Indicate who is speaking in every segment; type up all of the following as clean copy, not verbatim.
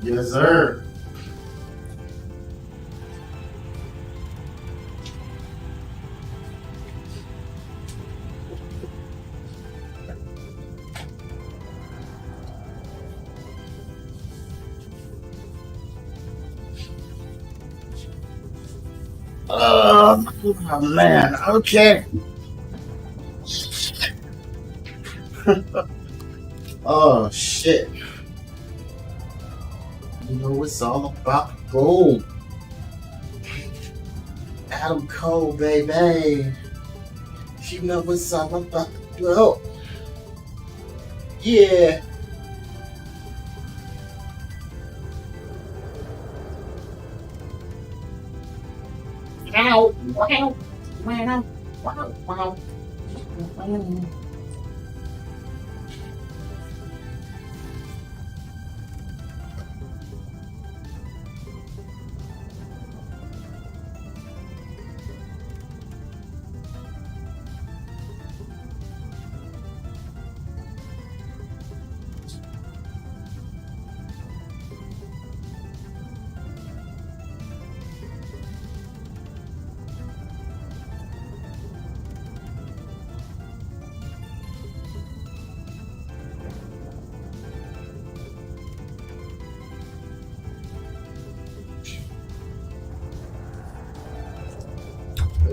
Speaker 1: Yes, sir. Oh man. Okay. Oh shit. You know it's all about gold. Adam Cole, baby. You know it's all about gold. Yeah. Ow. Wow. Wow. Wow. Wow. Wow.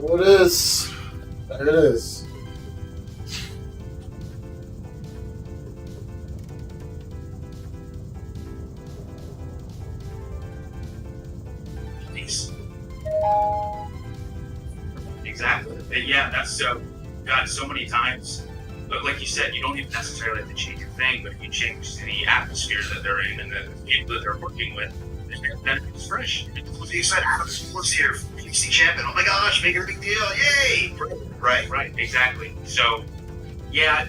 Speaker 1: There it is. There it is.
Speaker 2: Exactly. And yeah, that's God, so many times. But like you said, you don't even necessarily have to change your thing, but if you change the atmosphere that they're in and the people that they're working with, then it's fresh.
Speaker 3: You said Adams was here, PC champion. Oh my gosh, making a big deal! Yay!
Speaker 2: Right, exactly. So, yeah.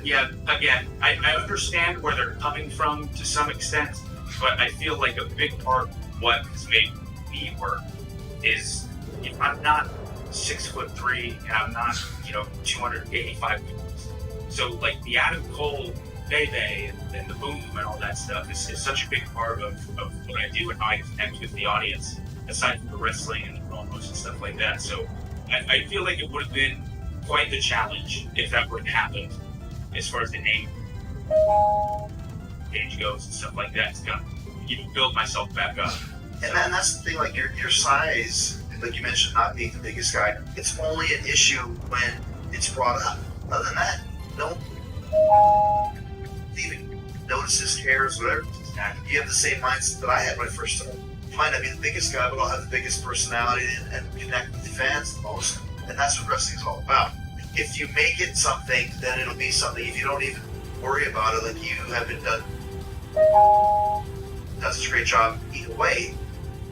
Speaker 2: Again, I understand where they're coming from to some extent, but I feel like a big part of what has made me work is if I'm not 6'3" and I'm not 285 pounds. So like the Adam Cole Bebe and the boom and all that stuff is such a big part of what I do and how I connect with the audience, aside from the wrestling and the promos and stuff like that. So I feel like it would have been quite the challenge if that were to happen, as far as the name page goes and stuff like that. To kind of build myself back up.
Speaker 3: And that's the thing, like your size, like you mentioned, not being the biggest guy, it's only an issue when it's brought up. Other than that, don't even notice his hairs, whatever. You have the same mindset that I had when I first started. You might not be the biggest guy, but I'll have the biggest personality and connect with the fans the most. And that's what wrestling is all about. If you make it something, then it'll be something. If you don't even worry about it, like you have been done, does such a great job either way.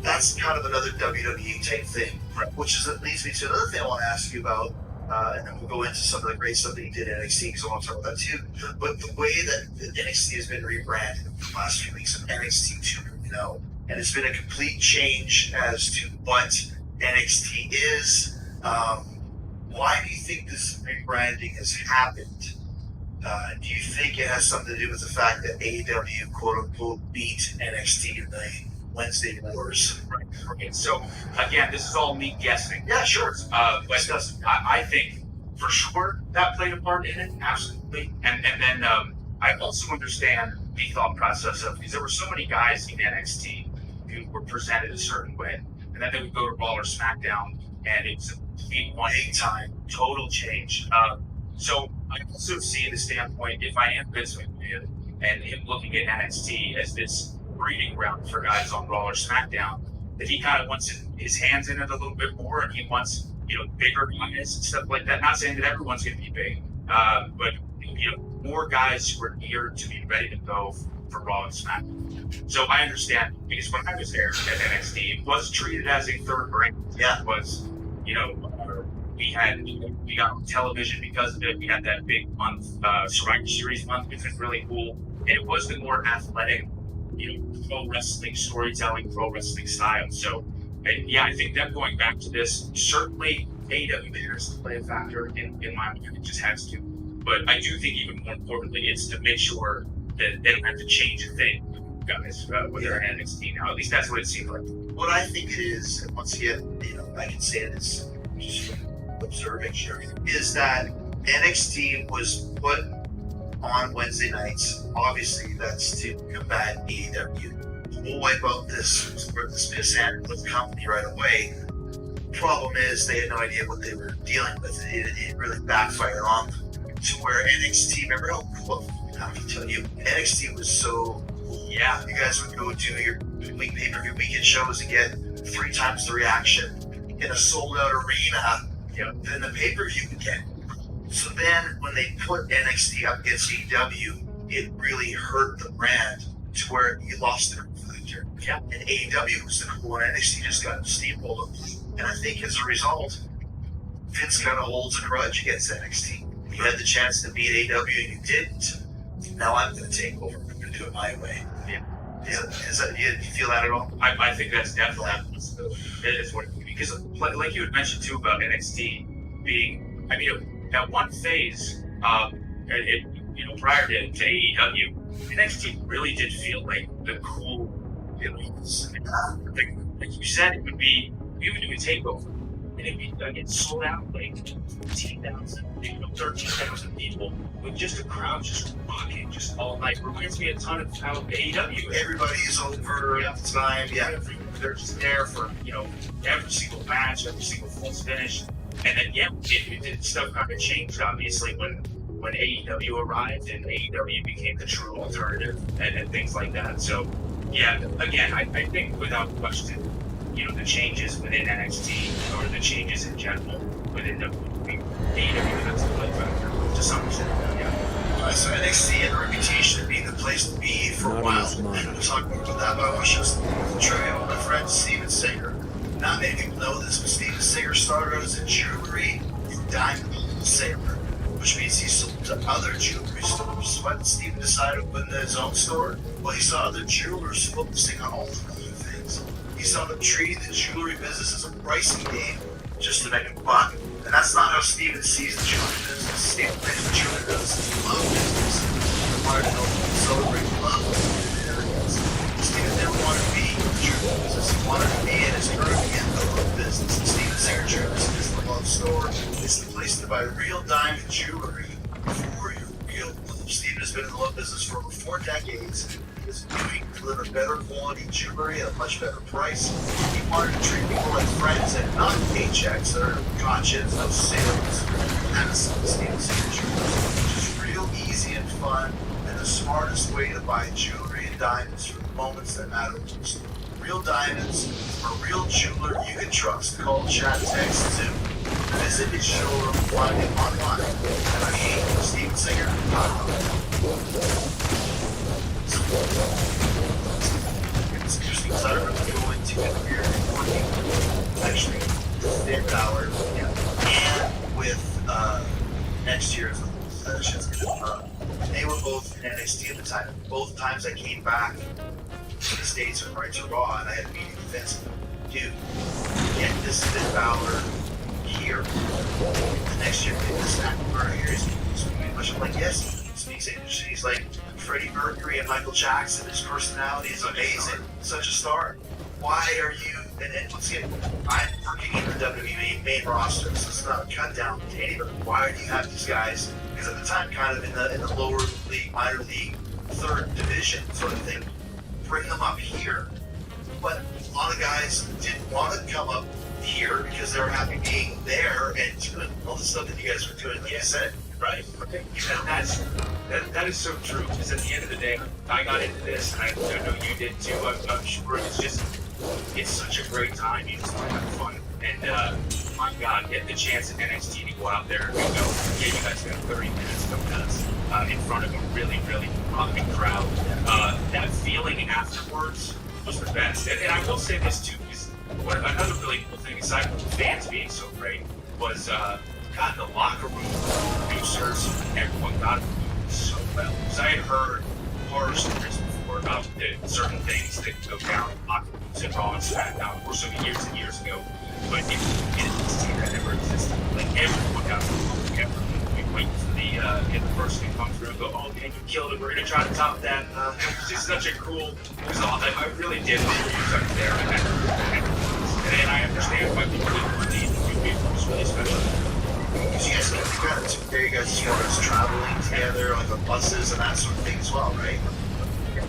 Speaker 3: That's kind of another WWE type thing,
Speaker 2: right.
Speaker 3: Which is, it leads me to another thing I want to ask you about, and then we'll go into some of the great stuff that you did in NXT, because I want to talk about that too. But the way that NXT has been rebranded in the last few weeks of NXT 2.0, and it's been a complete change as to what NXT is. Why do you think this rebranding has happened? Do you think it has something to do with the fact that AEW, quote unquote, beat NXT in the Wednesday Wars?
Speaker 2: Right. So again, this is all me guessing.
Speaker 3: Yeah, sure.
Speaker 2: But I think for sure that played a part in it, absolutely. And then I also understand the thought process of, because there were so many guys in NXT who were presented a certain way, and then they would go to Raw or SmackDown, and it's a complete 180 total change. So I also see the standpoint, if I am Vince McMahon and him looking at NXT as this breeding ground for guys on Raw or SmackDown, that he kind of wants his hands in it a little bit more, and he wants bigger guys and stuff like that. Not saying that everyone's going to be big, but more guys who are geared to be ready to go for Raw and SmackDown. So I understand, because when I was there at NXT, it was treated as a third brand.
Speaker 3: Yeah,
Speaker 2: it was we got on television because of it. We had that big month, Survivor Series month, which was really cool. And it was the more athletic, pro wrestling storytelling, pro wrestling style. So, and yeah, I think them going back to this, certainly AEW has to play a factor in my mind. It just has to. But I do think even more importantly, it's to make sure that they don't have to change a thing guys when they're in NXT now. At least that's what it seemed like.
Speaker 3: What I think it is, and once again, I can say this just from observing here, is that NXT was put on Wednesday nights. Obviously, that's to combat AEW. We'll wipe out this mishandle of the company right away. Problem is, they had no idea what they were dealing with. It really backfired on them. To where NXT, remember how cool? I can tell you, NXT was so cool. Yeah, you guys would go do your week pay-per-view weekend shows and get 3 times the reaction in a sold-out arena than the pay-per-view would get. So then, when they put NXT up against AEW, it really hurt the brand to where you lost their factor. Yeah, and AEW was the cool one. NXT just got steamrolled. And I think as a result, Vince kind of holds a grudge against NXT. You had the chance to beat AEW and you didn't. Now I'm going to take over. I'm going to do it my way. Yeah. Do you feel that at all?
Speaker 2: I think that's definitely it is what it, because like you had mentioned too about NXT being, I mean, at one phase, prior to AEW, NXT really did feel like the cool, like you said, it would be, we would do a takeover, and it'd be get sold out like 15,000, 13,000 people with just a crowd just rocking just all night. Reminds me a ton of how AEW.
Speaker 3: Everybody's over at the time. Yeah,
Speaker 2: they're just there for every single match, every single full finish, and then stuff kind of changed obviously when AEW arrived and AEW became the true alternative and things like that. So yeah, again, I think without question, the changes within NXT or the changes in general within WWE, AEW has to play factor to some extent. Yeah.
Speaker 3: So NXT had a reputation of being the place to be for a while. We'll talk about that, but I want to show some trivia on my friend Steven Singer. Not many people know this, but Steven Singer started out as a jewelry and diamond sailor, which means he sold to other jewelry stores. When Steven decided to open his own store, well, he saw other jewelers focusing on all the other things. He saw them treating the jewelry business as a pricing game just to make a buck. And that's not how Steven sees the jewelry business. Steven thinks the jewelry business is a love business. He wanted to celebrate love in areas. Steven never wanted to be in the jewelry business. He wanted to be in his current in the love business. And Steven's signature is the love store. It's the place to buy real diamond jewelry for your real love. Steven has been in the love business for over 4 decades. Is doing deliver better quality jewelry at a much better price. He wanted to treat people like friends and not paychecks that are gotchas, no sales. That's Steven's signature, which is real easy and fun and the smartest way to buy jewelry and diamonds for the moments that matter most. Real diamonds from a real jeweler you can trust. Call, chat, text, Zoom. Visit his showroom, find him online at StevenSinger.com. It's interesting because I remember going to get here and working actually Dan Bauer and with next year's they were both in NXT at the time. Both times I came back to the States or right to Raw and I had a meeting with Vince. Dude, get this Dan Bauer here. The next year, get this actor here. I'm like, yes, he speaks English. He's like Freddie Mercury and Michael Jackson. His personality is amazing. Such a star. Why are you? And once again, I'm working in the WWE main roster, so it's not a cut down to anybody. Why do you have these guys? Because at the time, kind of in the lower league, minor league, 3rd division sort of thing. Bring them up here. But a lot of guys didn't want to come up here because they were happy being there and doing all the stuff that you guys were doing. Like I said.
Speaker 2: Right. Okay. That is so true. Because at the end of the day, I got into this, and I know you did too. I'm sure it's such a great time. You just want to have fun. And my God, get the chance at NXT to go out there and go, yeah, you guys got 30 minutes, go nuts, in front of a really, really rocking crowd. That feeling afterwards was the best. And I will say this too, because another really cool thing, aside from the fans being so great, was God, the locker room, producers, everyone got it so well. Because I had heard horror stories before about certain things that go down in locker rooms in Raw and SmackDown, of course, years and years ago. But it didn't see that never existed. Like everyone got together. We wait for the person to come through and go, oh, man, you killed it. We're gonna try to top that. It was just such a cool. It was all. I really did love what you took there. And I understand why people didn't want to eat the movie. It was really special.
Speaker 3: Because you guys got there, you guys started traveling together, like on buses and that sort of thing as well, right?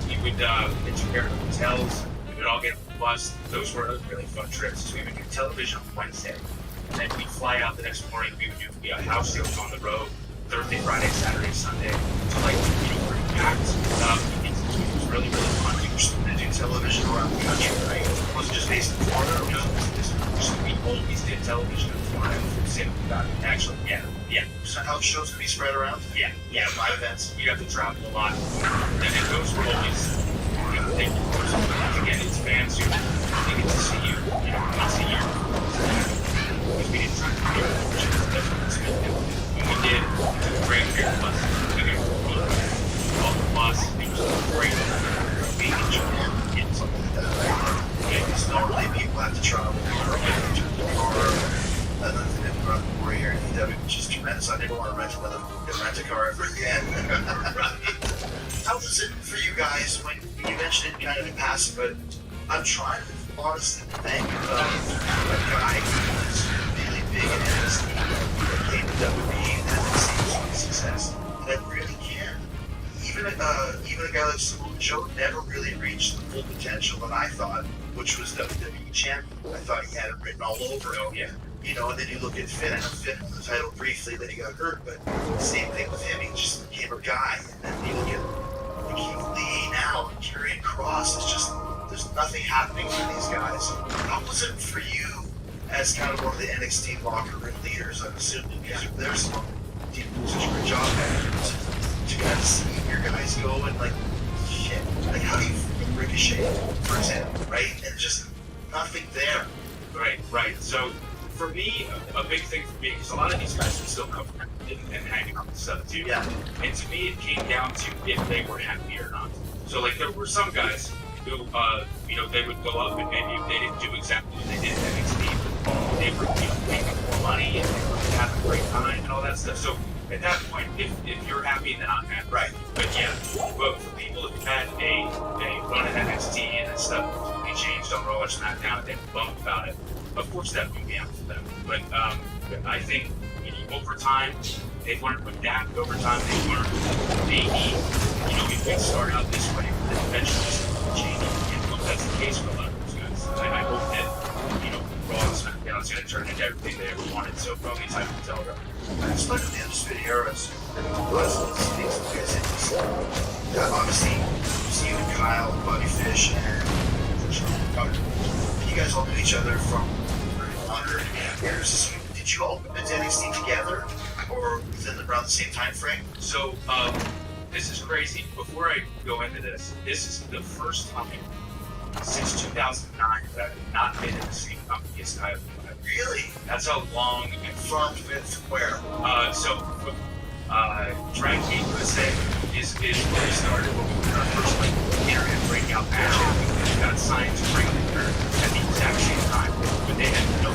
Speaker 2: We would get together at hotels. We would all get on the bus. Those were really fun trips. So we would do television on Wednesday. And then we'd fly out the next morning. We would do house shows on the road. Thursday, Friday, Saturday, Sunday. So like, we're packed. It was really, really fun. We were supposed to do television around the country, right? It wasn't just based in Florida. No, we always did television in Florida. Actually, yeah.
Speaker 3: So how shows can be spread around?
Speaker 2: Yeah. Live events. You have to travel a lot. And those were always, they were again, it's fans who they get to see you, once a year. Because we didn't try to do it. When we did, it was a great year for us. We got all the bus. It was great. Being in Japan, it's something like that.
Speaker 3: Yeah, because normally people have to travel and then they didn't run the here in EW, which is tremendous. I didn't want to rent a car ever again. How was it for you guys when you mentioned it kind of in passing, but I'm trying to honestly think of a guy who was really big in NXT that came to WWE and NXT was a success. And I really can't. Even a guy like Samoa Joe never really reached the full potential that I thought, which was WWE champion. I thought he had it written all over him.
Speaker 2: Oh, yeah.
Speaker 3: And then you look at Finn, and Finn won the title briefly, then he got hurt, but same thing with him, he just became a guy. And then you look at Keith Lee now, and Karrion Kross, it's just, there's nothing happening for these guys. How was it for you as kind of one of the NXT locker room leaders, I'm assuming, because there's some people doing such a great job at it, to kind of see your guys go and like, shit, like how do you Ricochet, for example, right? And just nothing there.
Speaker 2: Right. So for me, a big thing for me, because a lot of these guys would still come from and hanging out and stuff too.
Speaker 3: Yeah.
Speaker 2: And to me, it came down to if they were happy or not. So like there were some guys who, they would go up and maybe they didn't do exactly what they did in NXT, but they were, making more money and they were having a great time and all that stuff. So at that point, if you're happy, then I'm happy.
Speaker 3: Right.
Speaker 2: But yeah, but for people who had a run at NXT and that stuff completely changed on Raw or SmackDown, they were bummed about it. Of course, that would be out for them. But I think over time, they've learned to adapt. Over time, they've learned maybe, if we start out this way, then eventually it's going to change. And I hope that's the case for a lot of those guys. I hope that, Raw and SmackDown is going to turn into everything they ever wanted. So probably time to tell them.
Speaker 3: I just look at the Undisputed Eras. Let's speak to you guys into obviously, you and Kyle, and Bobby Fish, and you guys all knew each other from 100 years. Did you all come into NXT together, or within around the same time frame?
Speaker 2: So, this is crazy. Before I go into this is the first time since 2009 that I have not been in the same company as Kyle.
Speaker 3: Really?
Speaker 2: That's how long and
Speaker 3: From where?
Speaker 2: Drag King USA is where we started when we were our first internet breakout match. We got signed to bring them at the exact same time, but they had no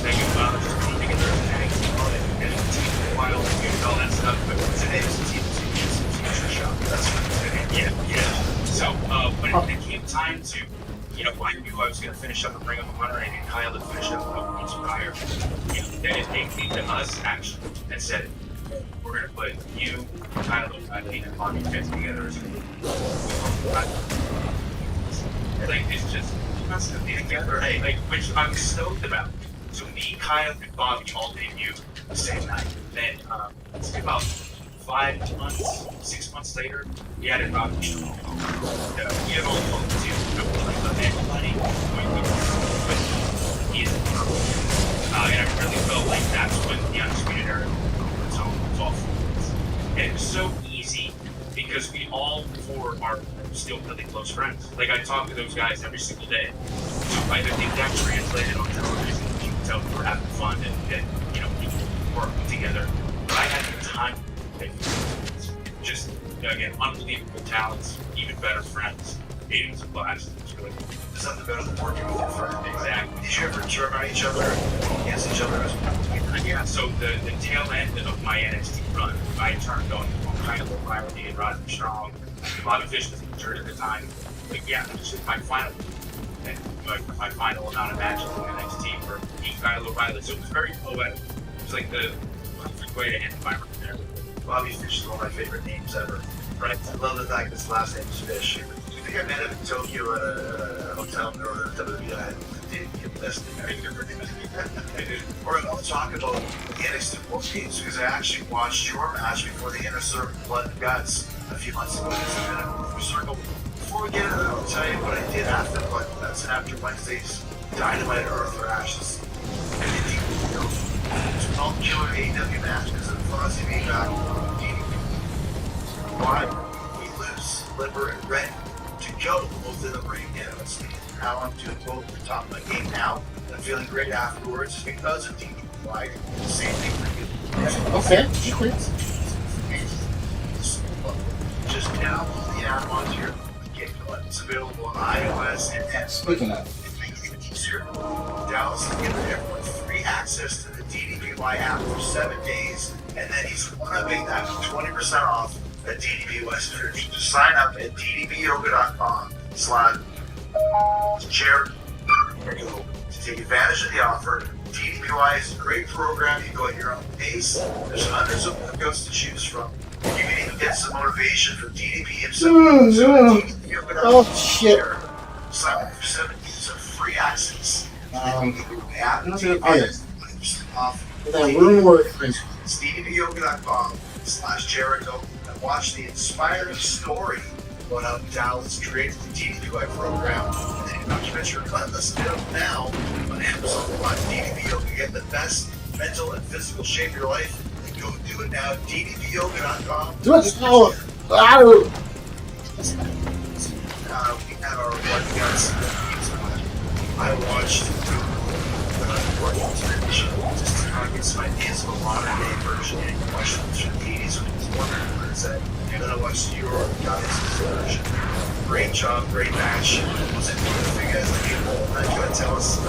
Speaker 2: negative about it, just putting together a tag team on it, and it took a while to do all that stuff, but today it's a team future shop. That's what yeah. So when it came time to I knew I was going to finish up and bring up a Monterey and Kyle had finished up a couple weeks prior. Then they came to us actually and said, we're going to put you, Kyle, and Bobby Fish together as a group. Like, it's just constantly together, right? Which I'm stoked about. So me, Kyle, and Bobby all debuted the same night. Then it's about 6 months later, we added Bobby. We had all the two. Money, but he is and I really felt like that's when the Undisputed Era was all for. And it was so easy because we all four are still really close friends. Like I talk to those guys every single day. So I think that translated on television. You can tell we were having fun and we were working together. But I had the time. Just again, unbelievable talents, even better friends. It was a blast. It was really cool.
Speaker 3: There's nothing better than working with your friend.
Speaker 2: Exactly.
Speaker 3: Did you ever turn on each other, against each other as well?
Speaker 2: Yeah, so the tail end of my NXT run, I turned on kind of O'Reilly and Roderick Strong, a lot of Fish was injured at the time. But yeah, this is my final, and my final amount of matches in NXT for each Kyle O'Reilly. So it was very poetic. It was like the perfect way to end my run there.
Speaker 3: Bobby Fish is one of my favorite names ever.
Speaker 2: Right?
Speaker 3: I love the fact his last name is Fish. I think I met him in Tokyo at a hotel in Northern WWE. Didn't get best in Or I want to talk about the NXT World Games because I actually watched your match before the Inner Circle Blood and Guts a few months ago. Before we get into that, I'll tell you what I did after Blood and Guts and after Wednesday's Dynamite Earth or Ashes. I did the it's called Killer AEW match because of Fozzy being back on DDP. Why? We lose Liver and Red to go both in the ring unanimously. How I'm doing both at the top of my game now, and I'm feeling great afterwards because of DDP. Why? Same thing for you.
Speaker 1: Okay.
Speaker 3: Just download the app onto your game. It's available on iOS and Android.
Speaker 1: Speaking of,
Speaker 3: Dallas is giving everyone free access to the DDPY app for 7 days, and then he's one-upping that for 20% off at DDP West Church. Just sign up at ddpyoga.com/Jared to take advantage of the offer. DDPY is a great program. You go at your own pace. There's hundreds of workouts to choose from. You can even get some motivation from DDP himself. So DDPyoga.com.
Speaker 1: oh shit.
Speaker 3: Sign up for 7 days of free access.
Speaker 1: Okay.
Speaker 3: Off
Speaker 1: That room work is
Speaker 3: DDPyoga.com/Jericho and watch the inspiring story about how Dallas created the DDPY program and then documentary Relentless available now on Amazon. Watch DDP Yoga, get the best mental and physical shape of your life. And go do it now. DDPyoga.com.
Speaker 1: do it slower.
Speaker 3: We had our one guys. I watched just to kind of get some ideas of a modern day version and questions from the 80s when he was wondering what it said. And then I watched your guys' version. Great job, great match. Was it good for you guys? You gotta tell us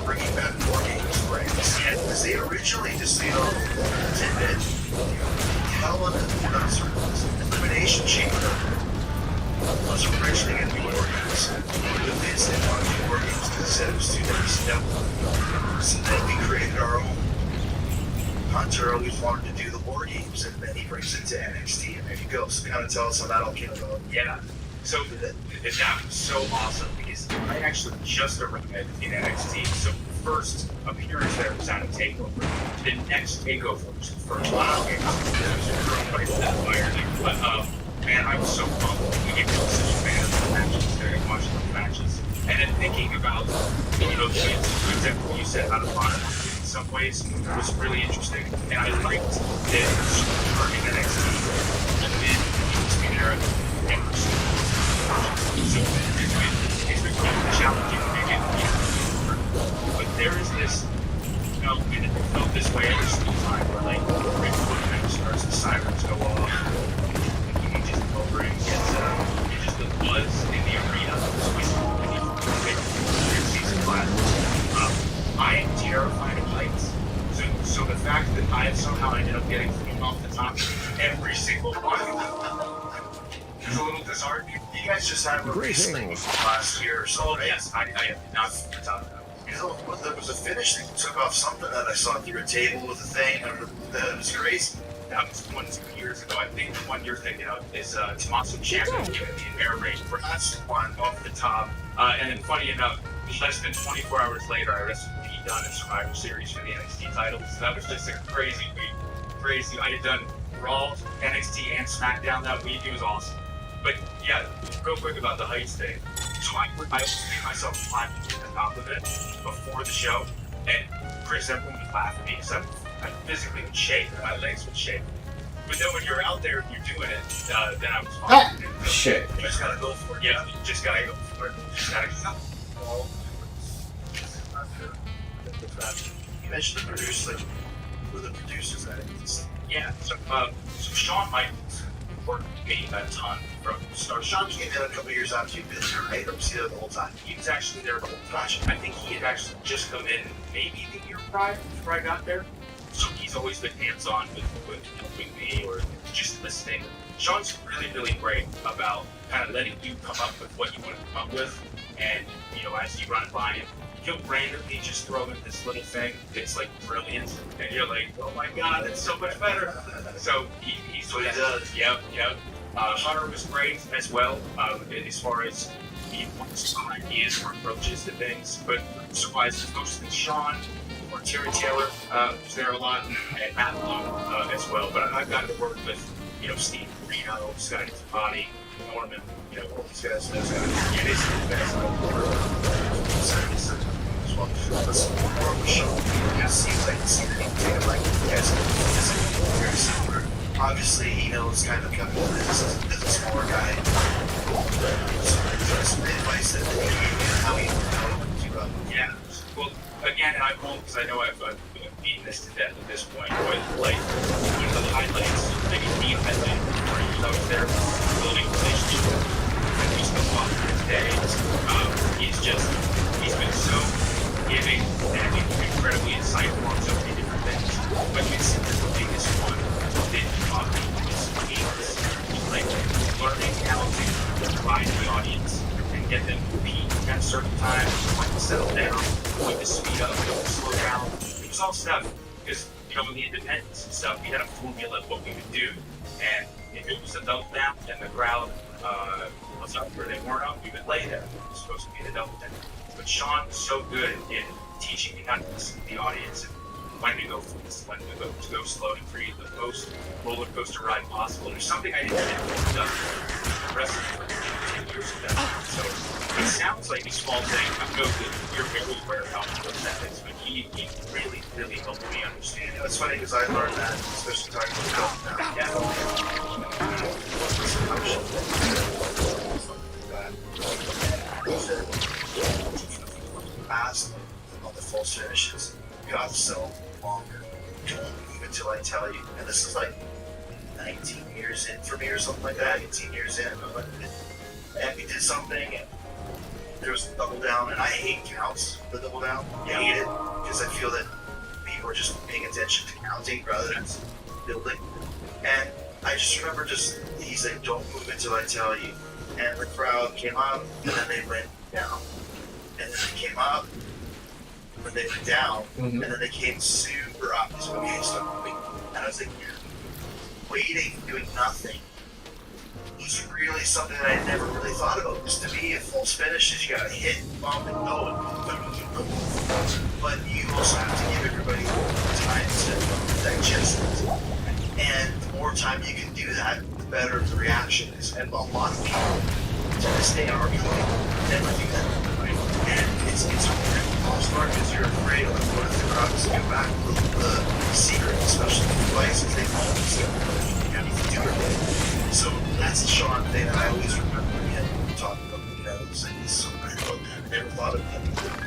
Speaker 3: bringing back more games for because they originally just, tidbit, Hell in the Elimination Chamber was originally going to be war games. The Vince didn't want to do war games because he said it was too WCW. So then we created our own. Hunter always wanted to do the war games, and then he brings it to NXT, and there you go. So kind of tell us how that all came about.
Speaker 2: Yeah. So that was so awesome because I actually just arrived in NXT. So first appearance there was at a takeover. The next takeover was the first wow. But man, I was so pumped. We get such a fan of the matches, very much of the matches. And then thinking about, the way exactly you said, how to modernize it in some ways was really interesting. And I liked that in NXT, and then it's been era and so it's been challenging to make it. But there is this, and it felt this way every single time where like the ring starts, the sirens go off. Over and gets just the buzz in the arena. I am terrified of heights. So the fact that I somehow ended up getting thrown off the top every single one is a little disheartening.
Speaker 3: You guys just had a race thing last year or so, right?
Speaker 2: Yes, I have not top that.
Speaker 3: There was a finish that took off something that I saw through a table with a thing, and it was crazy.
Speaker 2: That was 2 years ago. I think the one you're thinking of is Tommaso Ciampa giving the air raid for us one off the top. And then funny enough, less than 24 hours later, I wrestled Pete Dunne in Survivor Series for the NXT title. So that was just a crazy week. Crazy. I had done Raw, NXT, and SmackDown that week. It was awesome. But yeah, real quick about the heights thing. So I made myself climbing to the top of it before the show. And Chris, everyone would laugh at me because I physically would shake, and my legs would shake. But then when you're out there and you're doing it, then I was fine.
Speaker 1: Shit.
Speaker 2: You just gotta go for it. Yeah, you just gotta go for it. You just gotta go.
Speaker 3: You mentioned the producers, like, who are the producers that it is?
Speaker 2: Yeah, so Shawn Michaels worked me a ton from start.
Speaker 3: Sean came in a couple years after you've been there, right? Or was he there the whole time?
Speaker 2: He was actually there the whole time. I think he had actually just come in maybe the year prior before I got there. So he's always been hands-on with helping me or just listening. Sean's really, really great about kind of letting you come up with what you want to come up with. And, you know, as you run by him, he'll randomly just throw in this little thing that's like brilliant. And you're like, oh my God, it's so much better. So he's
Speaker 3: what he does.
Speaker 2: Yep. Hunter was great as well, as far as he wants some ideas or approaches to things. But otherwise, it's mostly Sean or Terry Taylor was there a lot, and Matt Long as well. But I've gotten to work with, you know, Steve Reno, Scotty Tapati, Norman, you know, all these guys. Those guys. Yeah, basically the guys that I work with. As well. Let's more of a show. It seems like the scene that he take like you guys are very similar. Obviously, he knows kind of coming into this as a smaller guy. So some advice that he gave me on how he do yeah. Well, again, I won't because I know I've beaten this to death at this point. But like one of the highlights, maybe the highlight, where he was there building relationships, and we still talk to this day. He's been so giving and incredibly insightful on so many different things. But you see the biggest one that talking is games. Like learning how to ride the audience and get them to repeat at certain times, when to settle down, when to speed up, when to slow down. It was all stuff because, you know, in the independence and stuff, we had a formula of what we would do. And if it was a double down and the crowd was up or they weren't up, we would lay there. It was supposed to be the double down. But Sean was so good in teaching me how to listen to the audience and when to go fast, when to go slow to create the most roller coaster ride possible. There's something I didn't get done the rest of the 10 years of that. So it sounds like a small thing. I know that you're very aware of how important that is, but he really, really helped me understand it.
Speaker 3: It's funny because I learned that, especially talking about now. Fast on the false finishes got so longer. Don't move until I tell you. And this is like 19 years in for me or something like that. 18 years in. And we did something and there was a double down, and I hate counts for double down. I hate it because I feel that people are just paying attention to counting rather than building. And I just remember he said, don't move until I tell you. And the crowd came up, and then they went down. And then they came up, and they went down, and then they came super up. He's like, okay, start moving. And I was like, waiting, doing nothing. Was really something that I had never really thought about. Because to me, a false finish is you gotta hit, bump, and go, and but you also have to give everybody time to digest it. And the more time you can do that, the better the reaction is. And a lot of people, to this day, are never do that. Right? And it's a very false start because you're afraid of what if the crowd doesn't get back. The secret, especially with devices, they always get anything to do with it. So that's a Sean thing that I always remember him talking about, you know, it's so I love that. I never thought of that.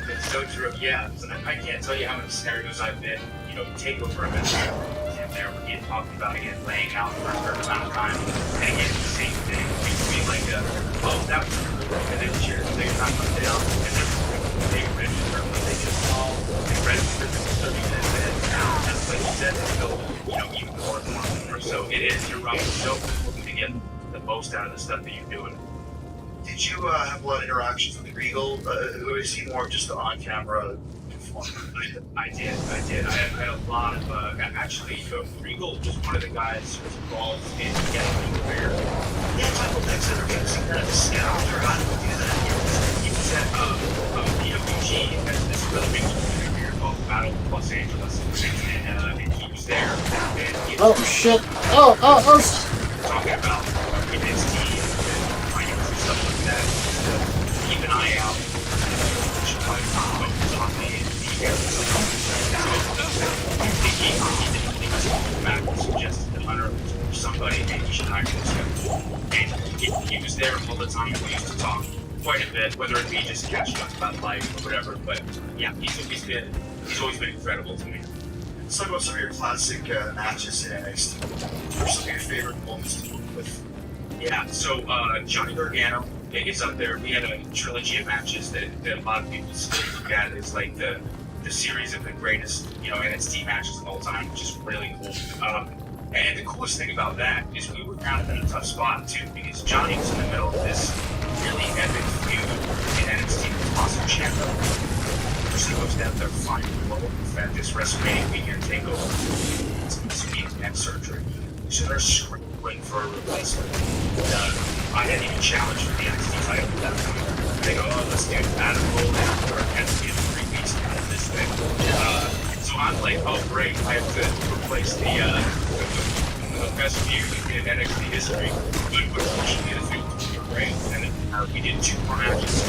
Speaker 2: It's so true, yeah. I can't tell you how many scenarios I've been, you know, take over a minute and there we're getting talking about again, laying out for a certain amount of time, and again, the same thing. It used to be like, oh, that was cool, and then cheers, they not come down, and then they register what they just saw, and register the 30 minutes in, and like you said, it's still, you know, even more and more. So it is, you're right, so get the most out of the stuff that you're doing.
Speaker 3: Did you have a lot of interactions with the Regal? Or is he more just an on-camera performer?
Speaker 2: I did. I had a lot of, actually, Regal was one of the guys who was involved in getting me career.
Speaker 3: Yeah, talk about next interviews. He kind of scout or how to do that.
Speaker 2: He was at PWG, this really big career called Battle of Los Angeles, and he was there. And
Speaker 1: oh, shit. Oh.
Speaker 2: Talking about his team and finance and stuff like that. So keep an eye out. He suggested to Hunter or somebody, and he should hire this guy. And he was there all the time. We used to talk quite a bit, whether it be just catching up about life or whatever. But yeah, he's always been incredible to me.
Speaker 3: Let's talk about some of your classic matches in NXT. What are some of your favorite moments to
Speaker 2: with. Yeah, so Johnny Gargano is up there. We had a trilogy of matches that a lot of people still look at as like the series of the greatest, NXT matches of all time, which is really cool. And the coolest thing about that is we were kind of in a tough spot too, because Johnny was in the middle of this really epic feud in NXT with Tommaso Ciampa. So he goes down there flying low at this WrestleMania weekend takeover. It's neck surgery. So they're scrambling for a replacement. I hadn't even challenged for the NXT title at that point. They go, let's do Adam Cole now, or it has to be 3 weeks out of this thing. So I'm like, oh great, I have to replace the best feud in NXT history. But unfortunately, the feud was great, and then we did 2 more matches.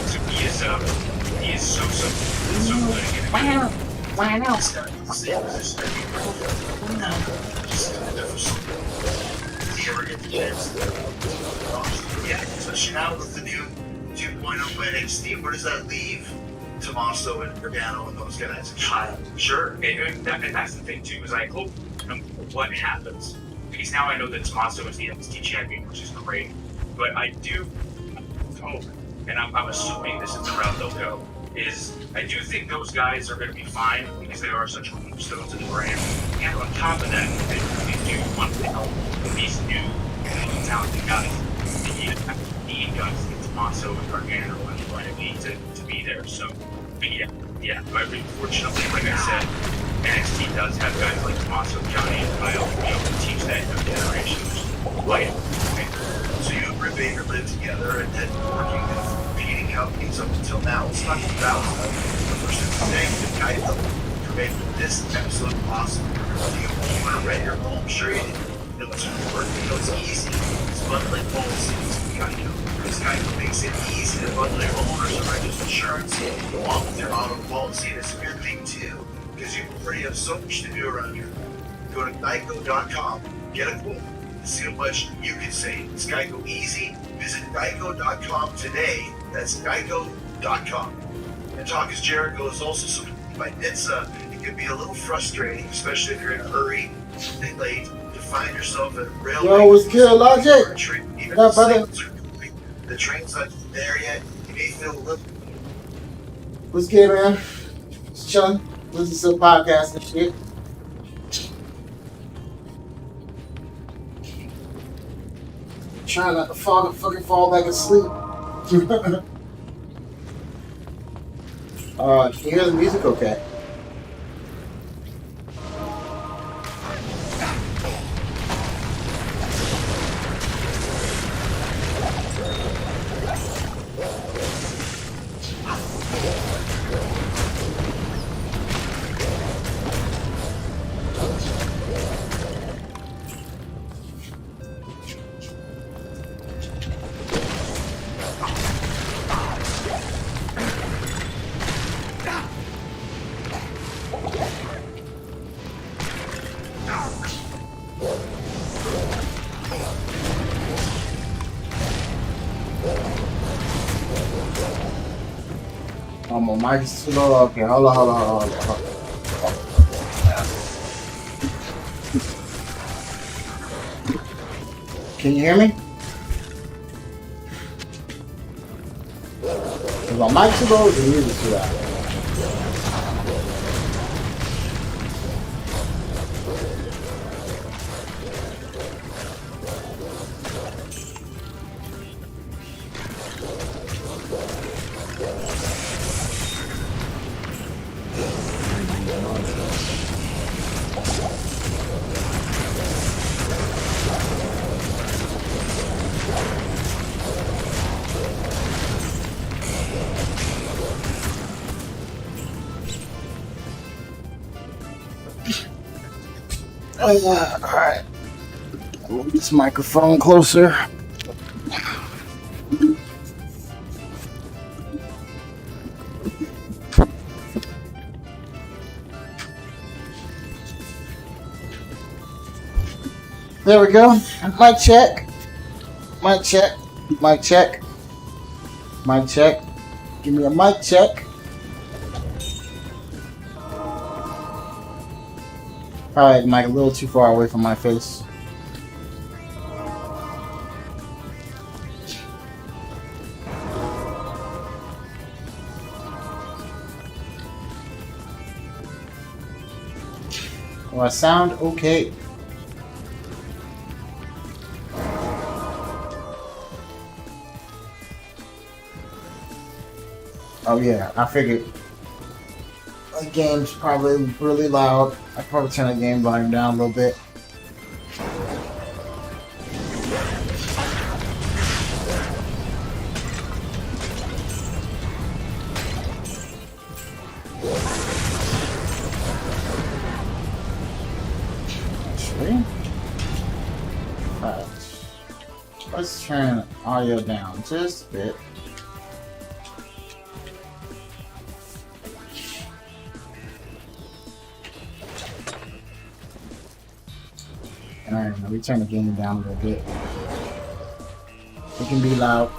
Speaker 2: So he is so good again. Wow. This guy is the same position every no. Just never so good. Does he ever get the chance? Yeah, especially now with the new 2.0 NXT, where does that leave Tommaso and Gargano and those guys? Sure. And that's the thing too, is I hope what happens. Because now I know that Tommaso is the NXT champion, which is great. But I do hope, and I'm assuming this is the route they'll go, is I do think those guys are going to be fine because they are such cornerstones in the brand. And on top of that, they really do want to help these new talented guys. They need guys like Tommaso and Gargano and Brandi to be there. So, but yeah. But unfortunately, like I said, NXT does have guys like Tommaso, Johnny, and Kyle to be able to teach that new generation. Like,
Speaker 3: so you and Britt Baker lived together and then working with beating out things up until now. It's not about the first thing to guide them for making this episode possible. You want to rent your home, I'm sure you know it's important. It's easy. It's bundling policies. This guy makes it easy to bundle your homeowners and renters insurance along with your auto policy. And it's a good thing too, because you already have so much to do around here. Go to Geico.com, get a quote, and see how much you can save. It's Geico easy. Visit Geico.com today. That's Geico.com. And Talk is Jericho is also supported by NHTSA. It can be a little frustrating, especially if you're in a hurry, something late, to find yourself at a railway.
Speaker 1: Yo, what's good, Logic?
Speaker 3: Even
Speaker 1: What up, brother?
Speaker 3: the train's not there yet. You may feel a little.
Speaker 1: What's good, man? Just chilling. Listen to some podcasts and shit. Trying not to fall back asleep. Can you hear the music okay? Oh, my mic is too low. Okay, hold on. Can you hear me? Is my mic too low or the music too loud? Alright. Move this microphone closer. There we go. Mic check. Mic check. Mic check. Mic check. Give me a mic check. Alright, mic a little too far away from my face. Well, I sound okay. Oh yeah, I figured the game's probably really loud. I probably turn the game volume down a little bit. Actually, let's turn audio down just a bit. Alright, now we turn the game down a little bit. It can be loud.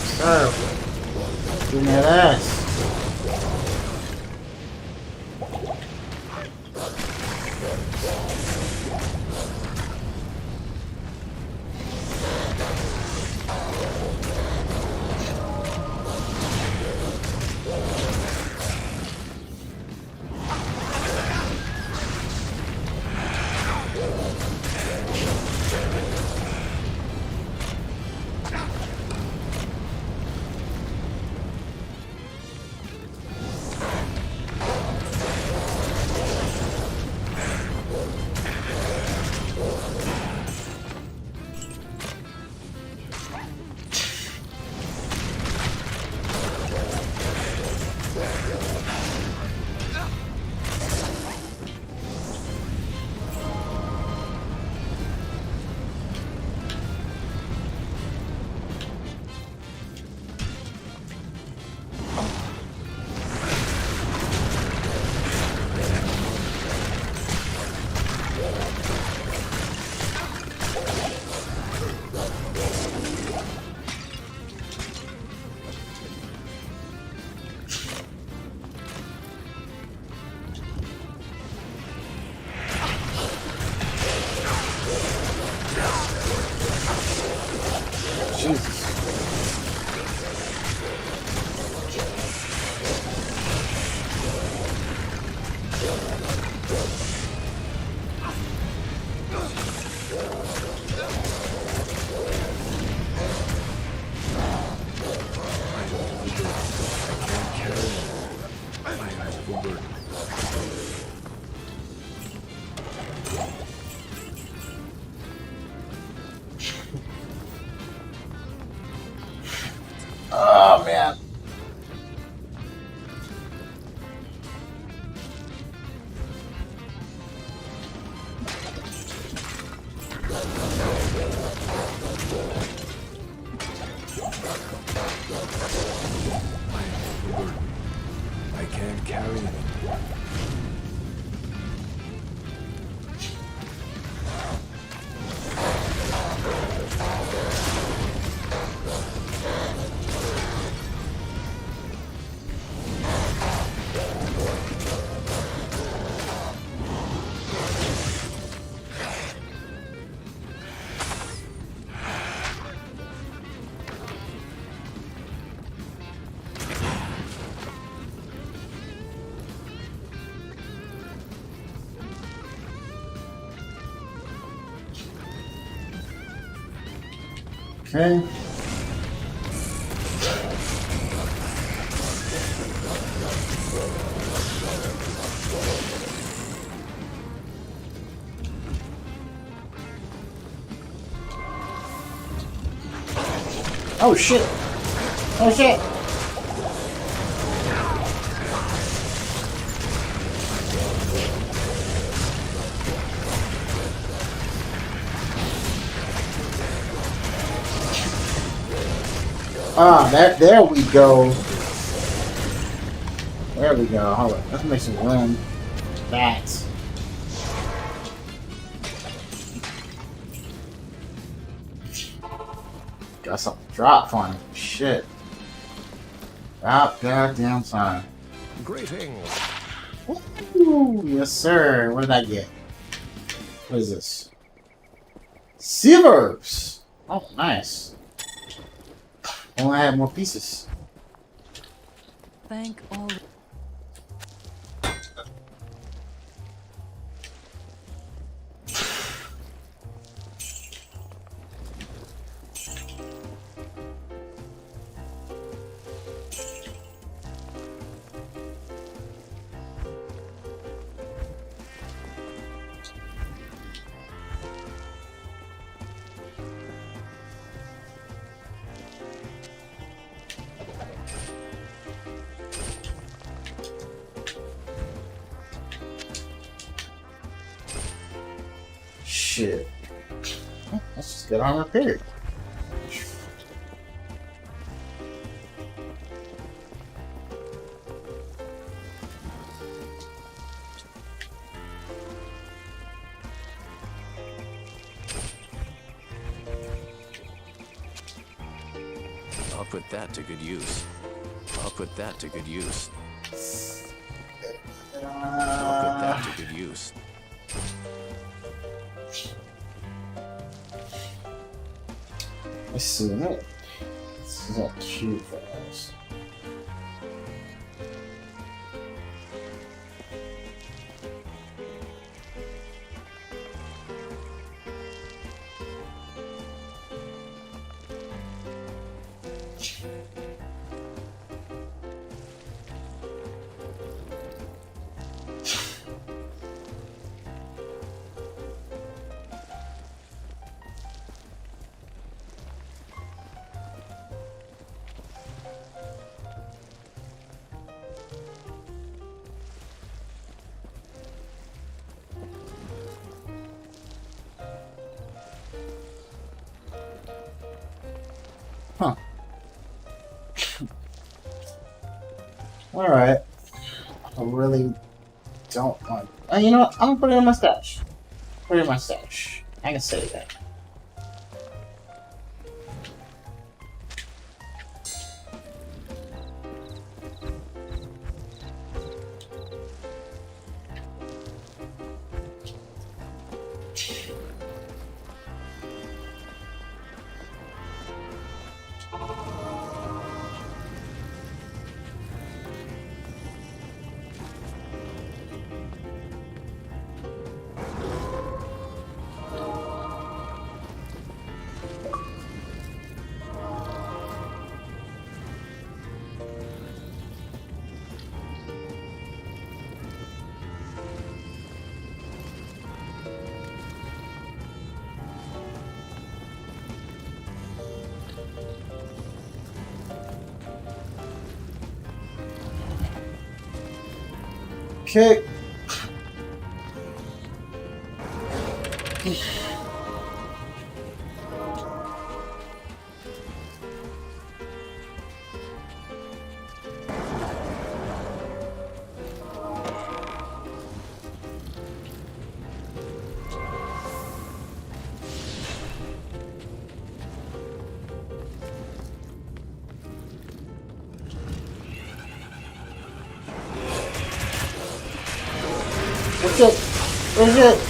Speaker 1: Sir, give me that ass. Jesus. Oh man.
Speaker 4: I can't carry it.
Speaker 1: Okay. Oh shit. Oh shit. Ah, there we go. There we go. Hold on. Let's make some room. Bats. Got something drop on it. Shit. Drop goddamn time.
Speaker 4: Greetings.
Speaker 1: Ooh, yes sir. What did I get? What is this? Silvers! Oh, nice. I want to have more pieces.
Speaker 5: Thank all.
Speaker 1: Shit. Let's just get on repaired.
Speaker 4: I'll put that to good use. I'll put that to good use. I'll put that to good use.
Speaker 1: Let's see. This is not cute for us. Huh. Alright. I really don't want... you know what? I'm gonna put it in my stash. Put it in my stash. I can say that. Okay. What's it? Where's it?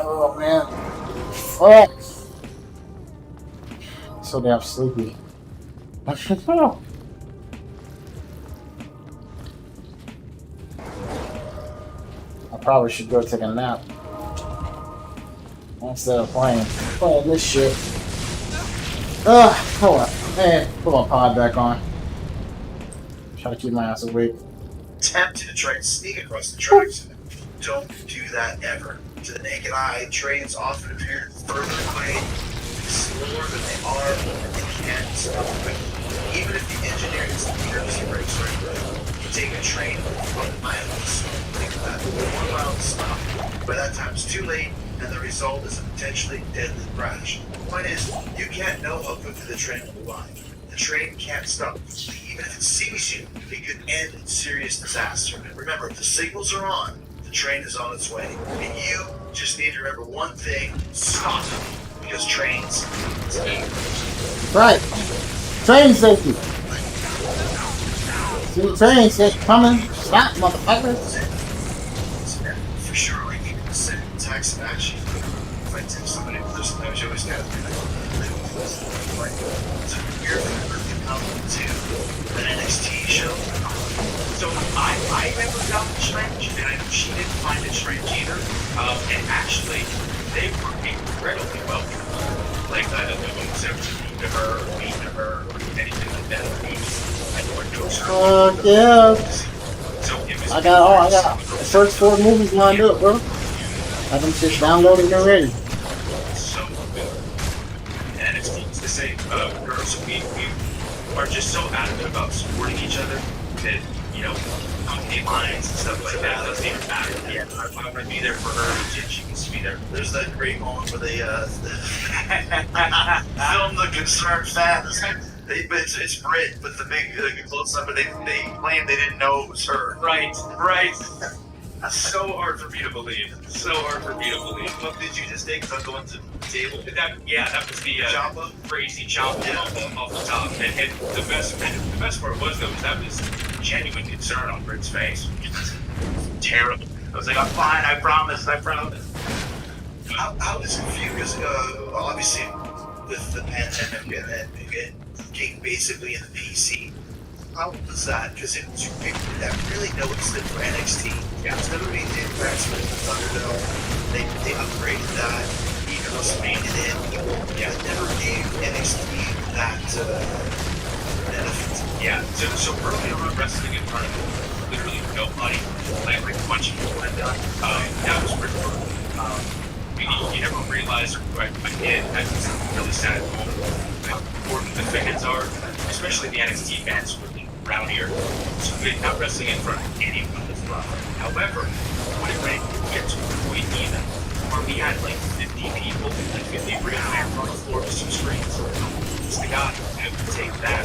Speaker 1: Oh man. Fuck. So damn sleepy. I probably should go take a nap instead of playing this shit. Ugh, hold on. Man, put my pod back on. Try to keep my ass awake.
Speaker 3: Tempted to try and sneak across the tracks. Don't do that ever. To the naked eye, trains often appear further away, slower than they are, and they can't stop quickly. Even if the engineering is the courtesy brakes are good, you take a train 1 mile, think of that, 1 mile to stop. By that time it's too late, and the result is a potentially deadly crash. The point is, you can't know how quickly the train will arrive. The train can't stop. Even if it sees you, it could end in serious disaster. Remember, if the signals are on, the train is on its way. And you just need to remember one thing: stop. Because trains.
Speaker 1: Right. Train safety. See the train says coming. Stop, motherfuckers.
Speaker 3: For sure, like even the same tax and action. If I tell somebody, sometimes you always gotta do that. Like, it's a weird thing to an NXT show.
Speaker 2: So I never found it strange, and I know she didn't find it strange either. And actually, they were incredibly welcome. Like, no one was ever mean to her, or anything like that. I know it goes her.
Speaker 1: Yeah.
Speaker 2: So it was
Speaker 1: I got the first 4 movies lined up, bro. Have them shit downloaded already.
Speaker 2: So good. And it's neat to say, girls, we are just so adamant about supporting each other that, you know, company lines and stuff like that doesn't even matter. Yeah, I'm gonna be there for her, and she needs to be there.
Speaker 3: There's that great moment where they film the concerned fans. It's Brit, but the big close up, and they claim they didn't know it was her.
Speaker 2: Right. So hard for me to believe.
Speaker 3: What did you just take? Because I'm going to the table.
Speaker 2: That was the
Speaker 3: Jamba?
Speaker 2: crazy Jamba off the top. And the best part was though, that was genuine concern on Britt's face. Terrible. I was like, I'm fine. I promise.
Speaker 3: How does it feel? Because obviously with the pandemic and getting basically in the PC, how was that? Because it was people that really noticed it for NXT. Yeah, it's never been the advancement of Thunderdome. They upgraded that. Even WrestleMania did. It never gave NXT that benefit.
Speaker 2: Yeah. So early on, wrestling in front of literally nobody, like a bunch of people had done. That was pretty cool. You never realize, or I did, that was a really sad moment, how important the fans are, especially the NXT fans around here. So they're not wrestling in front of anyone that's rough. However, when it get to a point even where we had like 50 people, like 50 fans on the floor with 2 screens, it's the God, I would take that,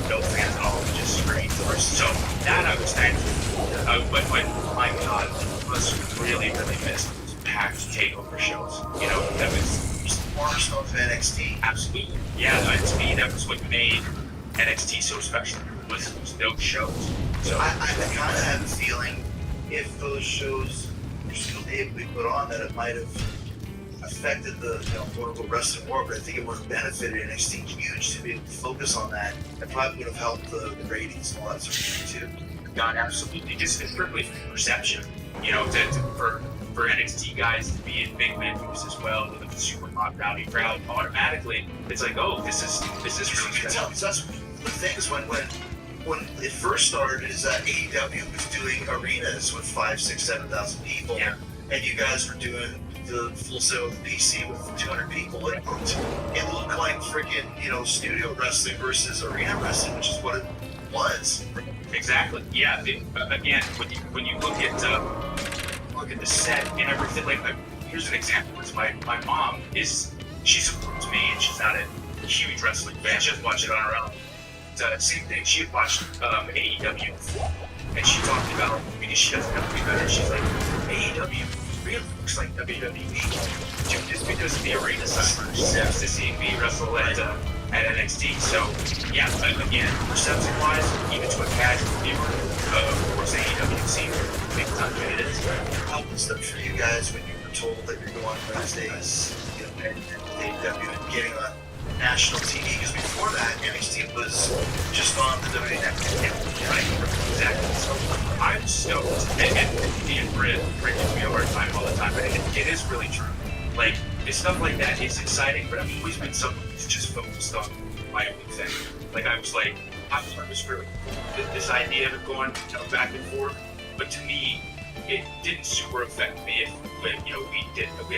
Speaker 2: no fans at all, just screens. So that I was thankful. But my God, was really missed. Packed takeover shows. You know, that was
Speaker 3: the cornerstone of NXT.
Speaker 2: Absolutely. Yeah, to me, that was what made NXT so special, was those shows. So
Speaker 3: I kind of have a feeling if those shows were still able to be put on, that it might have affected the quote-unquote wrestling war, but I think it would have benefited NXT huge to be able to focus on that. It probably would have helped the ratings and all that sort of thing too.
Speaker 2: God, absolutely. Just strictly perception. You know, for NXT guys to be in big venues as well with a super hot rowdy crowd, automatically it's like, oh, this is really good.
Speaker 3: That's the thing is when it first started is that AEW was doing arenas with 5, 6, 7,000 people, and you guys were doing the full sale of the PC with 200 people. It looked like freaking studio wrestling versus arena wrestling, which is what it was.
Speaker 2: Exactly. Yeah. Again, when you look at the set and everything, like here's an example. It's my mom she supports me, and she's not a huge wrestling fan. She just watched it on her own. Same thing. She had watched AEW before, and she talked about, because she doesn't know any better. She's like, AEW really looks like WWE, just because of the arena side. She's used to seeing me wrestle at NXT. So yeah, again, perception-wise, even to a casual viewer, of course AEW seems big time than it is.
Speaker 3: How was that for you guys when you were told that you're going Wednesdays, and AEW and getting on national TV? Because before that, NXT was just on the WWE Network.
Speaker 2: Right, exactly. So I was stoked. And me and Britt give me a hard time all the time, but it is really true. Like, stuff like that is exciting, but I've always been someone who's just focused on my own thing. Like, I was really this idea of going back and forth, but to me, it didn't super affect me if we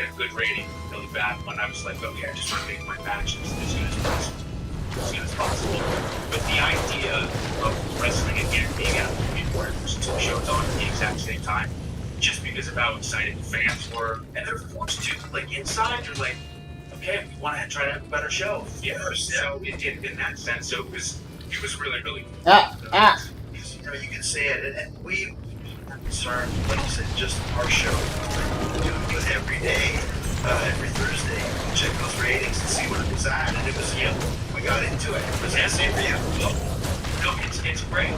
Speaker 2: had a good rating, really bad one. I was like, okay, I just want to make my matches as good as possible. But the idea of wrestling again being out where there's two shows on at the exact same time, just because of how excited the fans were, and they're forced to, like, inside, you're like, okay, we want to try to have a better show. Yeah, so in that sense, so it was really, really cool.
Speaker 3: You can say it, and we are concerned, like you said, just our show. We do it every day, every Thursday. We check those ratings and see what it was at, and it was, we got into it. It was the same for you.
Speaker 2: No, it's great.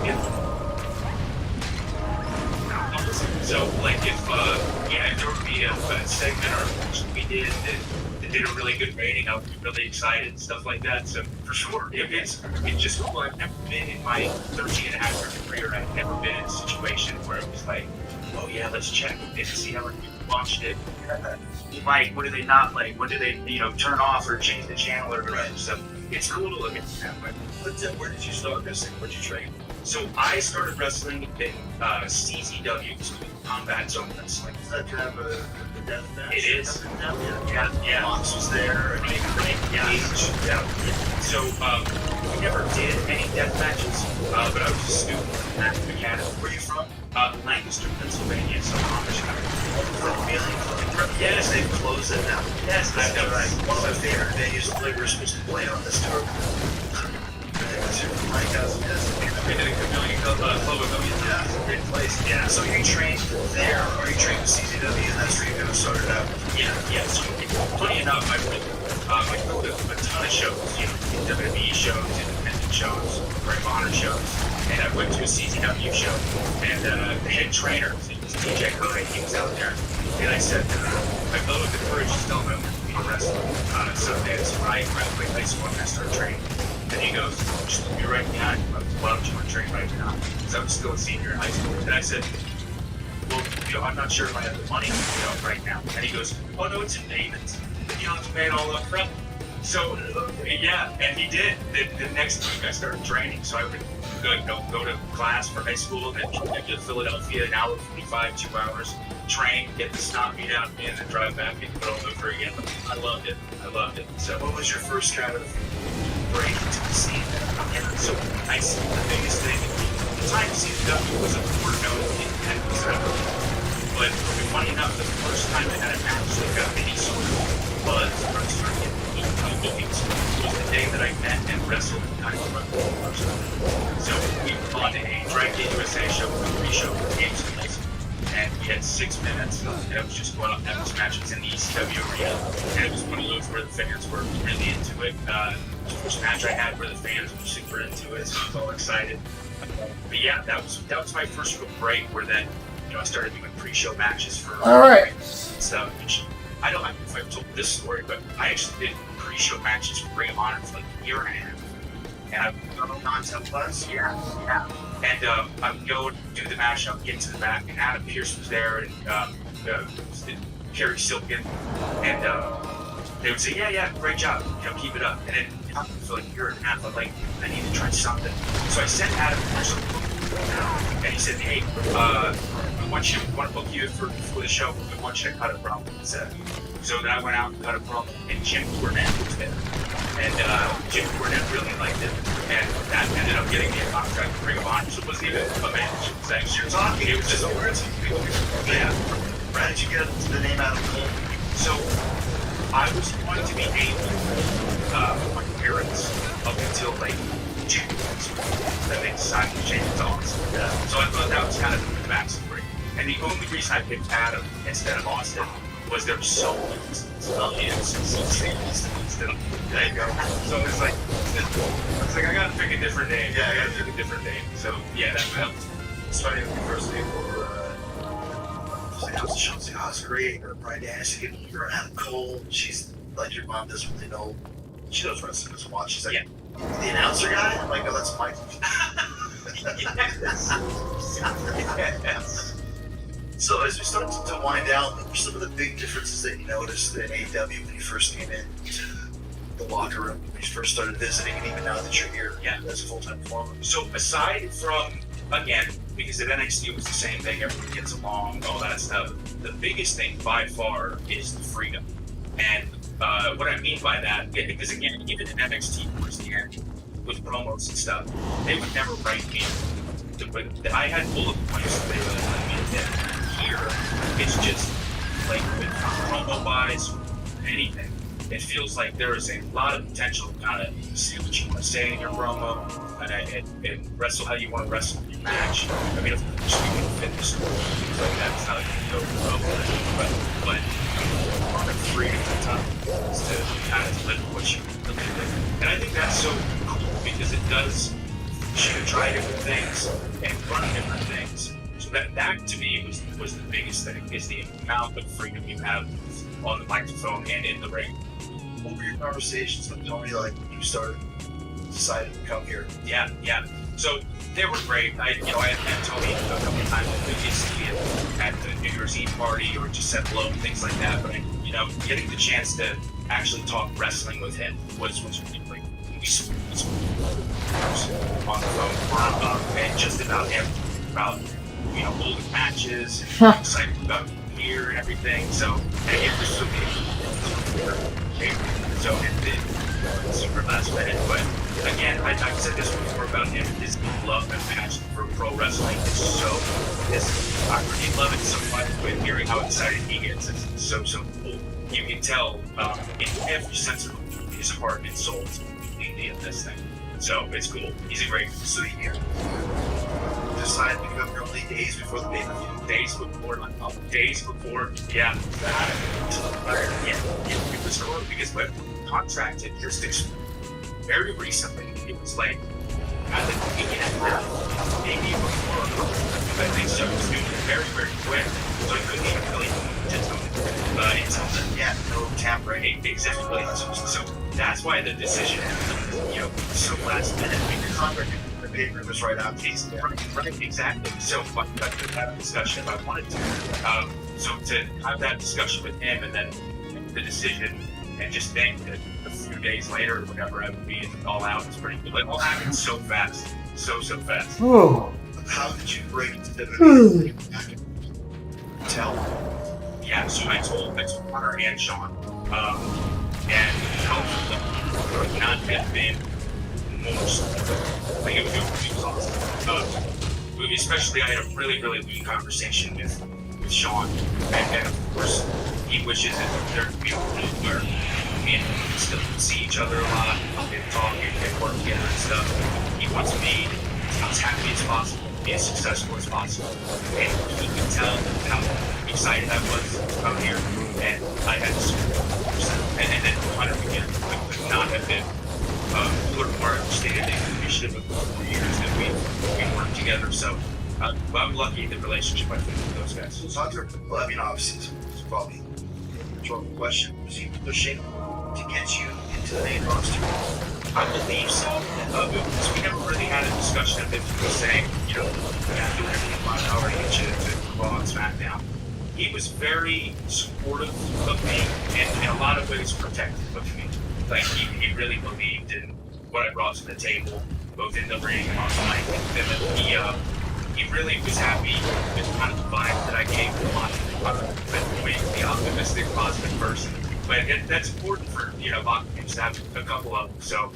Speaker 2: So, like, if there would be a segment or a we did that did a really good rating, I would be really excited and stuff like that. So, for sure, it's just cool. I've never been in my 13-and-a-half year career, I've never been in a situation where it was like, oh yeah, let's check and see how many people watched it. Like, what do they not like? What do they, turn off or change the channel or whatever? So, it's cool to look at that way.
Speaker 3: Where did you start wrestling? Where did you train?
Speaker 2: So I started wrestling in CZW, Combat Zone Wrestling.
Speaker 3: Is that kind of a death match?
Speaker 2: It is.
Speaker 3: Yeah. Mox was there.
Speaker 2: Yeah. So we never did any death matches, but I was a student at the academy.
Speaker 3: Where are you from?
Speaker 2: Lancaster, Pennsylvania, so Amish country.
Speaker 3: Yes, they've closed it now.
Speaker 2: Yes,
Speaker 3: I know, right. One of my favorite venues that we were supposed to play on this tour. My cousin has
Speaker 2: We did a chameleon club with them.
Speaker 3: Yeah, it's a great place. Yeah, so you trained there, or you trained with CZW, and that's where you kind of started out?
Speaker 2: Yeah. So funny enough, I went to a ton of shows, WWE shows, independent shows, Ring of Honor shows, and I went to a CZW show, and the head trainer, his name was DJ Curry, he was out there, and I said, I felt with the courage to tell him I wanted to be a wrestler. So that's when I graduated high school and I started training. And he goes, just be right behind you. Why don't you want to train right now? Because I was still a senior in high school. And I said, well, I'm not sure if I have the money, right now. And he goes, oh no, it's in payments. You don't have to pay it all up front. So, yeah, and he did. The next week I started training. So I would go to class for high school, and then get to Philadelphia, an hour 45, 2 hours, train, get the snot beat out of me, and then drive back and go over again. I loved it. So,
Speaker 3: what was your first kind of break into the scene?
Speaker 2: So I see the biggest thing. The time CZW was a known independent wrestler. But funny enough, the first time I had a match that got any sort of buzz or started getting bookings was the day that I met and wrestled in Tiger Wrestling. So we were on a Drag Day USA show, a pre-show with Games of Place. And we had 6 minutes, and it was just going on. That was matches in the ECW arena, and it was one of those where the fans were really into it. The first match I had where the fans were super into it, so I was all excited. But yeah, that was my first real break where then, I started doing pre-show matches for stuff. Which I don't know if I've told this story, but I actually did pre-show matches for Ring of Honor for like a year and a half. And I've done a non-temp class. Yeah. And I would go do the match, I would get to the back, and Adam Pearce was there, and Kerry Silken, and they would say, yeah, great job, keep it up. And then for like a year and a half, I'm like, I need to try something. So I sent Adam Pearce a book, and he said, hey, we want to book you for the show, we want you to cut a promo. So then I went out and cut a promo, and Jim Cornette was there. And Jim Cornette really liked it, and that ended up getting me a contract with Ring of Honor. So it wasn't even a match. It was actually talking. It was just words. Yeah.
Speaker 3: How did you get the name out of Cole?
Speaker 2: So I was going to be able with my parents up until like June. Then they decided to change it to Austin. Yeah. So I thought that was kind of the backstory. And the only reason I picked Adam instead of Austin was there were so many there you go. So it's like I gotta pick a different name. Yeah, I gotta pick a different name. So yeah, that helped.
Speaker 3: It's funny when we first came over. I was like, oh, it's great. Or Brian Daniels, you're Adam Cole. She's like, your mom doesn't really know. She knows wrestling, doesn't watch. She's like, the announcer guy. I'm like, no, that's Michael. So as we start to wind down, what were some of the big differences that you noticed in AEW when you first came in to the locker room, when you first started visiting, and even now that you're here as a full-time performer?
Speaker 2: So aside from, again, because at NXT it was the same thing, everyone gets along, all that stuff, the biggest thing by far is the freedom. And what I mean by that, because again, even in NXT towards the end, with promos and stuff, they would never write me. But I had bullet points that they would let me in. Here, it's just like with promo wise, anything. It feels like there is a lot of potential to kind of see what you want to say in your promo and wrestle how you want to wrestle in your match. I mean, of course, you can fit the story, things like that. It's not like you go over but a lot of freedom at times to kind of live what you live. And I think that's so cool because it does you to try different things and run different things. So that to me was the biggest thing, is the amount of freedom you have on the microphone and in the ring.
Speaker 3: What were your conversations with Tony like when you decided to come here?
Speaker 2: Yeah. So they were great. I had met Tony a couple of times previously at the New Year's Eve party or just said hello and things like that. But getting the chance to actually talk wrestling with him was really great. On the phone and just about everything about old matches and excited about gear and everything. So and it was so it's super last minute. But again, I've said this before about him, his love and passion for pro wrestling is I really love it so much with hearing how excited he gets. It's so cool. You can tell in every sense of his heart and soul is completely in this thing. So it's cool. He's a great.
Speaker 3: So you decided to come early days before the pay-per-view?
Speaker 2: Days before. Yeah. It was cool because my contract had just expired very recently. It was like at the beginning of half, maybe before. But things started moving very, very quick. So I couldn't even really until then.
Speaker 3: No tampering.
Speaker 2: Exactly. So that's why the decision happened, so last minute. I mean,
Speaker 3: your contract the paper was right out.
Speaker 2: Right, exactly. So I could have a discussion if I wanted to. So to have that discussion with him and then the decision and just think that a few days later, whenever I would be all out, it's pretty cool. It all happened so fast. So fast.
Speaker 1: Oh.
Speaker 3: How did you break into WWE? Tell.
Speaker 2: Yeah, so I told Connor and Sean, and both of them would not have been most, like it was awesome. Especially I had a really good conversation with Sean, and of course he wishes that there could be a world where me and him still see each other a lot and talk and work together and stuff. He wants me to be as happy as possible, be as successful as possible, and he could tell how excited I was out here, and I had to and then Hunter again could not have been a little more understanding and appreciative of the 4 years that we worked together. So I'm lucky in the relationship I've had with those guys.
Speaker 3: So Hunter, well, I mean, obviously it's probably a wrong question. Was he pushing to get you into the main roster?
Speaker 2: I believe so. Because we never really had a discussion of it. He was saying, do everything in my power to get you to Raw and SmackDown. He was very supportive of me and in a lot of ways protective of me. Like he really believed in what I brought to the table, both in the ring and on the mic. And then he really was happy with kind of the vibe that I gave him on the optimistic, positive person. But that's important for Bachman's to have a couple of them. So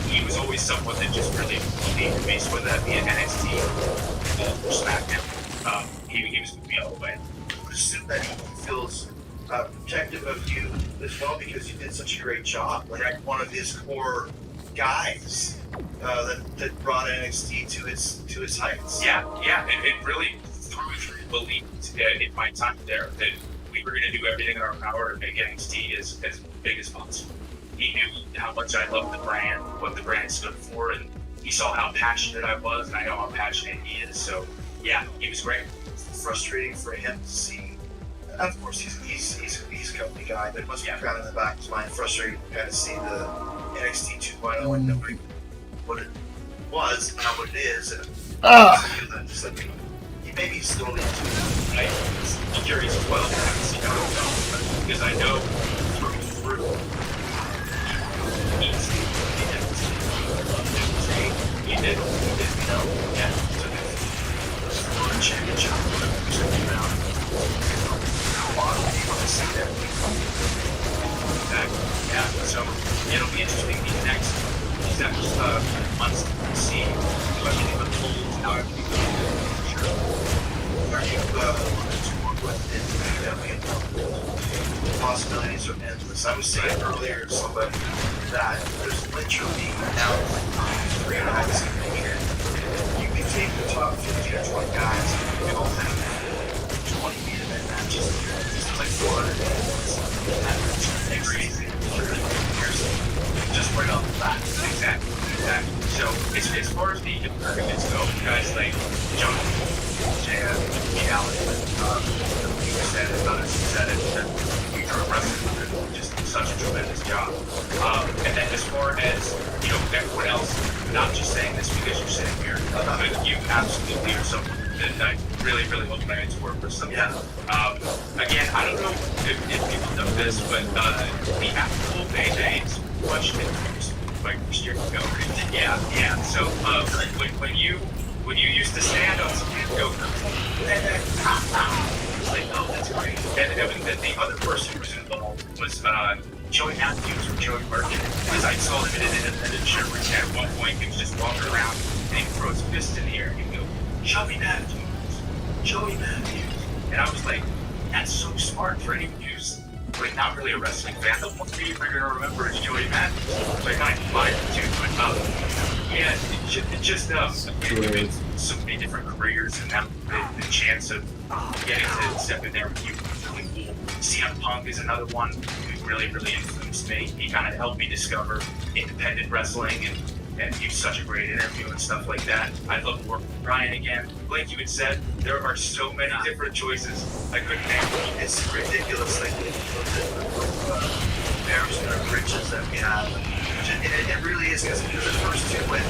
Speaker 2: he was always someone that just really believed in me, so whether that be at NXT or SmackDown, he was with me all the way.
Speaker 3: I would assume that he feels protective of you as well because you did such a great job. Like one of his core guys that brought NXT to its heights.
Speaker 2: Yeah, and it really through believed in my time there that we were going to do everything in our power to make NXT as big as possible. He knew how much I loved the brand, what the brand stood for, and he saw how passionate I was, and I know how passionate he is. So, yeah, he was great.
Speaker 3: It's frustrating for him to see. And of course, he's a company guy, but it must be kind of in the back of his mind frustrating to kind of see the NXT 2.0 and knowing what it was, not what it is, and just like he maybe slowly
Speaker 2: I'm curious as well. I haven't seen how it goes, because I know through he did, you know, yeah. So championship, around. A lot of people want to see that. Exactly. Yeah. So it'll be interesting these next months to see what he unfolds, how everything goes. Sure.
Speaker 3: Are you wanted to work with the possibilities are endless. I was saying earlier to somebody that there's literally now 3 nights in a year. You can take the top 15 or 20 guys and all have 20 main event matches. It's like 400 minutes. That's crazy.
Speaker 2: Just right off the bat. Exactly. So as far as the tournaments go, guys like John, Jan, Allen, you said it, others said it, that we are wrestling just such a tremendous job. And then as far as, you know, everyone else, not just saying this because you're sitting here, but you absolutely are someone that I really, really hope I get to work with someday. Again, I don't know if people know this, but the actual Bay's question like this year ago. Yeah. So when you used to stand on some go, it's like, oh, that's great. And then the other person who was involved was Joey Matthews or Joey Merkin, because I saw him in an independent shirt where at one point he was just walking around and he throw his fist in the air and he'd go, Joey Matthews. And I was like, that's so smart for anyone who's like not really a wrestling fan. The one thing you're gonna remember is Joey Matthews. Like I find too, but yeah, it just we've been so many different careers and now the chance of getting to step in there with you was really cool. CM Punk is another one who really, really influenced me. He kind of helped me discover independent wrestling and he was such a great interview and stuff like that. I'd love to work with Brian again. Like you had said, there are so many different choices. I couldn't name them.
Speaker 3: It's ridiculous, like the embarrassment of riches that we have. And it really is because the first 2 went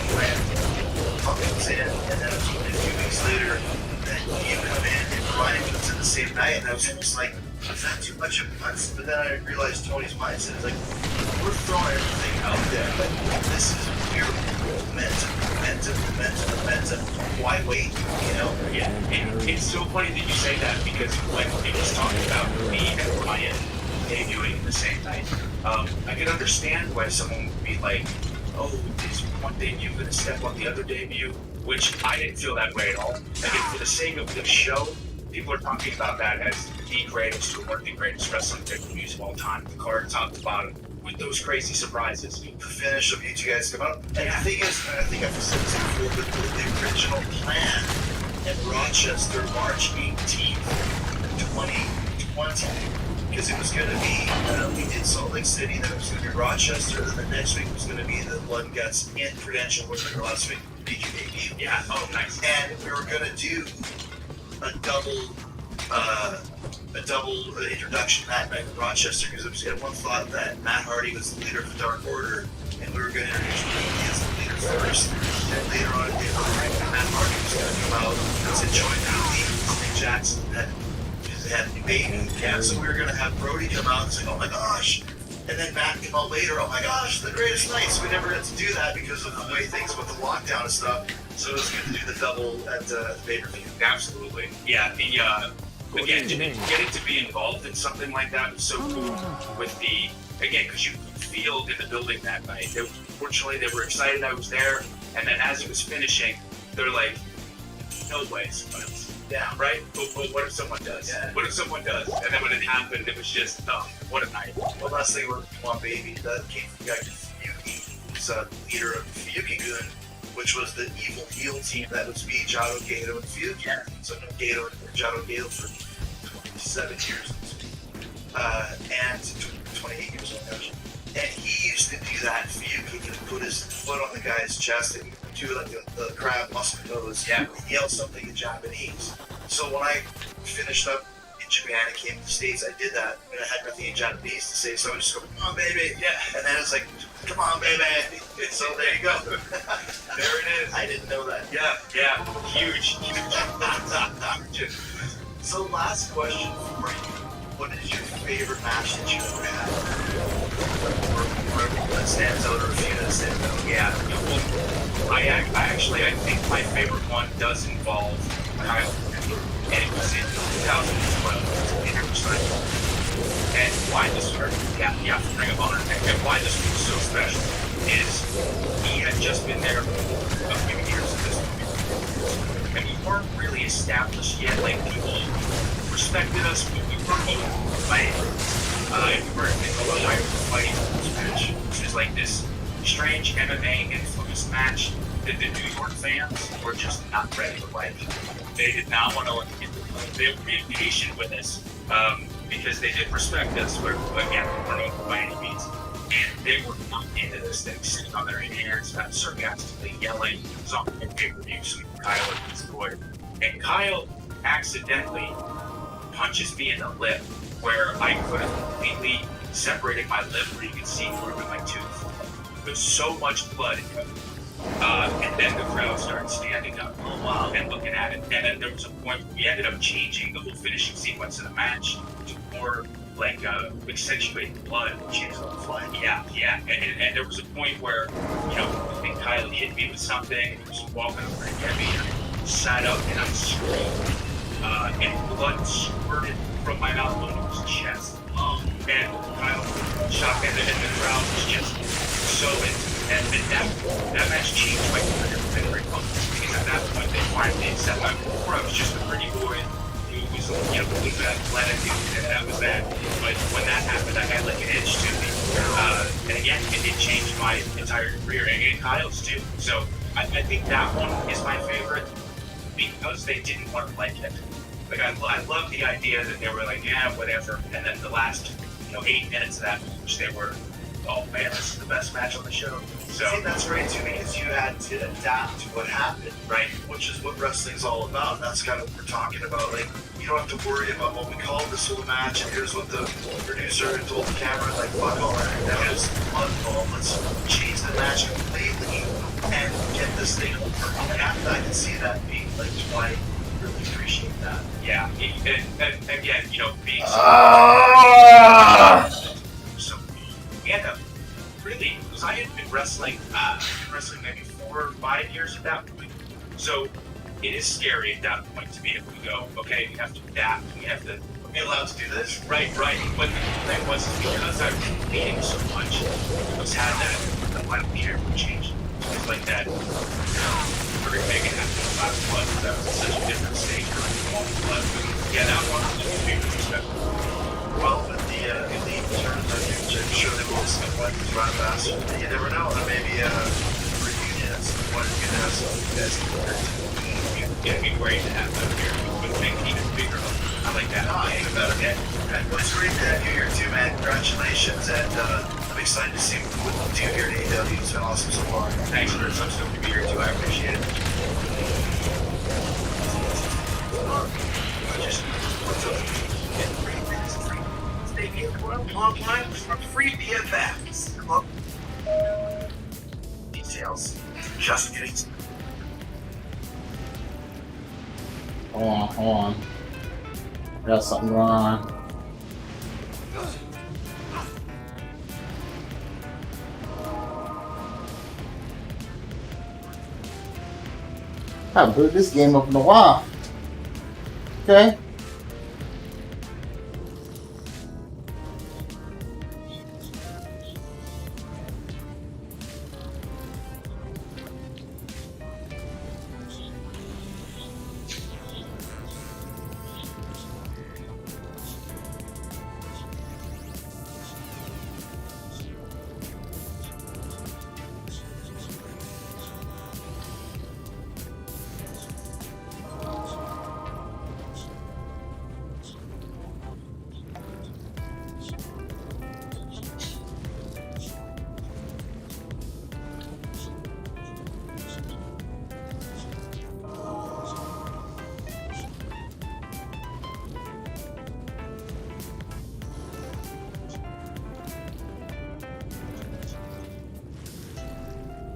Speaker 3: Punk comes in, and then a few weeks later, then you come in and Brian comes in the same night, and I was almost like, is that too much at once? But then I realized Tony's mindset is like, we're throwing everything out there, but this is pure momentum. Why wait? You know?
Speaker 2: Yeah, it's so funny that you say that because when he was talking about me and Brian debuting the same night, I could understand why someone would be like, oh, is one debut going to step on the other debut? Which I didn't feel that way at all. I mean, for the sake of the show, people are talking about that as the greatest or one of the greatest wrestling pay-per-views of all time. The card top to bottom with those crazy surprises.
Speaker 3: The finish of you two guys come out. And the thing is, I think I've said this before, but the original plan in Rochester, March 18th, 2020, because it was going to be, we did Salt Lake City, then it was going to be Rochester, then the next week was going to be the Blood and Guts in Prudential, which was last week, BQAB.
Speaker 2: Yeah, oh, nice.
Speaker 3: And we were going to do a double introduction that night in Rochester because everyone thought that Matt Hardy was the leader of the Dark Order and we were going to introduce Rudy as the leader first. And later on, Matt Hardy was going to come out and join Lee Jackson had a new baby. Yeah, so we were going to have Brody come out and say, oh my gosh. And then Matt come out later, oh my gosh, the greatest night. So we never got to do that because of the way things with the lockdown and stuff. So it was good to do the double at the pay-per-view.
Speaker 2: Absolutely. Yeah, again, getting to be involved in something like that was so cool with because you could feel in the building that night. Fortunately, they were excited I was there, and then as it was finishing, they're like, no way someone else. Yeah, right? But what if someone does? Yeah. What if someone does? And then when it happened, it was just, what a night.
Speaker 3: One last thing, Come On Baby, that came from the guy Fuyuki, who's a leader of Fuyuki-gun, which was the evil heel team that was me, Jado, Gato, and Fuyuki. Yeah. So no Gato and Jado Gato for 27 years. And 28 years old, gosh. And he used to do that. Fuyuki could put his foot on the guy's chest and do like the crab muscle nose. Yeah. And yell something in Japanese. So when I finished up in Japan and came to the States, I did that. And I had nothing in Japanese to say, so I just go, come on, baby. Yeah. And then it's like Come on, baby. So there you go.
Speaker 2: There it is.
Speaker 3: I didn't know that.
Speaker 2: Yeah, huge.
Speaker 3: So last question for you. What is your favorite match that you ever had? Or that stands out, or a few that stand out?
Speaker 2: Yeah, well, I think my favorite one does involve Kyle, and it was in 2012 in Riverside. And why this hurt? Yeah, Ring of Honor. And why this was so special is he had just been there for a few years at this point, and we weren't really established yet. Like, people respected us, but we weren't even fighting. And we weren't in the higher fighting match, which is like this strange MMA influenced match that the New York fans were just not ready to like. They did not want to. They were being patient with us. Because they did respect us, but again, we weren't by any means. And they were not into this thing, sitting on their hands, kind of sarcastically yelling. It was on pay-per-view, so Kyle and his boy. And Kyle accidentally punches me in the lip, where I could have completely separated my lip where you could see through with my tooth. There's so much blood. And then the crowd started standing up and looking at it. And then there was a point where we ended up changing the whole finishing sequence of the match to more like accentuate blood, which is yeah. And there was a point where, I think Kyle hit me with something, and he was walking over to get me, and I sat up and I screamed. And blood squirted from my mouth onto his chest. And Kyle shot, and the crowd was just so into it. And that match changed my career very much, because at that point they finally accepted me. Before I was just a pretty boy who was, completely athletic, and that was that. But when that happened, I had like an edge to me. And again, it changed my entire career, and Kyle's too. So I think that one is my favorite, because they didn't want to like it. Like, I love the idea that they were like, yeah, whatever. And then the last, 8 minutes of that match, they were, oh man, this is the best match on the show. So
Speaker 3: see, that's great too, because you had to adapt to what happened,
Speaker 2: right?
Speaker 3: Which is what wrestling's all about. And that's kind of what we're talking about. Like, you don't have to worry about what we call this whole match, and here's what the producer told the camera, like, fuck all that. That was unfold. Let's change the match completely and get this thing over. And after I can see that being like why I really appreciate that.
Speaker 2: Yeah, and again, being so and really, because I had been wrestling maybe 4 or 5 years at that point. So it is scary at that point to be able to go, okay, we have to adapt, we have to
Speaker 3: Be allowed to do this.
Speaker 2: Right. But the thing was, because I was competing so much, I was had that, I don't care what changed. It was like that, very big and after 5 plus, that was such a different stage from all plus. Yeah, that one was just super special.
Speaker 3: Well, with the elite returns, I'm sure they will some like to run faster. You never know. There may be a reunion at some point. You can have some of you guys compared to.
Speaker 2: It'd be great to have them here. It would make it even bigger. I like that.
Speaker 3: Oh, even better. Yeah. Well, it's great to have you here too, man. Congratulations, and I'm excited to see what we'll do here at AEW. It's been awesome so far.
Speaker 2: Thanks, Chris. I'm stoked to be here too. I appreciate it.
Speaker 3: Just what's up? Stay here for a long time for free PFFs. Come on. Details. Just getting.
Speaker 1: Hold on. I got something going on. I haven't played this game up in a while. Okay.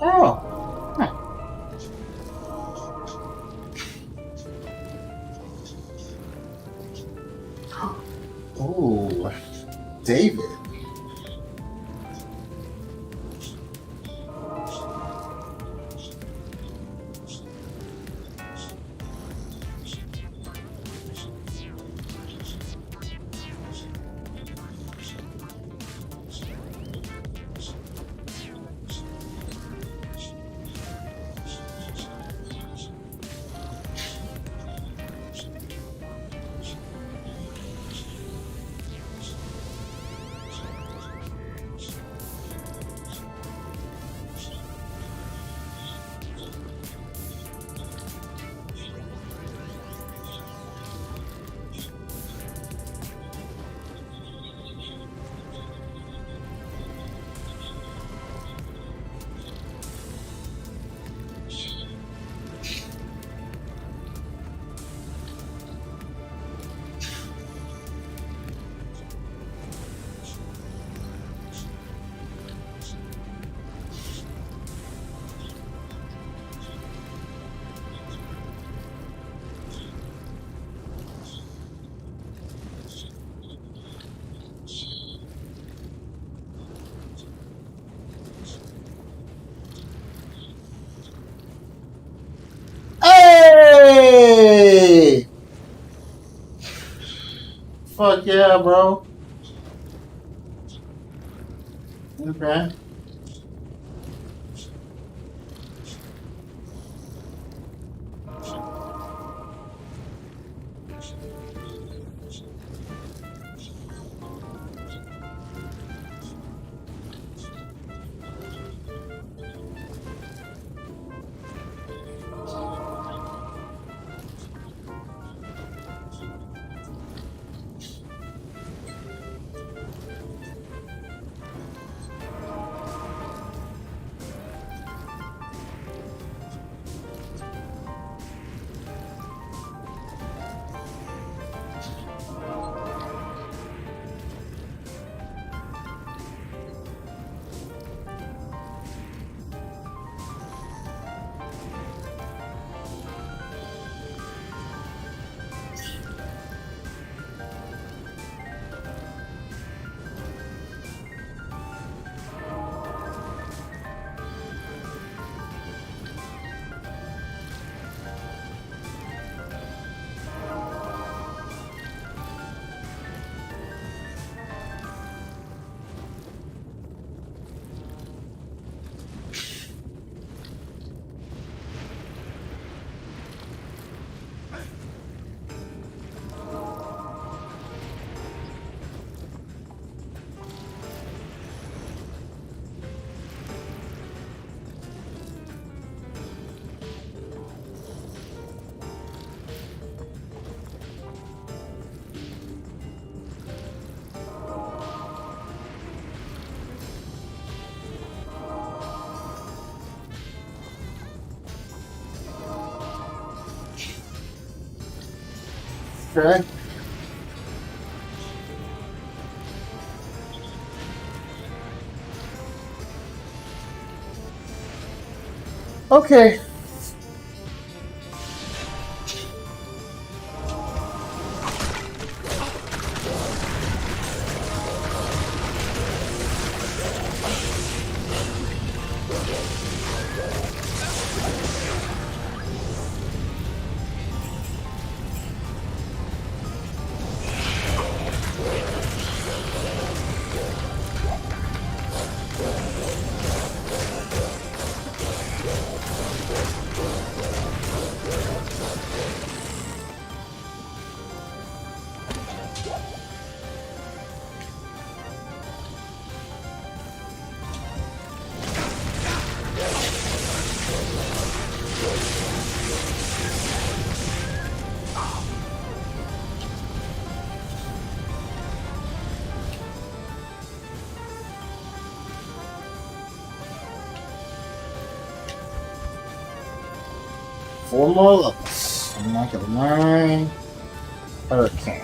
Speaker 1: Oh. Huh. Ooh. David. Hey! Fuck yeah, bro. Okay. Okay. Okay. Four more levels. I'm not gonna learn Hurricane.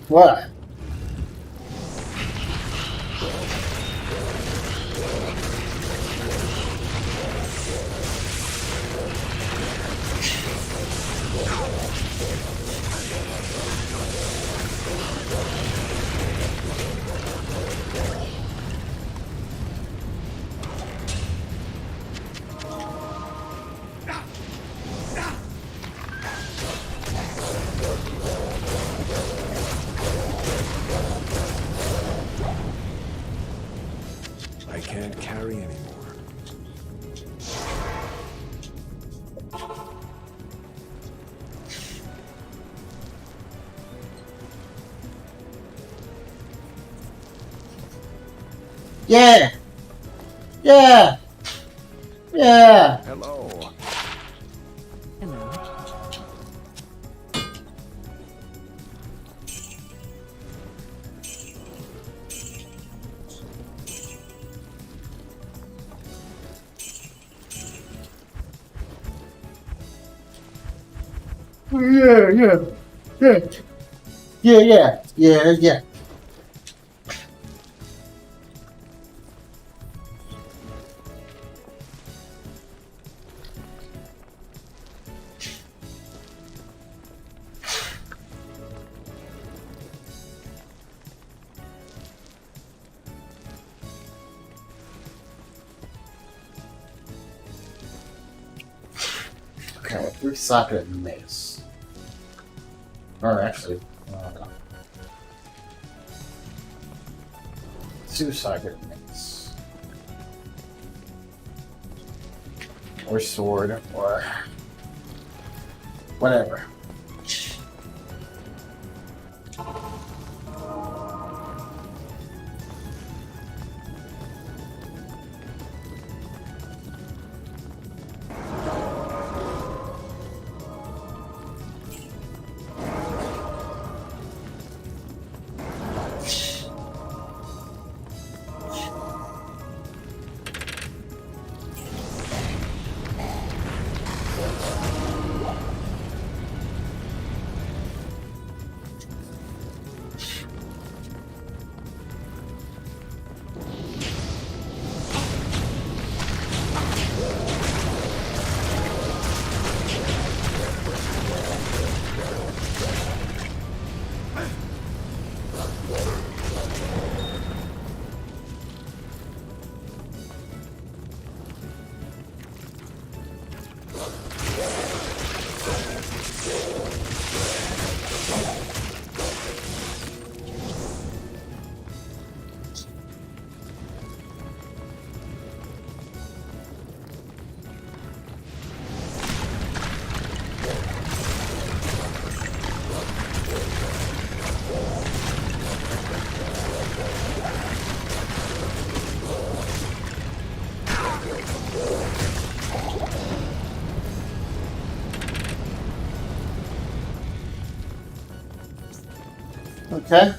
Speaker 1: What?
Speaker 4: I can't carry anymore.
Speaker 1: Yeah! Yeah! Yeah!
Speaker 4: Hello.
Speaker 5: Hello.
Speaker 1: Yeah, yeah, yeah. Yeah, yeah, yeah, yeah. Okay, recycle and mace. Or actually, two-sided mace. Or sword, or whatever. Okay.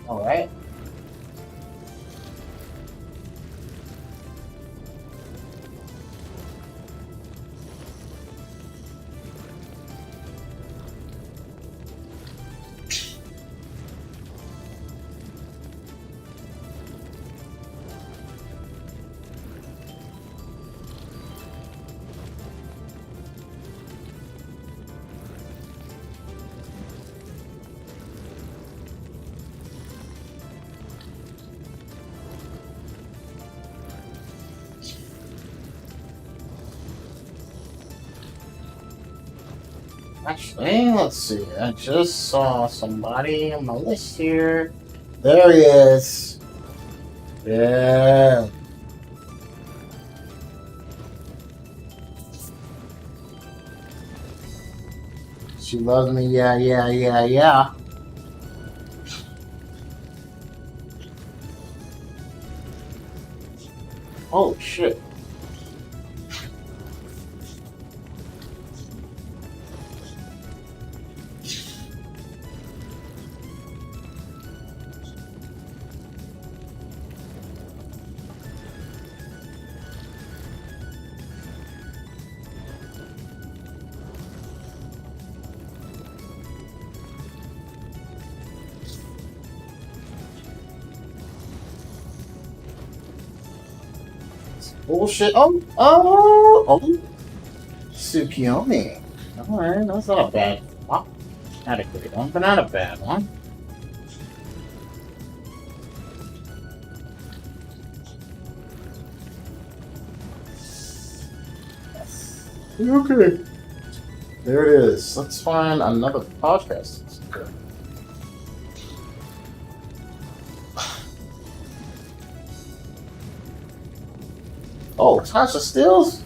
Speaker 1: All right. Actually, let's see. I just saw somebody on my list here. There he is. Yeah. She loves me. Yeah, yeah, yeah, yeah. Oh, shit. Bullshit. Oh. Tsukiyomi. Alright, that's not a bad one. Not a great one, but not a bad one. Okay. There it is. Let's find another podcast. Oh, Tasha Stills?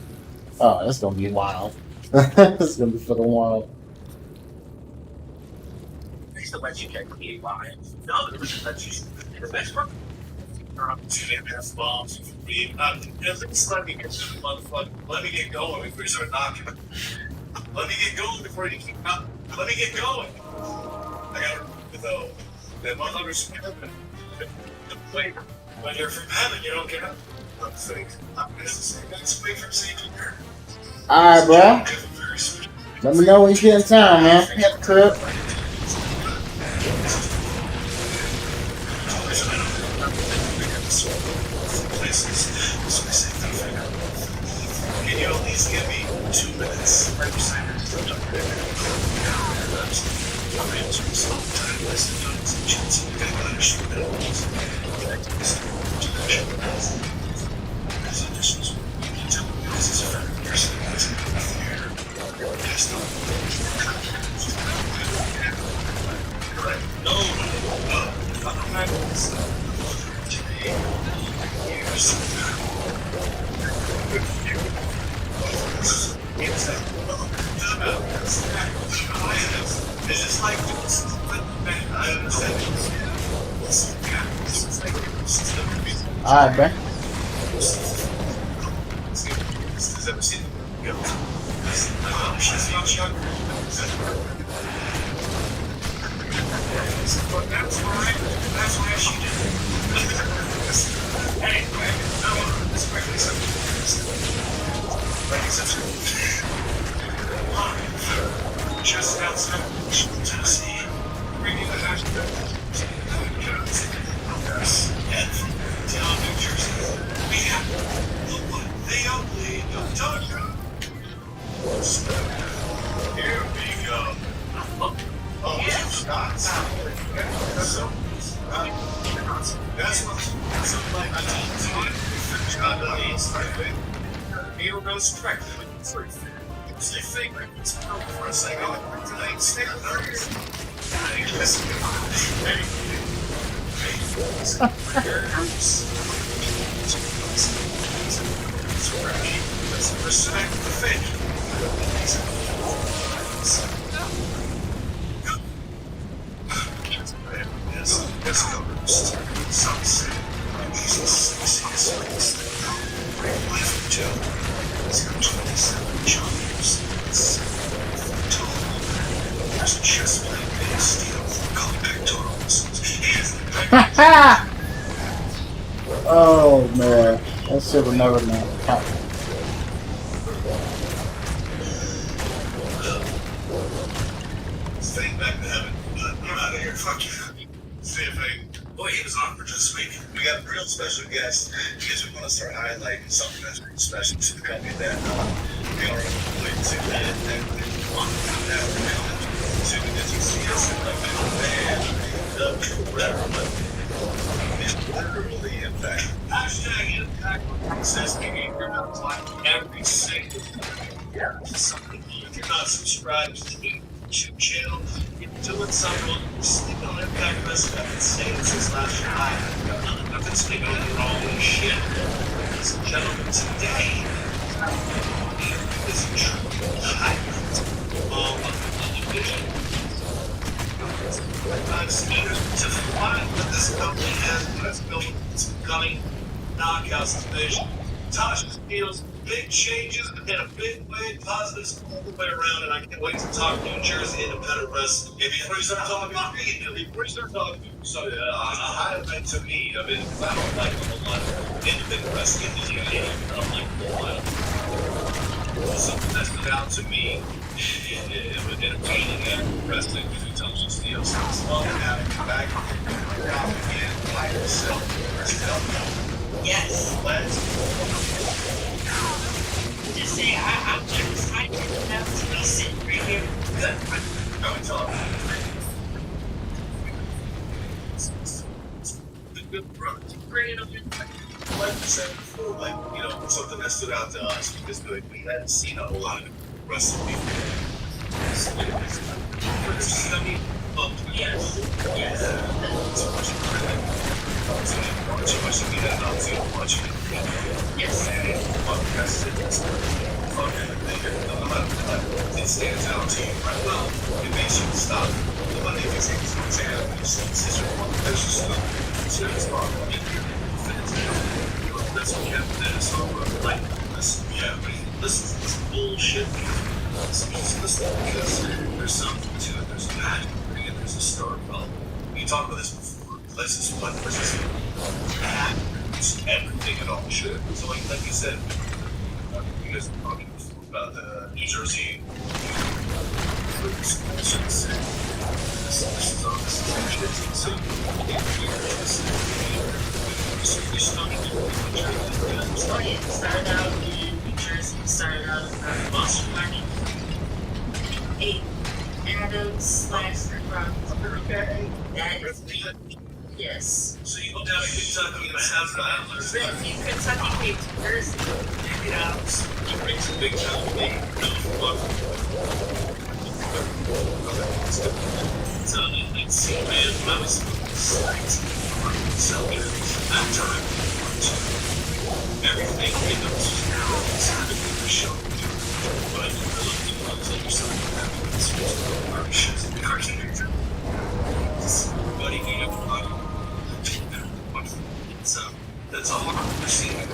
Speaker 1: Oh, that's gonna be wild. It's gonna be fucking wild.
Speaker 2: I used to let you get clean line. No, it was let you. The best part. Two and a half bombs. Let me get to the motherfucker. Let me get going before you start knocking. Let me get going before you keep knocking. Let me get going. I got to though. That motherfucker's the flavor. When you're from heaven, you don't get up. I'm fake. I'm necessary. That's way from St. Peter.
Speaker 1: Alright, bro. Let me know when you get in town, man. Hit the crib.
Speaker 2: Can you at least give me 2 minutes? It's just like I understand.
Speaker 1: Alright, bro.
Speaker 2: That's why she did. Hey, no, it's quickly just outside of Tennessee, bringing the hashtag and from down New Jersey, we have the one, the only, the Dojo. Here we go. Oh, yeah. Shots. That's what something like Needle goes straight. They think it's for a second. Tonight, stay respect the faith. This goes sunset. Life Joe. It's got 27 chapters. There's a chest plate made of steel called pectorals.
Speaker 1: Oh man, that shit would never know.
Speaker 2: Staying back to heaven. I'm out of here. Fuck you. See if boy, he was on for just a week. We got a real special guest because we want to start highlighting something that's pretty special to the company that we are related to. And we want to now we're coming to the DTCS and it's literally impact. Hashtag impact says behavior that's like every single year. If you're not subscribed to me,
Speaker 3: YouTube channel. You're doing something. You're sleeping on Impact Wrestling. I've been saying since last July. I've been sleeping on the wrong shit. Ladies and gentlemen, today is a true highlight of the division. I've seen it to find what this company has, what it's building, it's becoming Knockouts division. Tosh feels big changes in a big way, positives all the way around, and I can't wait to talk New Jersey independent wrestling. Before you start talking, so the highlight to me, I mean, I don't like a whole lot of independent wrestling in the UK. I don't like a whole lot of it. Something that stood out to me in entertaining and wrestling with intelligent steel. So it's fun to have it back down again, by yourself.
Speaker 6: Yes.
Speaker 3: Let's
Speaker 6: Just say I'm excited enough to be sitting right here. Good.
Speaker 3: go and talk. The good approach.
Speaker 6: Bring it up in.
Speaker 3: Like I said before, like, you know, something that stood out to us because we hadn't seen a whole lot of wrestling before. I mean,
Speaker 6: Yes. Yes.
Speaker 3: too much credit. Too much to be that out, too much.
Speaker 6: Yes.
Speaker 3: And that's it. It stands out to you right well. It makes you stop. Nobody can take this exam. It's just one special stuff. It's just that's what happened there. So, like, listen, yeah, but listen to this bullshit. Just listen because there's something to it. There's a magic thing and there's a story. Well, we talked about this before. Let's just it's everything it all should. So, like you said, you guys were talking before about the New Jersey. This is all this shit. So, we started
Speaker 6: Oh yeah. Started out in New Jersey. Started out in Boston, Martin. 8 Adams /
Speaker 3: okay.
Speaker 6: That is me. Yes.
Speaker 3: So you go down to Kentucky and South Island.
Speaker 6: But you Kentucky came to Jersey.
Speaker 3: Yeah, you bring some big time to me. So let's see, man. I was so that time, everything in those started with the show. But I was like, something happened. This was our shows in the cartoon. Buddy, you know, so that's all I'm seeing.
Speaker 6: No,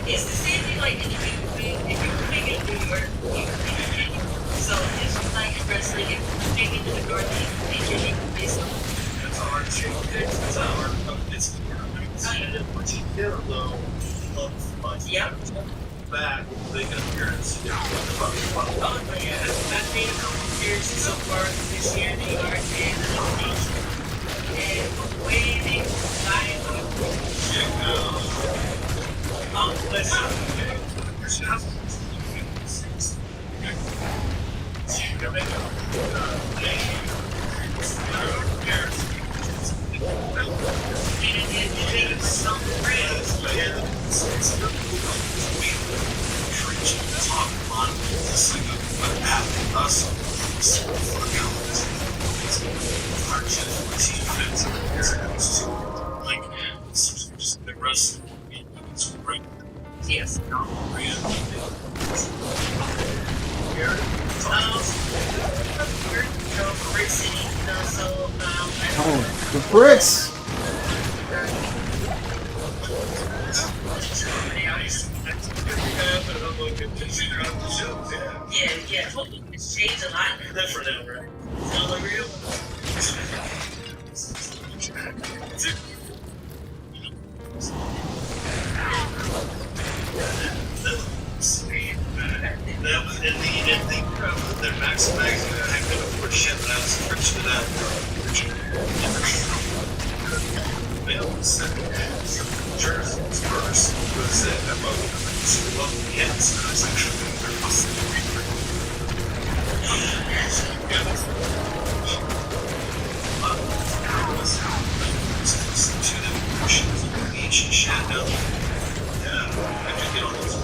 Speaker 6: it's the same thing like if you make it in New York, you can make it in New York. So it's just like in wrestling, if you make it to the North, you can make it in basically.
Speaker 3: That's our channel. That's our it's what you did though.
Speaker 6: Yep.
Speaker 3: Back, they can appearance.
Speaker 6: Oh, but yeah, I've made a couple of years so far this year in New York and way they flying oh, listen. Yes. Brick City, so
Speaker 1: Oh, the bricks!
Speaker 6: yeah, it's changed a lot.
Speaker 3: Different now, right?
Speaker 6: So the real
Speaker 3: That was in the Max magazine. I couldn't afford shit, but I was rich to that. Jersey first was it? I wrote the hits. I was like, to the oceans of the beach and shadow. Yeah, I could get on those.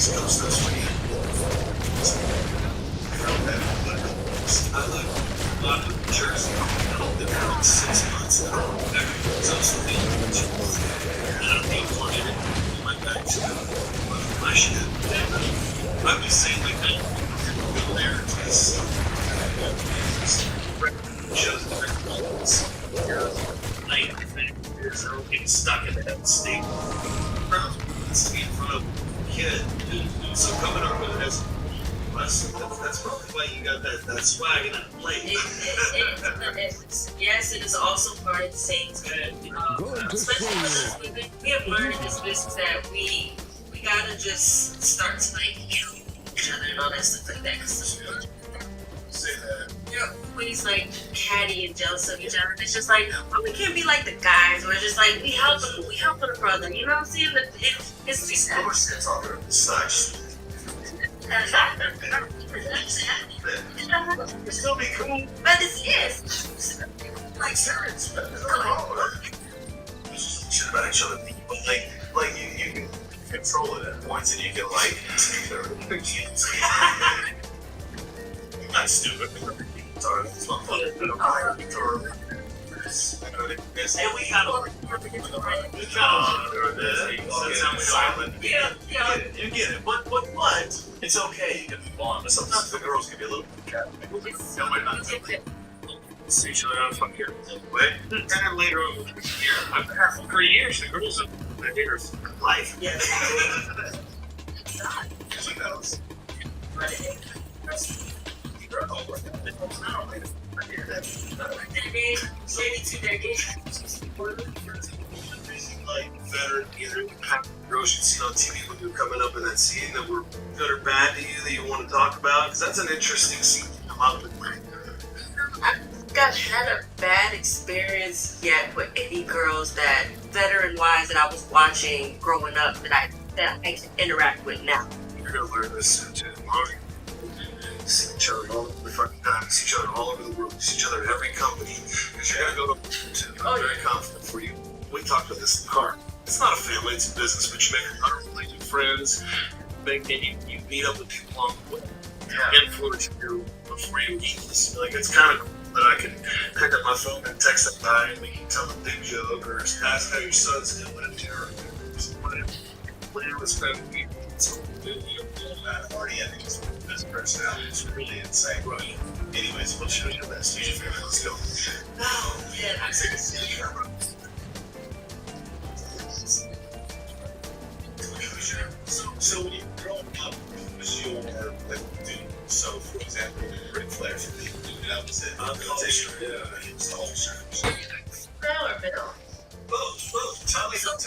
Speaker 3: East Coast, that's when you felt that I like a lot of Jersey. They've been like 6 months now. It's also the I don't think for it. My back's my shit. I'm just saying, like, I go there to see shows different levels. Like, there's no getting stuck in that state. It's to be in front of a kid who's so coming up with it as that's probably why you got that swag and that plate.
Speaker 6: Yes, it is also part of the same good. Especially with us women, we have learned in this business that we gotta just start to like each other and all that stuff like that.
Speaker 3: Say that.
Speaker 6: Everybody's like catty and jealous of each other. It's just like, well, we can't be like the guys. We're just like we help a brother. You know what I'm saying? It's just
Speaker 3: Of course, it's all good. Such. It'd still be cool.
Speaker 6: But it's yes.
Speaker 3: Like serious. Shit about each other, but like you can control it at points, and you can like. Not stupid. Sorry, it's not fun. And we got a good job. Silent. Yeah, you get it. But it's okay. You can move on. But sometimes the girls can be a little cat. See each other out fuck here. Wait. And then later on, I'm half 3 years. The girls are their years. Life. Yeah. She knows. Like veteran, either girls you've seen on TV when you're coming up in that scene that were good or bad to you that you want to talk about? Because that's an interesting scene to come up with.
Speaker 6: I've had a bad experience yet with any girls that veteran-wise that I was watching growing up that I can interact with now.
Speaker 3: You're gonna learn this soon too. See each other all over the fucking time. See each other all over the world. See each other at every company. Because you're gonna go to. I'm very confident for you. We talked about this in the car. It's not a family, it's a business, but you make a lot of really good friends. You meet up with people along the way. Influence you before you eat this. Like, it's kind of cool that I can pick up my phone and text that guy and we can tell a big joke or ask how your son's doing and whatever it's been. Marty, I think, is the best personality. It's really insane. Right. Anyways, we'll show you the best. Use your favorite. Let's go.
Speaker 6: Oh, yeah.
Speaker 3: I'm sick of seeing you. So when you grow up, who was your like dude? So for example, Ric Flair for me, that was it. Yeah, he was the whole show.
Speaker 6: Bill.
Speaker 3: Both. Tell me.
Speaker 6: So that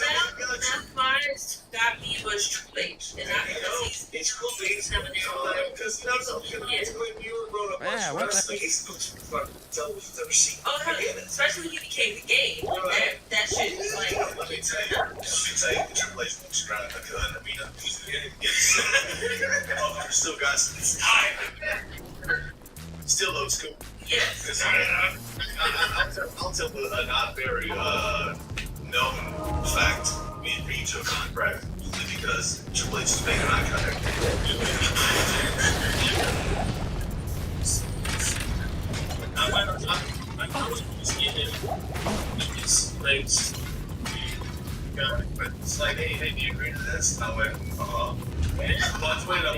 Speaker 6: first got me was Triple H, and not because
Speaker 3: It's cool that he's
Speaker 6: never there.
Speaker 3: because that's something when you were growing up
Speaker 5: Yeah,
Speaker 3: watching
Speaker 5: what the-
Speaker 3: wrestling, he's the most fucking television's ever seen.
Speaker 6: Oh, no, especially when he became the game. That shit was like.
Speaker 3: Let me tell you, the Triple H looks around the gun. I mean, he's getting still got some time. Still looks cool.
Speaker 6: Yes.
Speaker 3: I'll tell a not very known fact. Me and Reed took on Brad because Triple H is making eye contact. I was getting these things. But it's like, hey, do you agree to this? I went, let's wait up.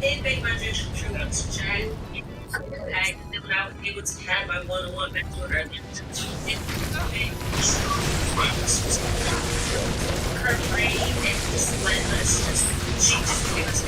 Speaker 6: It made my dreams come true. I was a child. When I was able to have my one-on-one back to her, her brain and just let us just, she just gave us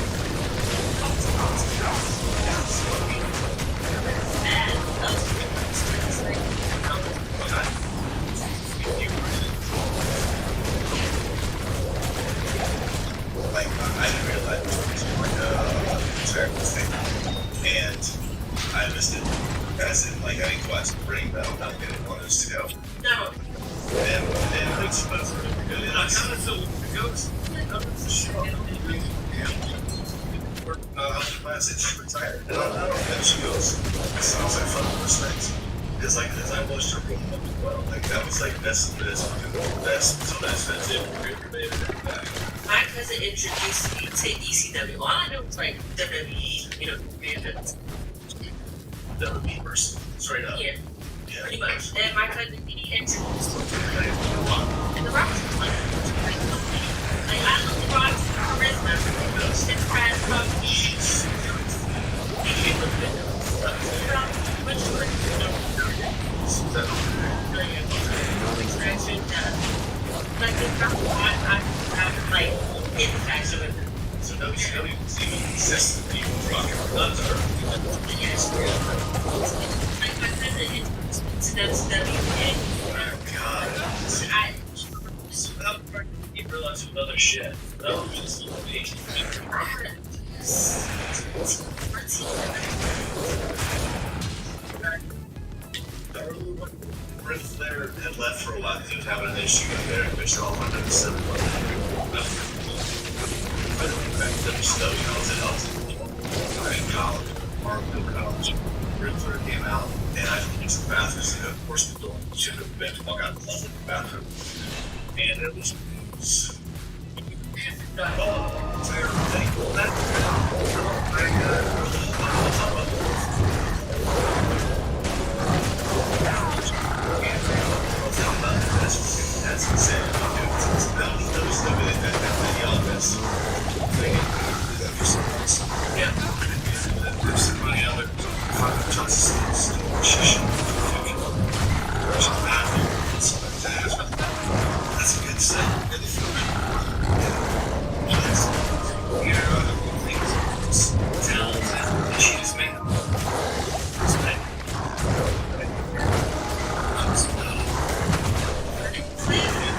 Speaker 3: That's really good. And I kind of feel the goats. I said she retired. I don't know if she goes. It sounds like fun respect. It's like as I watched her grow up as well. Like that was like best of this, best. So that's it.
Speaker 6: My cousin introduced me to ECW. All I know was like WWE, you know,
Speaker 3: WWE person, straight up.
Speaker 6: Yeah, pretty much. And my cousin, he introduced me to and the Rock's like I love the Rock's charisma. His pride from he was like this Rock, I like infatuated with him.
Speaker 3: So WCW was even consistently rocking guns her.
Speaker 6: Yes. Like my cousin introduced me to WCW and
Speaker 3: God. You realize some other shit. That was just amazing. Ric Flair had left for a while because he was having an issue up there, which all went to the civil war. But back to WCW, I was in college, Markville College. Ric Flair came out, and I used the bathroom. Of course, the door should have been to walk out the bathroom. And it was fair thing. That's insane. That was the office. Yeah. There's somebody out there fucking justice. That's a good set.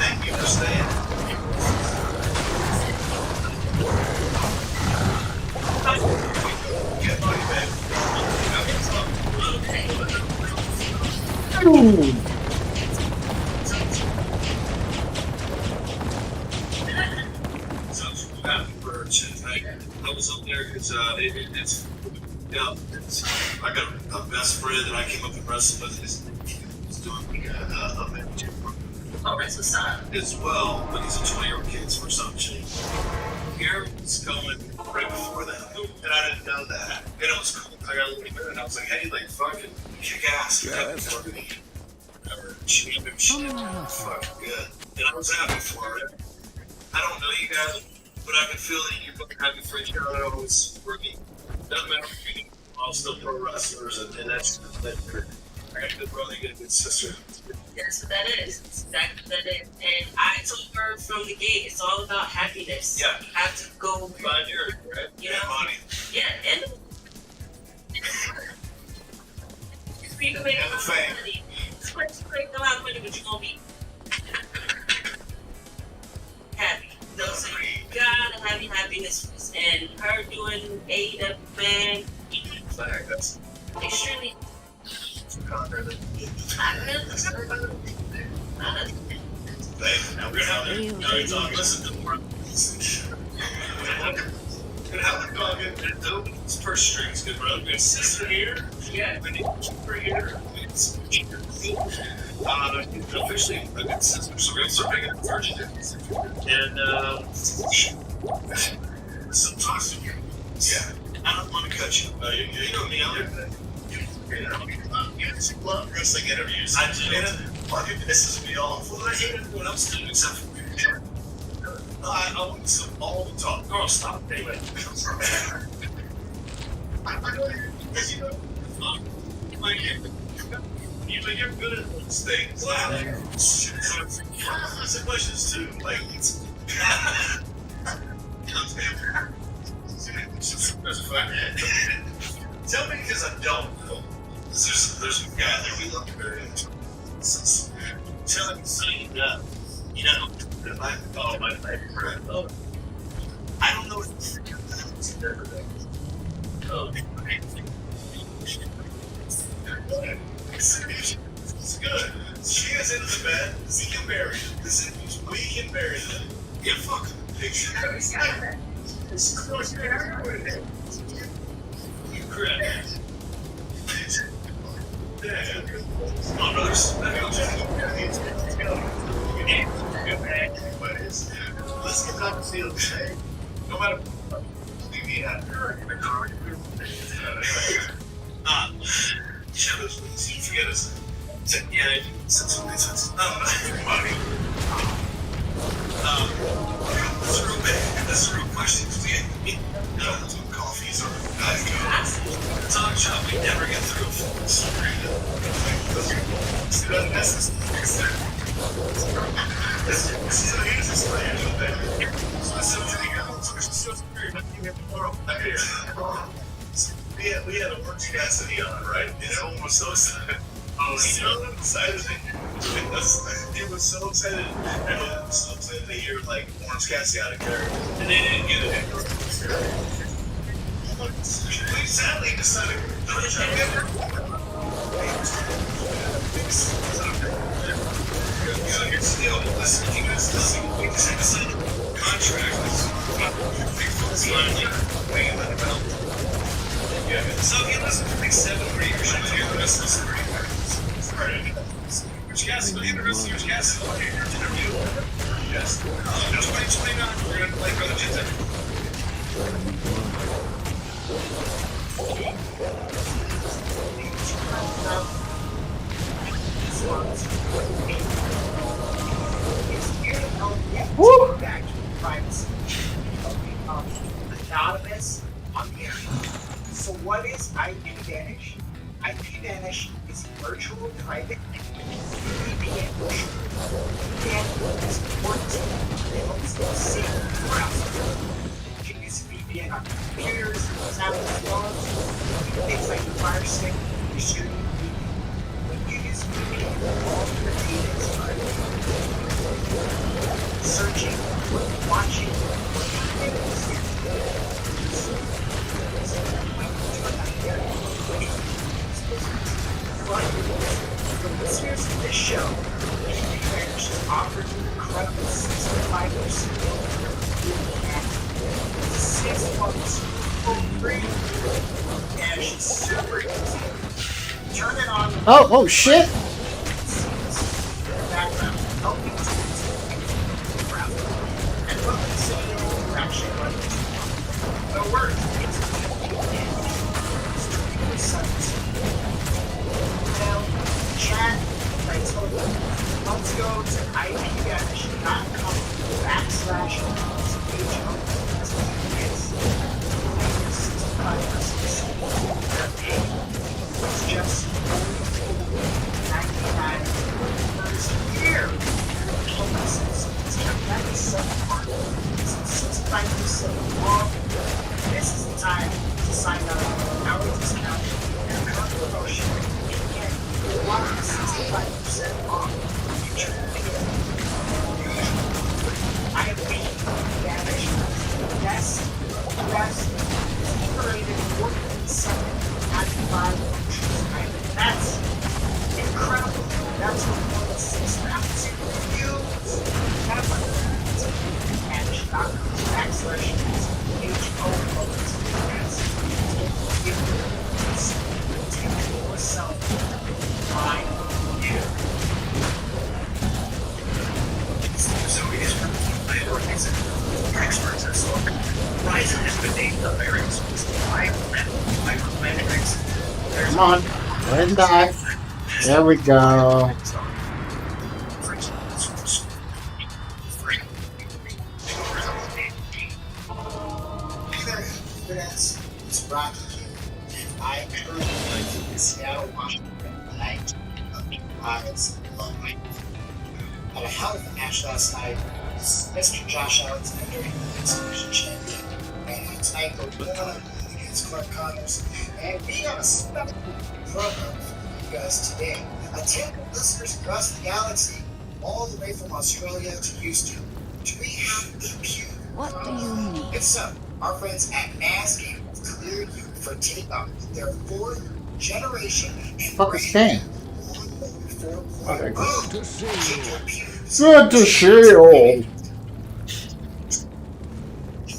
Speaker 3: Thank you for staying. Get money back. I was up there because I got a best friend that I came up and wrestled with. He's doing a match.
Speaker 6: oh, that's what's up.
Speaker 3: As well, but he's a 20-year-old kid for some shit. Here was going right before that, and I didn't know that. And it was cool. I got a little bit, and I was like, "Hey, like fucking kick ass." She fucking good, and I was happy for it. I don't know you guys, but I can feel that you're fucking happy for each other. I was working. Doesn't matter if you're all still pro wrestlers, and that's good. I got a good brother, you got a good sister.
Speaker 6: That's what that is. That's exactly what that is. And I told her from the gate, it's all about happiness.
Speaker 3: Yeah.
Speaker 6: You have to go
Speaker 3: Find your, right?
Speaker 6: You know?
Speaker 3: Money.
Speaker 6: Yeah, and you can make a lot of money. It's like you make a lot of money, but you're gonna be happy. So you gotta have your happiness. And her doing AEW, man,
Speaker 3: That's
Speaker 6: extremely.
Speaker 3: Now we're gonna have to listen to more. We're gonna have to go get this purse strings, good brother. We got sister here.
Speaker 6: Yeah.
Speaker 3: We need keeper here. Officially a good sister, so we're gonna start making it first. And some toxic. Yeah. I don't want to cut you. You know me, you love wrestling interviews. I do. It pisses me off. Well, I hate everyone else doing except for me. I want some all the talk. Oh, stop. Anyway. I know because you know, you're good at those things. I ask questions too. Like, it's. There's a fact. Tell me because I don't know. There's a guy there we love very much. Tell him something up. You know, my friend. Oh, I don't know what it's oh, it's good. She is in the bed. We can bury it. We can bury them. Yeah, fuck. Picture. You correct. Come on, brothers. Let's get back to field. No matter what, we need that. Shadows, please. You forget us. Yeah, I do. Everybody. That's a real question. We don't do coffees or talk shop. We never get through a full screen. We had a Orange Cassidy on, right? And everyone was so excited. Oh, so excited. It was so excited. Everyone was so excited to hear like Orange Cassidy out of character. And they didn't get it. We sadly decided to here's the deal. Listen, you guys listen. We just had to sign a contract. Way let it out. So he listened for like 7 or 8 years. Which gas? The rest of your gas is okay. Interview. Yes. 2029. We're gonna play Brother Jinta.
Speaker 1: Woo!
Speaker 7: Back to privacy. Anonymous on the internet. So what is IP Vanish? IP Vanish is virtual private VPN. VPN is important. It helps you see browser. You can use VPN on computers, tablets, phones, things like your Fire Stick, your streaming VPN. When you use VPN, all your data is private. Searching, watching, the listeners of this show, Vanish has offered an incredible 65% and 6 months for free. Vanish is super easy. Turn it on.
Speaker 1: Oh shit!
Speaker 7: Background, helping to and look at the city interaction button. No words. It's chat, I told you, let's go to it's just $99 a year. That is so hard. It's 65% off. This is the time to sign up. Our discount and current promotion. Again, 65% off. Future video. I have been damaged. Best, iterated 14-7 out of 5 countries. That's incredible. That's what more than 6,000 views.
Speaker 1: Come on, let him die. There we go.
Speaker 7: It's Rocky here, and I currently live in Seattle, Washington, night of the Rockets love night. Had a hell of a match last night. This is Mr. Josh Alexander, Division champion, and tonight we're going against Clark Connors, and we have a special program for you guys today. Attending listeners across the galaxy, all the way from Australia to Houston, do we have a queue?
Speaker 5: What do you need?
Speaker 7: If so, our friends at Mass will clear you for takeoff. Their 4th generation and
Speaker 1: Fuck is Kane? Okay, cool.
Speaker 7: Oh,
Speaker 4: To see you.
Speaker 1: Good to see you.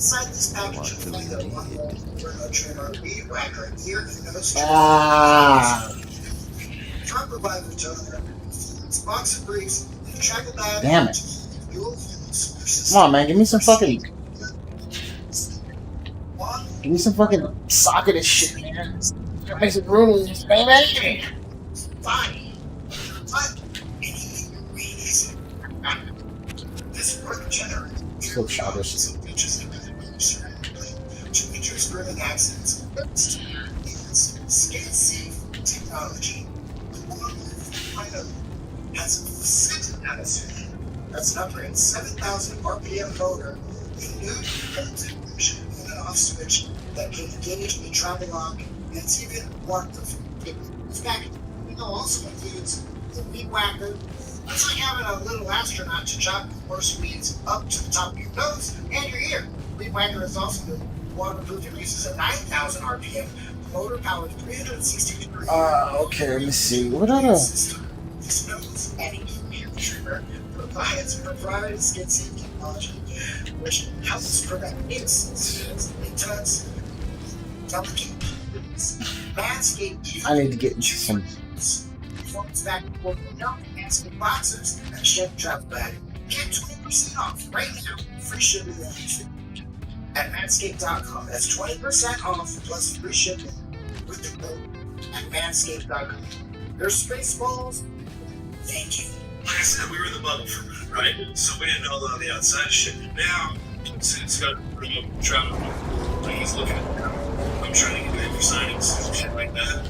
Speaker 7: inside this package,
Speaker 4: What
Speaker 7: you'll
Speaker 4: do
Speaker 7: find
Speaker 4: we
Speaker 7: a one
Speaker 4: need?
Speaker 7: Bruno trimmer, weed whacker, ear and nose trimmer,
Speaker 1: Ah,
Speaker 7: drug reviver toner, box of briefs, and a travel bag.
Speaker 1: damn it.
Speaker 7: Dual use.
Speaker 1: Come on, man. Give me some fucking socket of shit, man. That makes it room, baby.
Speaker 7: Fine. But this work generates
Speaker 1: So childish.
Speaker 7: some bitches to reduce burning accidents. Skin safe technology. Along with Rhino has a second attitude. That's an upgrade 7,000 RPM motor, a new function on and off switch that can engage the travel lock, and it's even waterproof. In fact, it also includes the weed whacker. It's like having a little astronaut to chop horse weeds up to the top of your nose and your ear. Weed whacker is also waterproof and uses a 9,000 RPM motor powered 360 degrees.
Speaker 1: Okay, let me see. What other?
Speaker 7: System. This nose adding ear trimmer provides proprietary skin safe technology, which helps prevent instances and tugs, delicate pieces. Manscaped.
Speaker 1: I need to get into some.
Speaker 7: Performance back and forth milk, Manscaped boxers, and shed travel bag. Get 20% off right now. Free shipping at manscaped.com. That's 20% off plus free shipping with the code at manscaped.com. There's Spaceballs. Thank you.
Speaker 3: Like I said, we were in the bubble for a minute, right? So we didn't know all the outside shit. Now, it's got remote travel. Like he's looking at it. I'm trying to get in for signings and shit like that.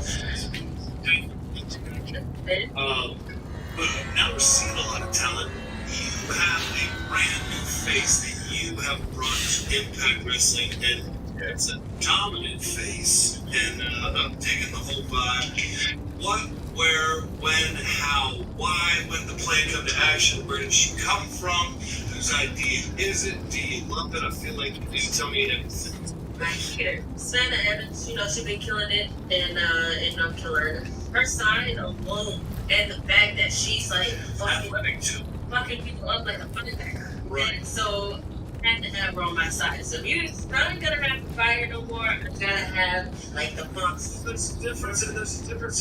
Speaker 3: But now we're seeing a lot of talent. You have a brand new face that you have brought to Impact Wrestling, and it's a dominant face. And I'm digging the whole vibe. What, where, when, how, why, when the plan come to action? Where did she come from? Whose idea is it? Do you love it? I feel like you didn't tell me everything.
Speaker 6: I hear Santa Evans, she's been killing it in No Killer. Her sign alone and the fact that she's like fucking people up like a funny
Speaker 3: Right.
Speaker 6: And so I had to have her on my side. So if you're not gonna have fire no more, I gotta have like the monster.
Speaker 3: There's a difference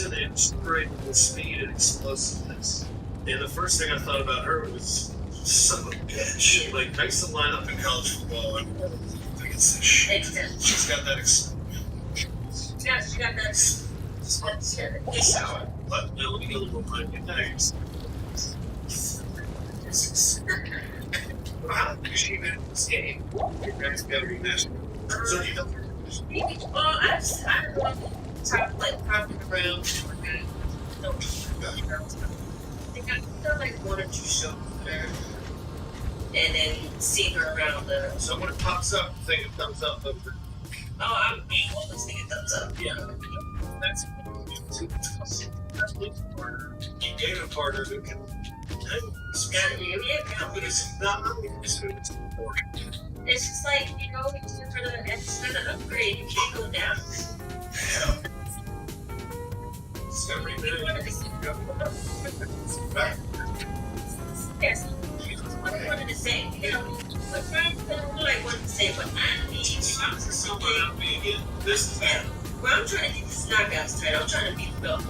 Speaker 3: in inspiration, speed, and explosiveness. And the first thing I thought about her was son of a bitch. Like I used to line up in college football and think it's this shit.
Speaker 6: Exactly.
Speaker 3: She's got that
Speaker 6: She got that
Speaker 3: sour. But let me get a little bit of things. Wow, she even in this game. Your parents gotta be this. So you don't.
Speaker 6: well, I don't know top like popping around. No, I think I've done like one or two shows there. And then see her around the.
Speaker 3: So when it pops up, the thing comes up.
Speaker 6: Oh, I'm always thinking thumbs up.
Speaker 3: Yeah. That's you gave a partner who can.
Speaker 6: It's just like, for the extra upgrade, you can't go down. Yes, what I wanted to say, my friends don't know I wanted to say, but I need something.
Speaker 3: This is that.
Speaker 6: Well, I'm trying to get this knockouts tight. I'm trying to beat the belt.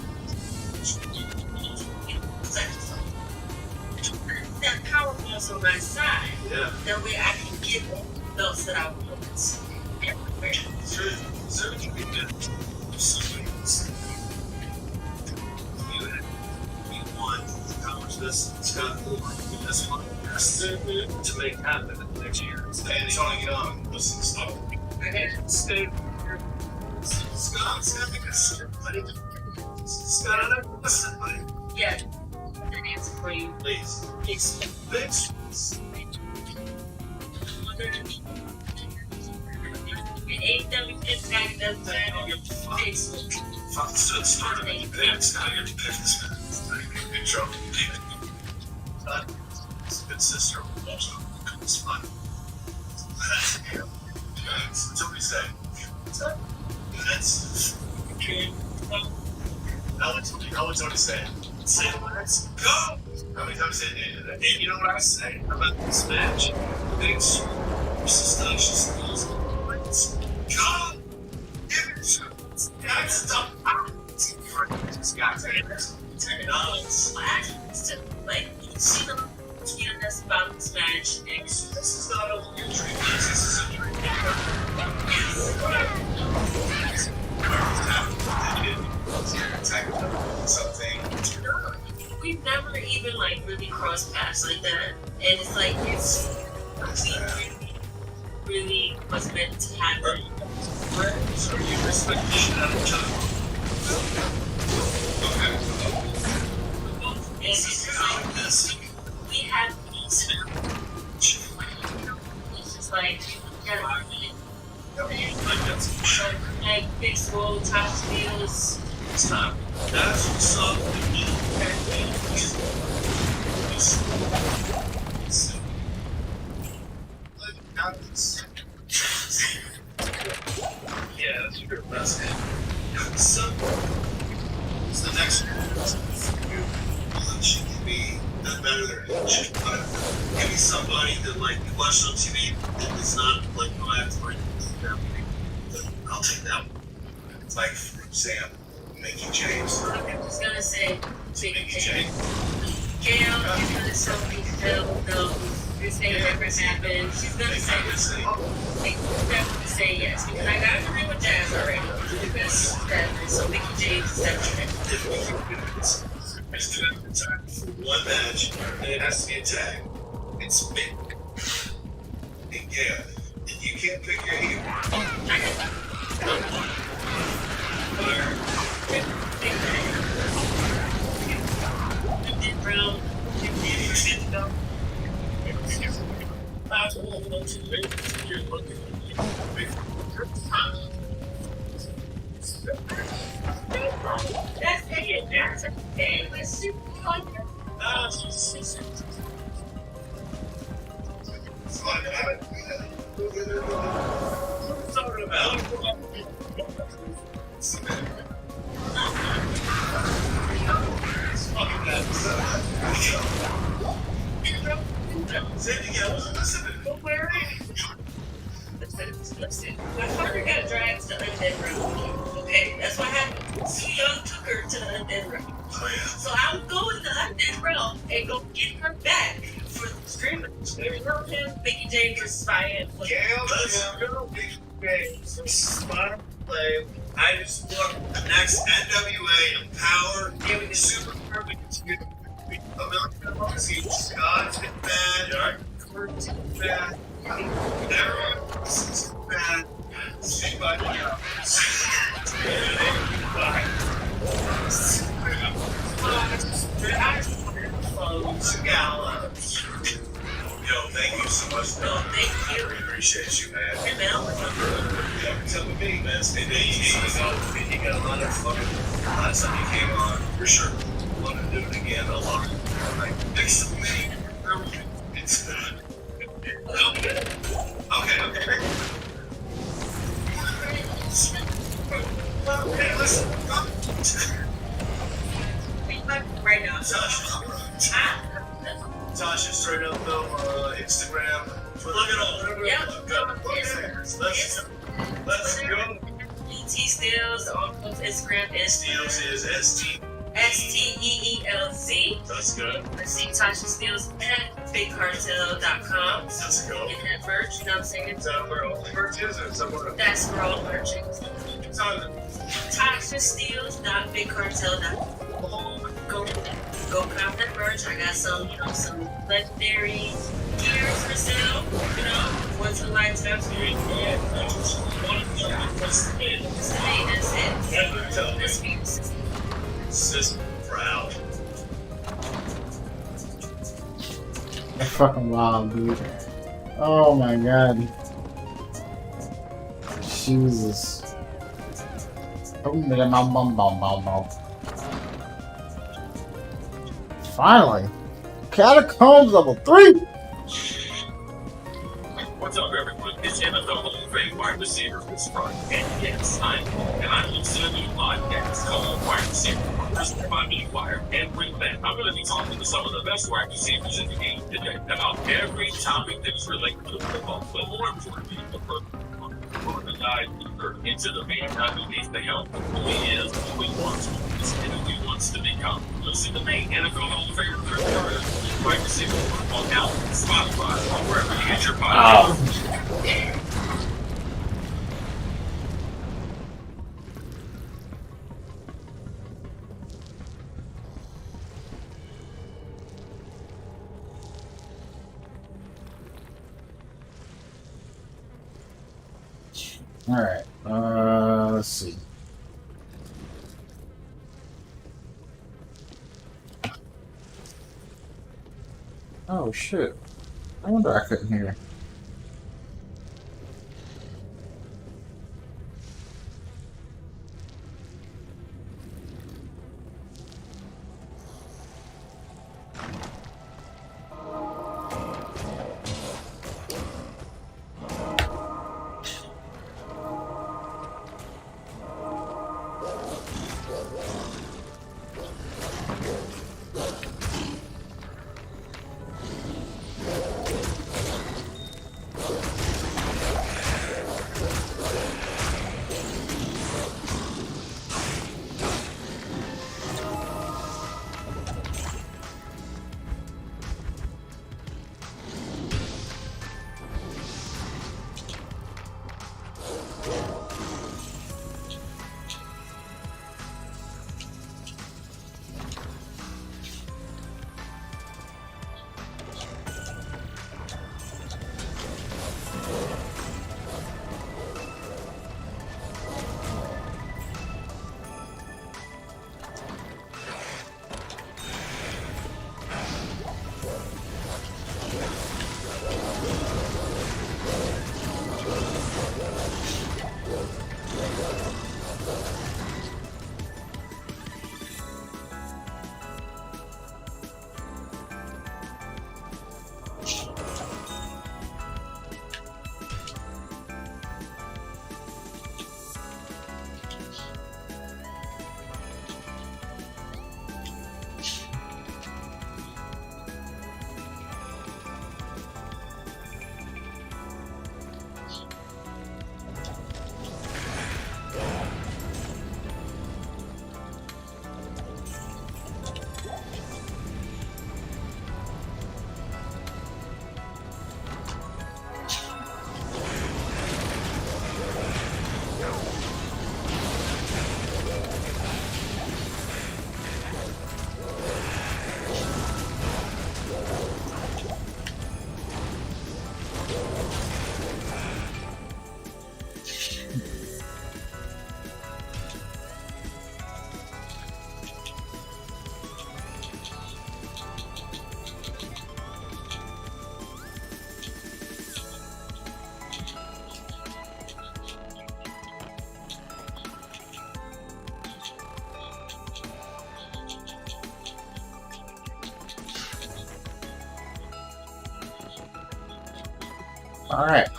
Speaker 6: That power belts on my side.
Speaker 3: Yeah.
Speaker 6: That way I can get the belts that I want everywhere.
Speaker 3: So you can get somebody else. You want how much this Scott for this one to make happen in the next year. And Tony Young, listen to stuff.
Speaker 6: Okay.
Speaker 3: Stay here. Scott's got to get somebody. Scott, I never listen, buddy.
Speaker 6: Yeah. An answer for you.
Speaker 3: Please.
Speaker 6: It's
Speaker 3: Bitch.
Speaker 6: AEW Impact doesn't matter. Facebook.
Speaker 3: Fuck, so it started in Japan. Scott, you have to pick this man. In trouble. It's a good sister. Also, it's fun. That's him. That's what we say. That's. I'll let Tony say it. say, let's go. How many times did I do that? And you know what I say about this match? Big substantial skills. Let's go. Give it to us. Guys, stop. This guy's $10.
Speaker 6: Like, you see them tweeting us about this match. And
Speaker 3: this is not a your dream. This is a dream. Something.
Speaker 6: We've never even like really crossed paths like that, and it's like we really was meant to happen.
Speaker 3: So you respect the shit out of each other. Okay.
Speaker 6: And it's just like we have peace now. It's just like like big swole top steals.
Speaker 3: Stop. That's what's up with me. Yeah, that's your best. So, it's the next she can be better than she give me somebody that like watch on TV and it's not like no I have to like I'll take that one. Like for example, Mickey James.
Speaker 6: I'm just gonna say Mickey James. Gail is gonna tell me no, this thing never happened. She's gonna say definitely say yes because I got to agree with Jazz already. The best rapper, so Mickey James is definitely.
Speaker 3: It's time for one match, and it has to be a tag. It's big. And yeah, and you can't pick your heel. Talking about. Say it again.
Speaker 6: Listen. My father got dragged to the undead realm. Okay, that's what happened. ChiLL took her to the undead realm.
Speaker 3: Oh, yeah.
Speaker 6: So I would go in the undead realm and go get her back for the screamers. There's no him, Mickey James versus Fire.
Speaker 3: Gail, let's go. Big games. Spot play. I just want the next NWA Empower Super Perfect American Scott's been bad. Kurt's been bad. Everyone's been bad. Stay by the Yo, thank you so much, man.
Speaker 6: No, thank you.
Speaker 3: I appreciate you, man.
Speaker 6: Hey, man,
Speaker 3: Yeah, tell me, man. And then you got a lot of fucking last time you came on, for sure. Want to do it again a lot. Like, next to me, it's okay. Hey, listen.
Speaker 6: right now.
Speaker 3: Tasha, straight up though, Instagram. Look it up.
Speaker 6: Yeah.
Speaker 3: Let's go.
Speaker 6: BT Steels on Instagram is
Speaker 3: Steels is ST.
Speaker 6: STEELZ.
Speaker 3: That's good.
Speaker 6: Let's see Tasha Steels at BigCartel.com.
Speaker 3: Let's go.
Speaker 6: Get that merch, you know what I'm saying?
Speaker 3: Is that where all the merch is or somewhere else?
Speaker 6: That's where all the merch is. TashaSteels.BigCartel.com. Go cop that merch. I got some, some legendary gears for sale. Once in a lifetime. That's it.
Speaker 3: System proud.
Speaker 1: That's fucking wild, dude. Oh my god. Jesus. Finally. Catacombs level 3!
Speaker 2: What's up, everyone? It's NFL Hall of Fame wide receiver Chris Front. And yes, I'm listening to a new podcast called Wide Receiver. This is my new fire every man. I'm going to be talking to some of the best wide receivers in the game today about every topic that is related to football, but more importantly, the we're going to dive deeper into the man underneath the helm, who he is, who he wants to be, and who he wants to become. Listen to me, NFL Hall of Famer Chris Carter, wide receiver on Apple, Spotify, or wherever you get your podcasts.
Speaker 1: All right. Let's see. Oh shit! I wonder I couldn't hear. All right.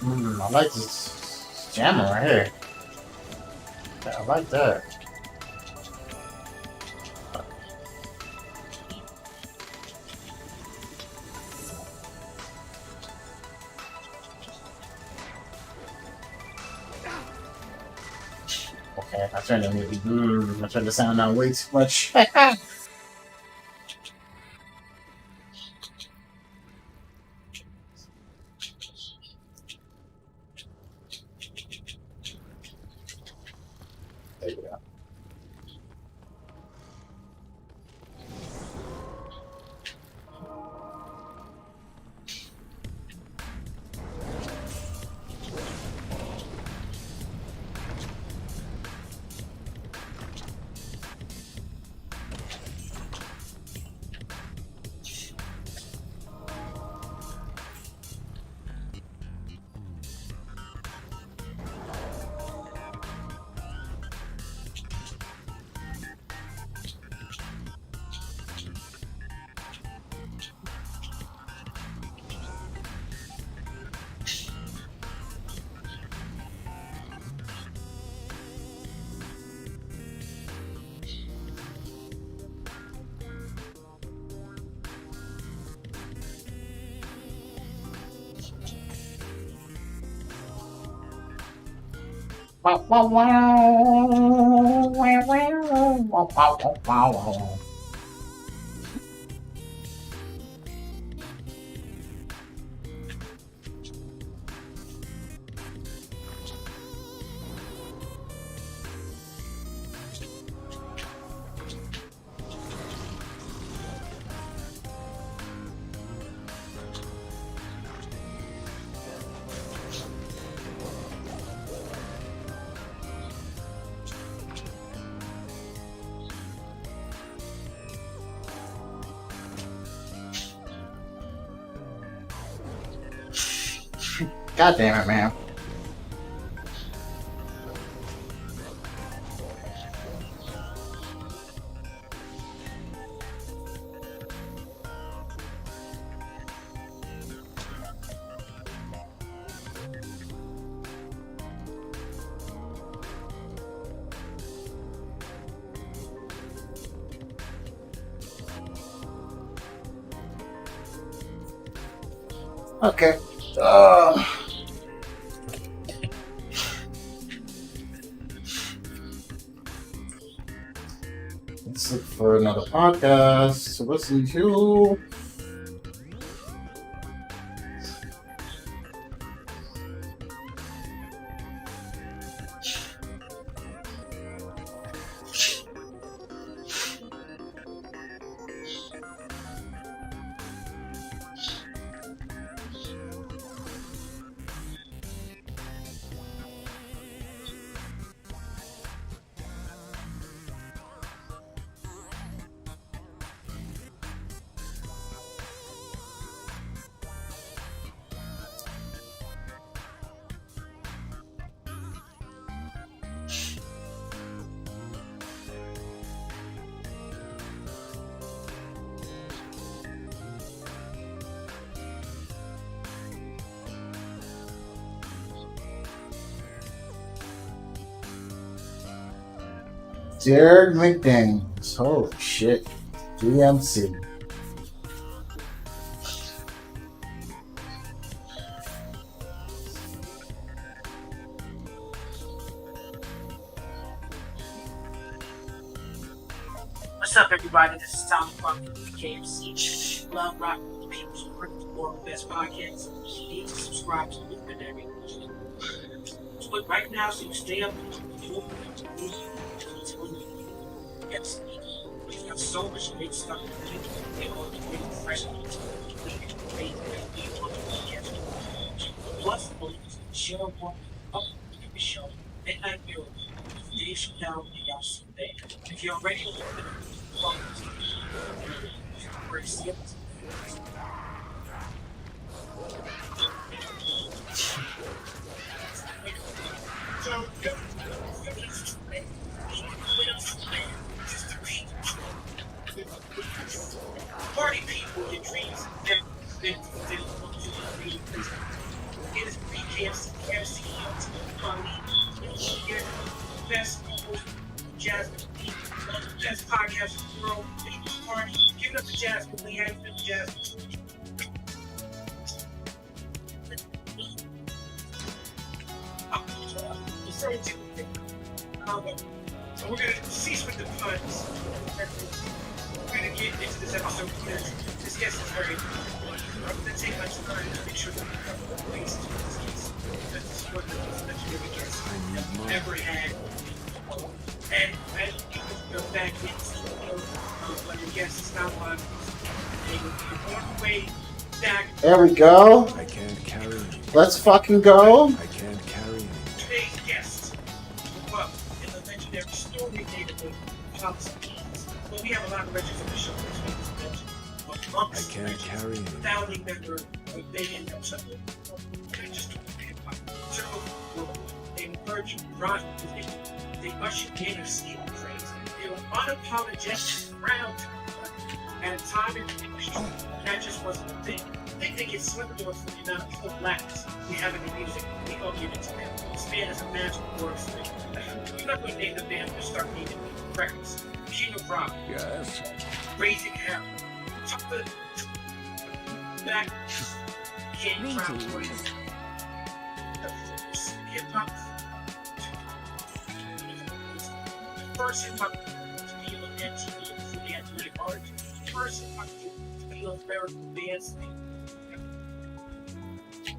Speaker 1: I like this jammer right here. Yeah, I like that. Okay, I turned I turned the sound down way too much. There you go. God damn it, man. Okay. Let's look for another podcast to listen to. Jared McDaniels. Holy shit. DMC.
Speaker 8: What's up, everybody? This is Tommy from KFC. Love rock with the people's world best podcast. You need to subscribe to Luminary. Do it right now so you stay up with yes, we have so much great stuff to do. They all the great fresh plus show one up the show Midnight Miracle. Dave Chappelle and y'all see there. If you're ready to look at party people, your dreams, then it is KFC, best Jasmine, best podcast in the world, people's party. Give it up to Jasmine. We have been Jasmine. So we're gonna cease with the puns. We're gonna get into this episode because this guest is very. I'm gonna take my time to make sure that we cover the ways to this case. This is one of the legendary guests I've ever had. And as you go back into when your guest is not on, they will be one way back.
Speaker 1: There we go.
Speaker 4: I can't carry him.
Speaker 1: Let's fucking go.
Speaker 4: I can't carry him.
Speaker 8: Today's guest grew up in the legendary Story neighborhood of Hollis Keys. But we have a lot of legends on the show.
Speaker 4: I can't carry him.
Speaker 8: Founding member of Big and something. Just hip hop. So they merged rock music. They ushered in a steam craze. They were unapologetic, proud to be at a time in the industry that just wasn't a thing. They think it's slipped doors for the amount of blacks we have in the music. We gonna give it to them. This man is a magical word for me. You're not gonna name the band, but start naming records. King of Rock.
Speaker 4: Yes.
Speaker 8: Raising Hell. Took the back. King Crown Hip Hop. First, you have to feel MTV and the art. First, you have to feel lyrical dance.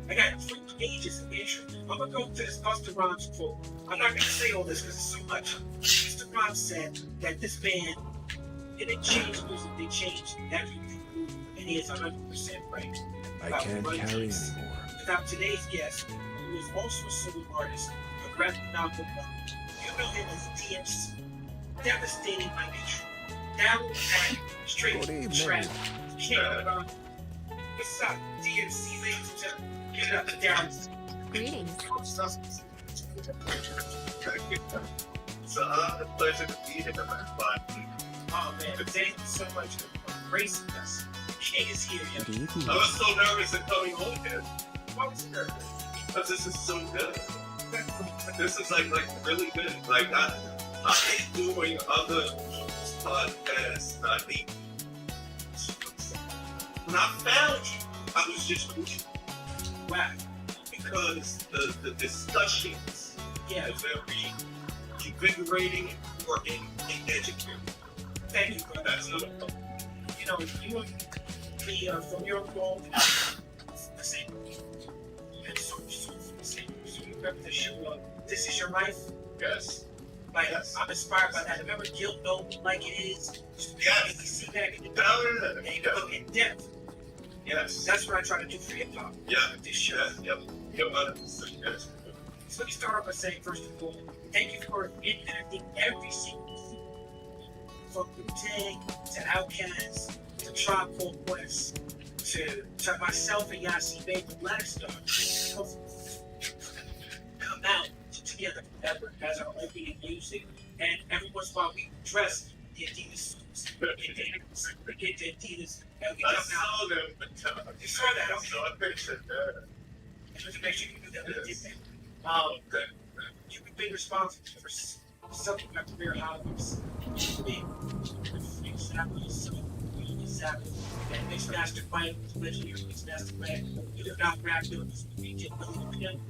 Speaker 8: I got 3 pages of intro. I'm gonna go to this Busta Rhymes quote. I'm not gonna say all this because it's so much. Busta Rhymes said that this band didn't change music, they changed everything. And he is 100% right.
Speaker 4: I can't carry anymore.
Speaker 8: Without today's guest, who is also a solo artist, a graphic novel writer. You know him as DMC. Devastating by nature. Down and straight
Speaker 4: Good evening.
Speaker 8: trap. What's up, DMC, ladies and gentlemen? Give it up to Darren.
Speaker 5: Greetings.
Speaker 3: It's a pleasure to be here, man.
Speaker 8: Oh man, thank you so much for embracing us. King is here, yo.
Speaker 4: Good evening.
Speaker 3: I was so nervous in coming on here
Speaker 8: Why was it nervous?
Speaker 3: because this is so good. This is like really good. Like I hate doing other podcasts. I think when I found you, I was just
Speaker 8: Wow.
Speaker 3: because the discussions
Speaker 8: Yeah,
Speaker 3: are very invigorating, important, and educating.
Speaker 8: thank you, brother.
Speaker 3: That's what
Speaker 8: You know, you and me from your role, the same. And so the same. So you remember the show, This Is Your Life?
Speaker 3: yes.
Speaker 8: Like,
Speaker 3: Yes.
Speaker 8: I'm inspired by that. Remember Guilt Note Like It Is?
Speaker 3: Yes.
Speaker 8: You see that in the
Speaker 3: Yeah.
Speaker 8: and you look in depth.
Speaker 3: Yes.
Speaker 8: That's what I try to do for hip hop.
Speaker 3: Yeah.
Speaker 8: With this show.
Speaker 3: Yep. Yep. 100%. Yes.
Speaker 8: So let me start off by saying, first of all, thank you for enacting every single thing. From Wu-Tang to Outkast to Tribe Called Quest to myself and Yasi Baby Blackstar come out together forever as our opening music. And every once in a while we dress the Adidas suits. We get the Adidas and we
Speaker 3: I
Speaker 8: come out.
Speaker 3: saw them.
Speaker 8: You saw that, okay.
Speaker 3: So I pictured that.
Speaker 8: Just to make sure you knew that we did that.
Speaker 3: Okay.
Speaker 8: You've been responsible for something my career highlights. Me, and Mixmaster Mike was legendary. Mixmaster Mike, you did not rap with we did him.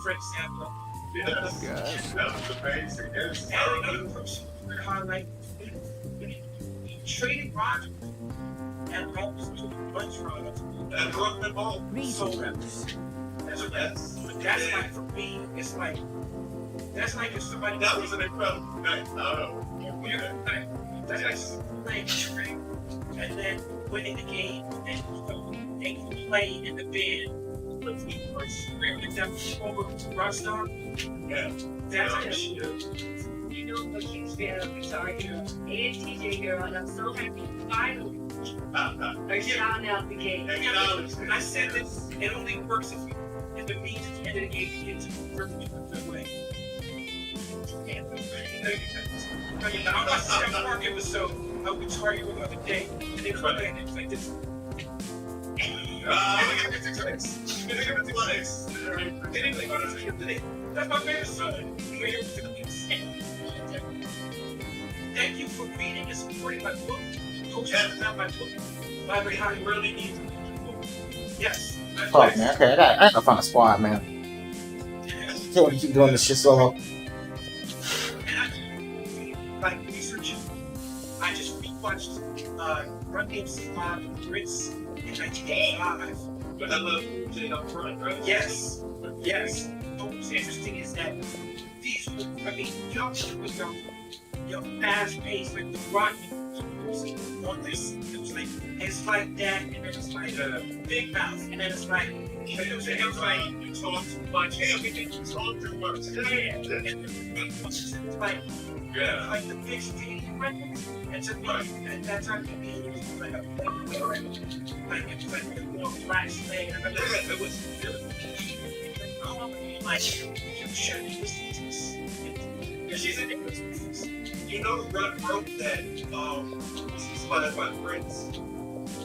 Speaker 8: For example,
Speaker 3: Yes.
Speaker 4: Yes.
Speaker 3: That was amazing. Yes.
Speaker 8: and another person career highlight, traded Roger and Rose to Bunch Rollers
Speaker 3: And rock them all.
Speaker 8: Soul Rappers.
Speaker 3: Yes.
Speaker 8: But that's like for me, it's like that's like if somebody
Speaker 3: That was an incredible night.
Speaker 8: that's like playing the game and then winning the game and they can play in the band with me or with them over to Rockstar.
Speaker 3: Yeah.
Speaker 8: That's like shit.
Speaker 6: You know, a huge fan of Guitar Hero and TJ Hero, and I'm so happy finally are shouting out the game.
Speaker 8: I said this, it only works if you in the means at the end of the game you get to perfectly good way. I mean, I'm not saying Mark episode of Guitar Hero the other day, and they come back and it's like this. That's my favorite song. Thank you for reading and supporting my book. Coach has not my book. Library High really needs it. Yes.
Speaker 1: Fuck, man. Okay, I gotta find a squad, man. Can't want to keep doing this shit solo.
Speaker 8: And like researching, I just rewatched Run DMC Live with Prince in 1985.
Speaker 3: But I love Jay up front, right?
Speaker 8: Yes, yes. What's interesting is that these, I mean, y'all with your fast pace, like the rock music on this, it was like, it's like that, and then it's like Big Mouth, and then it's like, it was like, you talk too much, yeah, we think you talk too much, yeah, and it's like the big stage records, and to me, at that time, it was like a it was like a more flash thing, and I remember it was like, you should listen to this. Yeah, she's in it.
Speaker 3: You know, Run wrote that was inspired by Prince.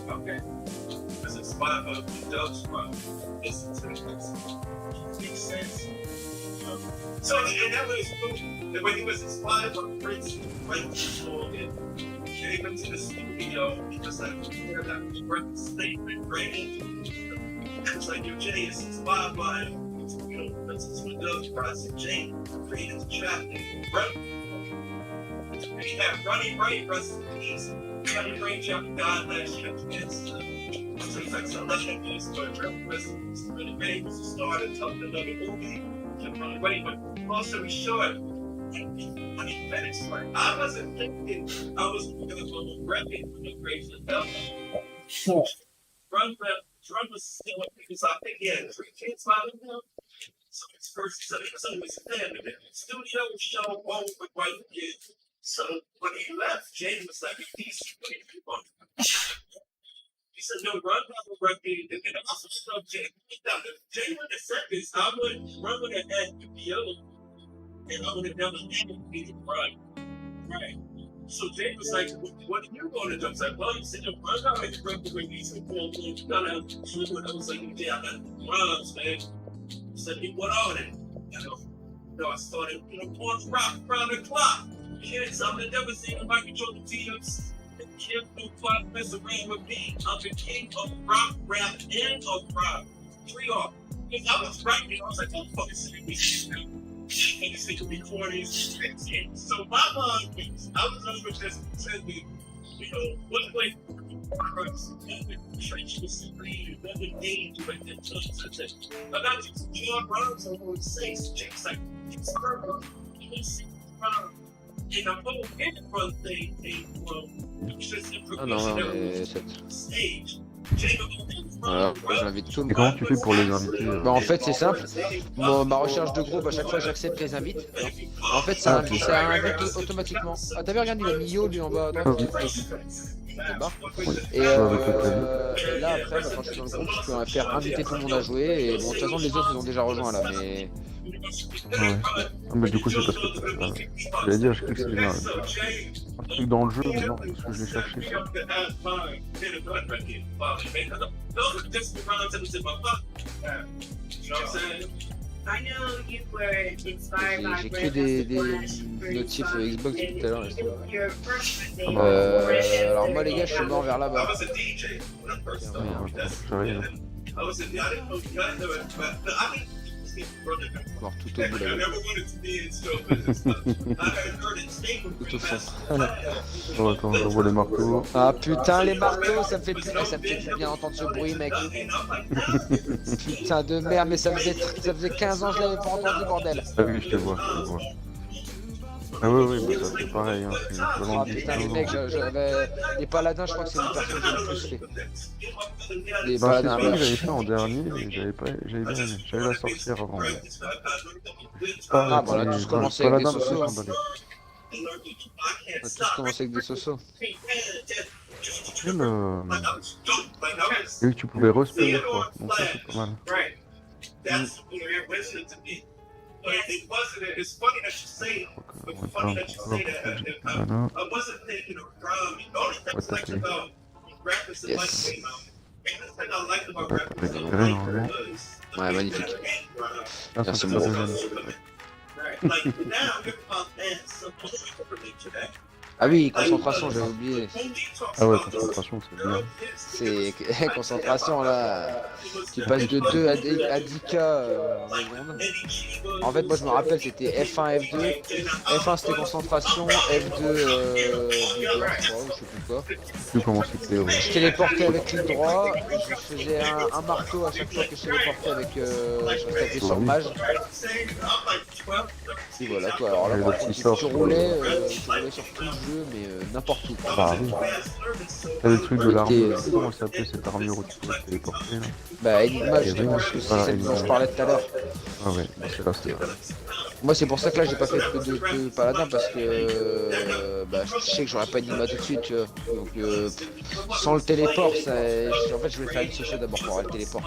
Speaker 8: Okay.
Speaker 3: It was inspired by the Dove's from. Listen to this.
Speaker 8: Makes sense.
Speaker 3: So, and that was cool. And when he was inspired by Prince, right before it came into the studio, he was like, we're not the breath statement, right? It's like, your Jay is inspired by, you know, Prince's Dove's Project. Jay created the track, right?
Speaker 8: And he had Running Ray, rest in peace. Running Ray jumped God last year. So he's like, so let him do this. Running Ray was the star of another movie. Running Ray, but long story short, when he finished, like, I wasn't thinking I was going to repping for the Graves of Bell. Run was still up because I think he had 3 kids by him. So his first son was family. Studio show home with wife and kids. So when he left, Jay was like, he's he said, no, Run will repping. And I also saw Jay. Jay would have said this. Run would have had UPO. And I would have never had to Run. Right. So Jay was like, what are you going to do? I was like, well, you said, Run out and run the way he's going to go. I was like, yeah, I got runs, man. He said, he went on it. I started, on the rock around the clock. Kids, I've never seen a Michael Jordan teams. Kids who fly mess around with me. I'm the king of rock, rap, and of rock. 3 off. Because I was writing, I was like, don't fucking see me. And you think of recordings. So my mind was, I was over just pretending, what way Christ, treacherous, another game to make that touch. But not just John Rhymes on 6, Jake's like, it's Kerber, he's around. And the whole run thing came from just improvisation stage.
Speaker 9: Voilà, j'invite tout le
Speaker 10: Et comment
Speaker 9: monde.
Speaker 10: tu fais pour les inviter
Speaker 9: Bah en fait c'est simple, ma recherche de groupe à chaque fois j'accepte les invites. En fait ça invite automatiquement. Ah t'as vu regarde il a mis Yo lui en bas à droite. Et là après quand je suis dans le groupe je peux faire inviter tout le monde à jouer et bon de toute façon les autres ils ont déjà rejoint là mais...
Speaker 10: Ouais. Ah, mais du coup, c'est parce que. J'allais dire, je crois que c'est un truc dans le jeu, mais non, parce que je l'ai cherché.
Speaker 9: J'ai que des notifs Xbox tout à l'heure. Alors moi les gars je suis mort vers là-bas. Mort tout au bout là. Tout au fond.
Speaker 10: Oh, attends, j'envoie les marteaux.
Speaker 9: Ah putain les marteaux, ça me fait plus bien entendre ce bruit mec. Putain de merde, mais ça faisait 15 ans que je l'avais pas entendu bordel.
Speaker 10: Ah oui, je te vois. Ah oui, mais ça c'est pareil. Hein.
Speaker 9: Ah putain les mecs, j'avais... Les paladins je crois que c'est les personnes que j'ai le plus fait. Les paladins.
Speaker 10: C'est ce que j'avais fait en dernier, mais j'avais bien aimé. J'avais la sorcière avant.
Speaker 9: Ah bon, on a tous commencé avec des sosos. On a tous commencé avec des sosos.
Speaker 10: Et tu pouvais respecter, je crois. Donc ça c'est pas mal.
Speaker 2: It wasn't. It's funny that you say it. But funny that you say that. I wasn't thinking of Rum. The only thing I liked about graphics and light came out. And the thing I liked about graphics and light was.
Speaker 9: Ouais, magnifique.
Speaker 10: Merci
Speaker 9: beaucoup.
Speaker 2: Like now, you're about that. So today.
Speaker 9: Ah oui, concentration, j'avais oublié.
Speaker 10: Ah ouais, concentration, c'est bien.
Speaker 9: C'est concentration là. Tu passes de 2 à 10K en seconde. En fait, moi je me rappelle, c'était F1, F2. F1 c'était concentration, F2 vigueur, je sais plus quoi.
Speaker 10: Tu comment c'était, ouais.
Speaker 9: Je téléportais avec clic droit, je faisais un marteau à chaque fois que je téléportais avec. Je tapais sur mage. Et voilà quoi, alors là par contre, tu roulais sur tout le jeu, mais n'importe où.
Speaker 10: Bah oui. T'as des trucs de l'armure, comment ça s'appelait cette armure où tu pouvais te téléporter là?
Speaker 9: Bah Enigma, c'est celle dont je parlais tout à l'heure.
Speaker 10: Ah ouais, bah c'est là, c'est vrai.
Speaker 9: Moi c'est pour ça que là j'ai pas fait de paladin parce que bah, je sais que j'aurais pas Enigma tout de suite tu vois. Donc sans le téléport, en fait je voulais faire une socio d'abord pour avoir le téléport.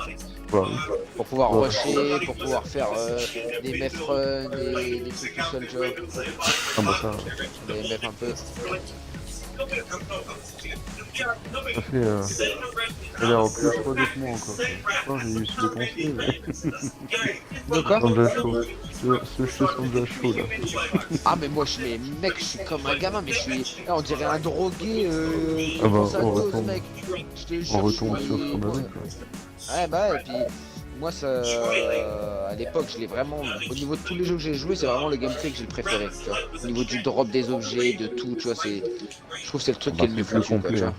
Speaker 10: Bah, oui.
Speaker 9: Pour pouvoir rusher, pour pouvoir faire des mef runs, des trucs tout seul tu vois.
Speaker 10: Ah bah ça.
Speaker 9: Des mef un peu.
Speaker 10: Ça fait ça a l'air plus chaud que moi encore. Pourtant j'ai eu ce dépensé.
Speaker 9: De quoi?
Speaker 10: Sandra chaud. Ce chez Sandra chaud là.
Speaker 9: Ah mais moi je suis comme un gamin mais je suis. Là, on dirait un drogué
Speaker 10: Ah bah
Speaker 9: on retombe,
Speaker 10: on retombe sur son avis.
Speaker 9: Ouais bah ouais, et puis moi, ça, à l'époque, je l'ai vraiment. Au niveau de tous les jeux que j'ai joué, c'est vraiment le gameplay que j'ai le préféré. Tu vois. Au niveau du drop des objets, de tout, tu vois, c'est. Je trouve que c'est le truc qui est le mieux
Speaker 10: c'est plus
Speaker 9: foutu, quoi, tu
Speaker 10: complet.
Speaker 9: vois.
Speaker 10: Hein.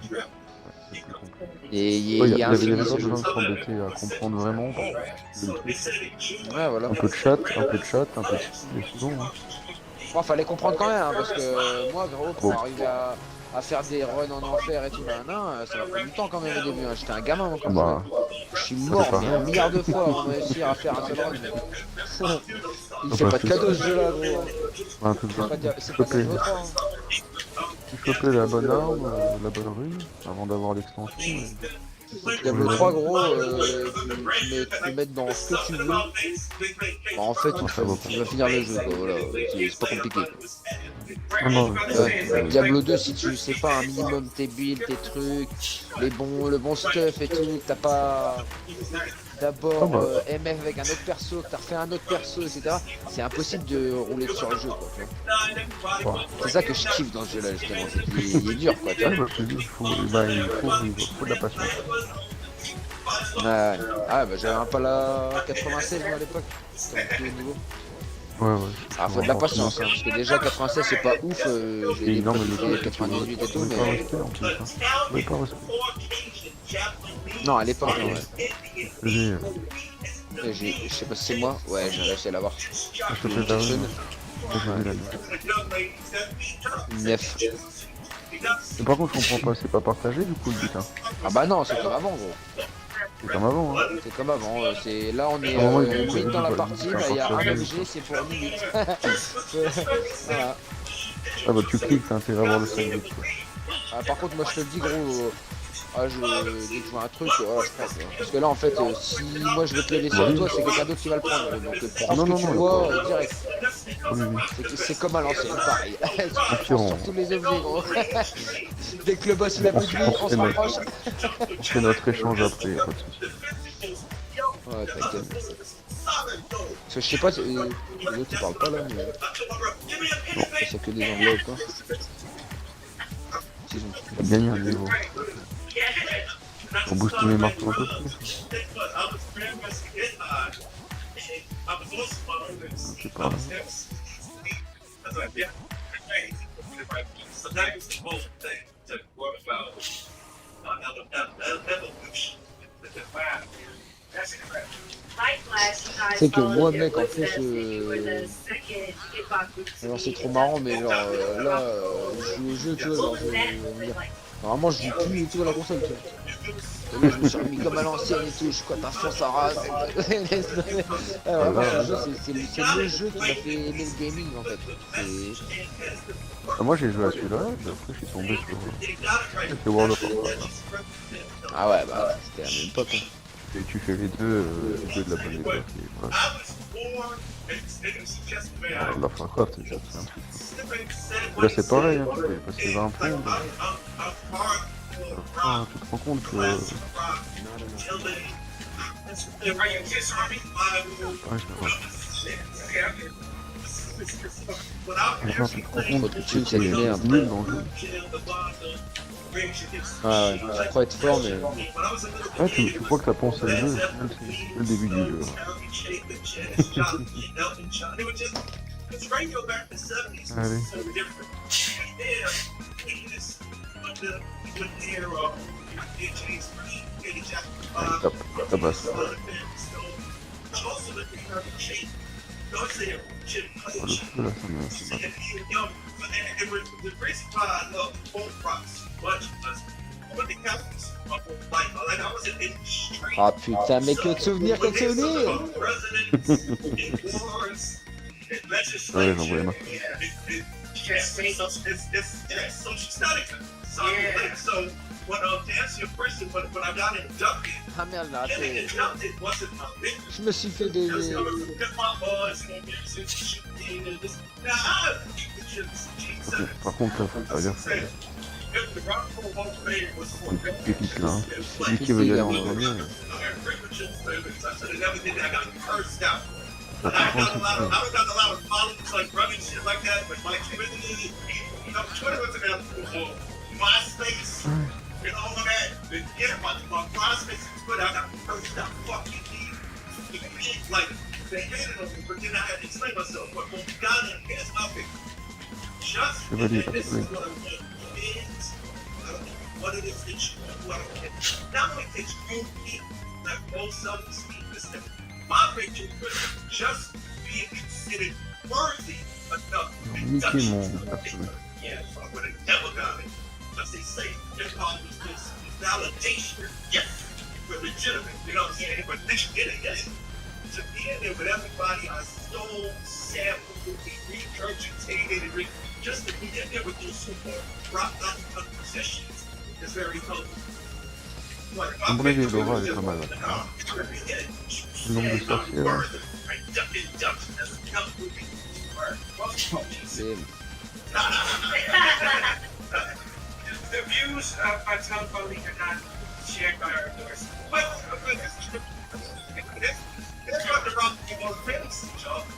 Speaker 10: C'est plus complet.
Speaker 9: Et
Speaker 10: Ouais,
Speaker 9: il y a un
Speaker 10: avait
Speaker 9: fini
Speaker 10: pas
Speaker 9: ce jeu.
Speaker 10: besoin de s'embêter à comprendre vraiment. Le truc.
Speaker 9: Ouais, voilà.
Speaker 10: Un peu de chat, un peu de style, et c'est bon. Hein.
Speaker 9: Bon, fallait comprendre quand même, hein, parce que moi, gros, pour
Speaker 10: Bon.
Speaker 9: arriver à faire des runs en enfer et tout, ça m'a pris du temps quand même au début. Hein. J'étais un gamin encore.
Speaker 10: Bah,
Speaker 9: Je suis
Speaker 10: c'est
Speaker 9: mort, mais
Speaker 10: pareil.
Speaker 9: un milliard de fois avant de réussir à faire un seul run. Il
Speaker 10: Ah
Speaker 9: fait
Speaker 10: bah,
Speaker 9: pas de cadeau ce jeu-là, gros.
Speaker 10: un truc
Speaker 9: C'est pas, c'est pas
Speaker 10: choper.
Speaker 9: Diablo 3. Hein.
Speaker 10: Tu chopais la bonne arme, la bonne rune, avant d'avoir l'extension.
Speaker 9: Diablo 3, gros, tu peux mettre dans ce que tu veux. Bah, en fait, tu vas finir le jeu, quoi, voilà. C'est pas compliqué.
Speaker 10: Ah non,
Speaker 9: Diablo 2, si tu sais pas un minimum tes builds, tes trucs, le bon stuff et tout, t'as pas d'abord MF avec un autre perso, que t'as refait un autre perso, etc. C'est impossible de rouler sur le jeu, quoi. Tu vois. C'est ça que je kiffe dans ce jeu-là, justement. Il est dur, quoi. Tu vois.
Speaker 10: il faut de la patience.
Speaker 9: Ouais. Ah, bah j'avais un pala 96 moi à l'époque. C'était un peu nouveau.
Speaker 10: Ouais.
Speaker 9: Ah, faut de la patience, hein, parce que déjà 96 c'est pas ouf, j'ai des
Speaker 10: non, mais
Speaker 9: préférés 98 et tout,
Speaker 10: on
Speaker 9: mais.
Speaker 10: pas resté en plus. Hein. On pas resté.
Speaker 9: Non, à l'époque, non, ouais.
Speaker 10: J'ai
Speaker 9: Je sais pas si c'est moi, ouais, j'ai réussi à l'avoir.
Speaker 10: chopé la rune. J'ai la
Speaker 9: 9.
Speaker 10: Mais par contre, je comprends pas, c'est pas partagé du coup le but. Hein.
Speaker 9: Ah bah non, c'est comme avant, gros.
Speaker 10: C'est comme avant. Hein.
Speaker 9: C'est comme avant, c'est là on est
Speaker 10: Normalement, ils vont
Speaker 9: 8 dans la
Speaker 10: pas-
Speaker 9: partie,
Speaker 10: ils
Speaker 9: bah il y a un
Speaker 10: partagé,
Speaker 9: objet, c'est pour nous 8. Voilà.
Speaker 10: Ah bah tu cliques, t'as intérêt à voir le 5 de quoi.
Speaker 9: Ah, par contre, moi je te le dis, gros, dès que je vois un truc, voilà, je prends. Quoi. Parce que là, en fait, si moi je veux te le laisser à toi, c'est quelqu'un d'autre qui va le prendre. Gros. Donc, pour ce que tu vois, direct. C'est comme à l'ancienne, pareil. Sur tous les objets, gros. Dès que le boss il a plus de vie, on se rapproche.
Speaker 10: On fait notre échange après, y'a pas de soucis.
Speaker 9: Ouais, t'inquiète. Parce que je sais pas, les autres ils parlent pas là, mais. Non, c'est que des anglais ou quoi.
Speaker 10: On va gagner un niveau. Pour booster mes marques un peu plus. Je sais pas.
Speaker 9: C'est que moi, mec, en plus, alors c'est trop marrant, mais genre là, je joue au jeu, tu vois, genre, normalement je joue plus du tout à la console, tu vois. Et là, je me suis remis comme à l'ancienne et tout, je cote à fond sa race. Vraiment, ce jeu, c'est le jeu qui m'a fait aimer le gaming, en fait.
Speaker 10: Moi j'ai joué à celui-là, puis après je suis tombé sur World of Warcraft.
Speaker 9: Ah ouais, bah c'était la même époque. Hein.
Speaker 10: Et tu fais les deux de la bonne époque. Voilà. World of Warcraft, c'est un truc. Là c'est pareil, hein, tu peux passer 20 points. Tu te rends compte que. Ouais, je vois. Maintenant, tu te rends compte que tu es nul dans le jeu.
Speaker 9: Ah ouais, tu crois être fort, mais.
Speaker 10: Ouais, tu crois que t'as pensé le jeu, c'est le début du jeu. Allez. Top, ça passe. Le feu là, ça me.
Speaker 9: Ah putain, mais que de souvenirs, que de souvenirs!
Speaker 10: Ouais, j'en voulais marre.
Speaker 9: Ah merde, là, je me suis fait des.
Speaker 10: Par contre, ça veut dire que une petite pépite là. Celui qui veut y aller en premier.
Speaker 3: like they hated on me, but then I had to explain myself. But when we got in, here's my big just
Speaker 10: Chevalier,
Speaker 3: this is
Speaker 10: absolutely.
Speaker 3: what I want. Is I don't know what it is that you want. I don't care. Not only that you keep that low self-esteem, listen, my picture was just being considered worthy enough.
Speaker 10: Niquer mon absolu.
Speaker 3: Yeah, I would have never got it. As they say, hip hop was this validation. Yes, we're legitimate. You know what I'm saying? But this did it, yes. To be in there with everybody, I stole, sampled, regurgitated, and just to be in there with those super rock out possessions is very helpful.
Speaker 10: À mon avis, Laura, elle est pas mal. Le nombre de sorcières.
Speaker 9: C'est...
Speaker 8: The views of my telephone league are not shared by our doors.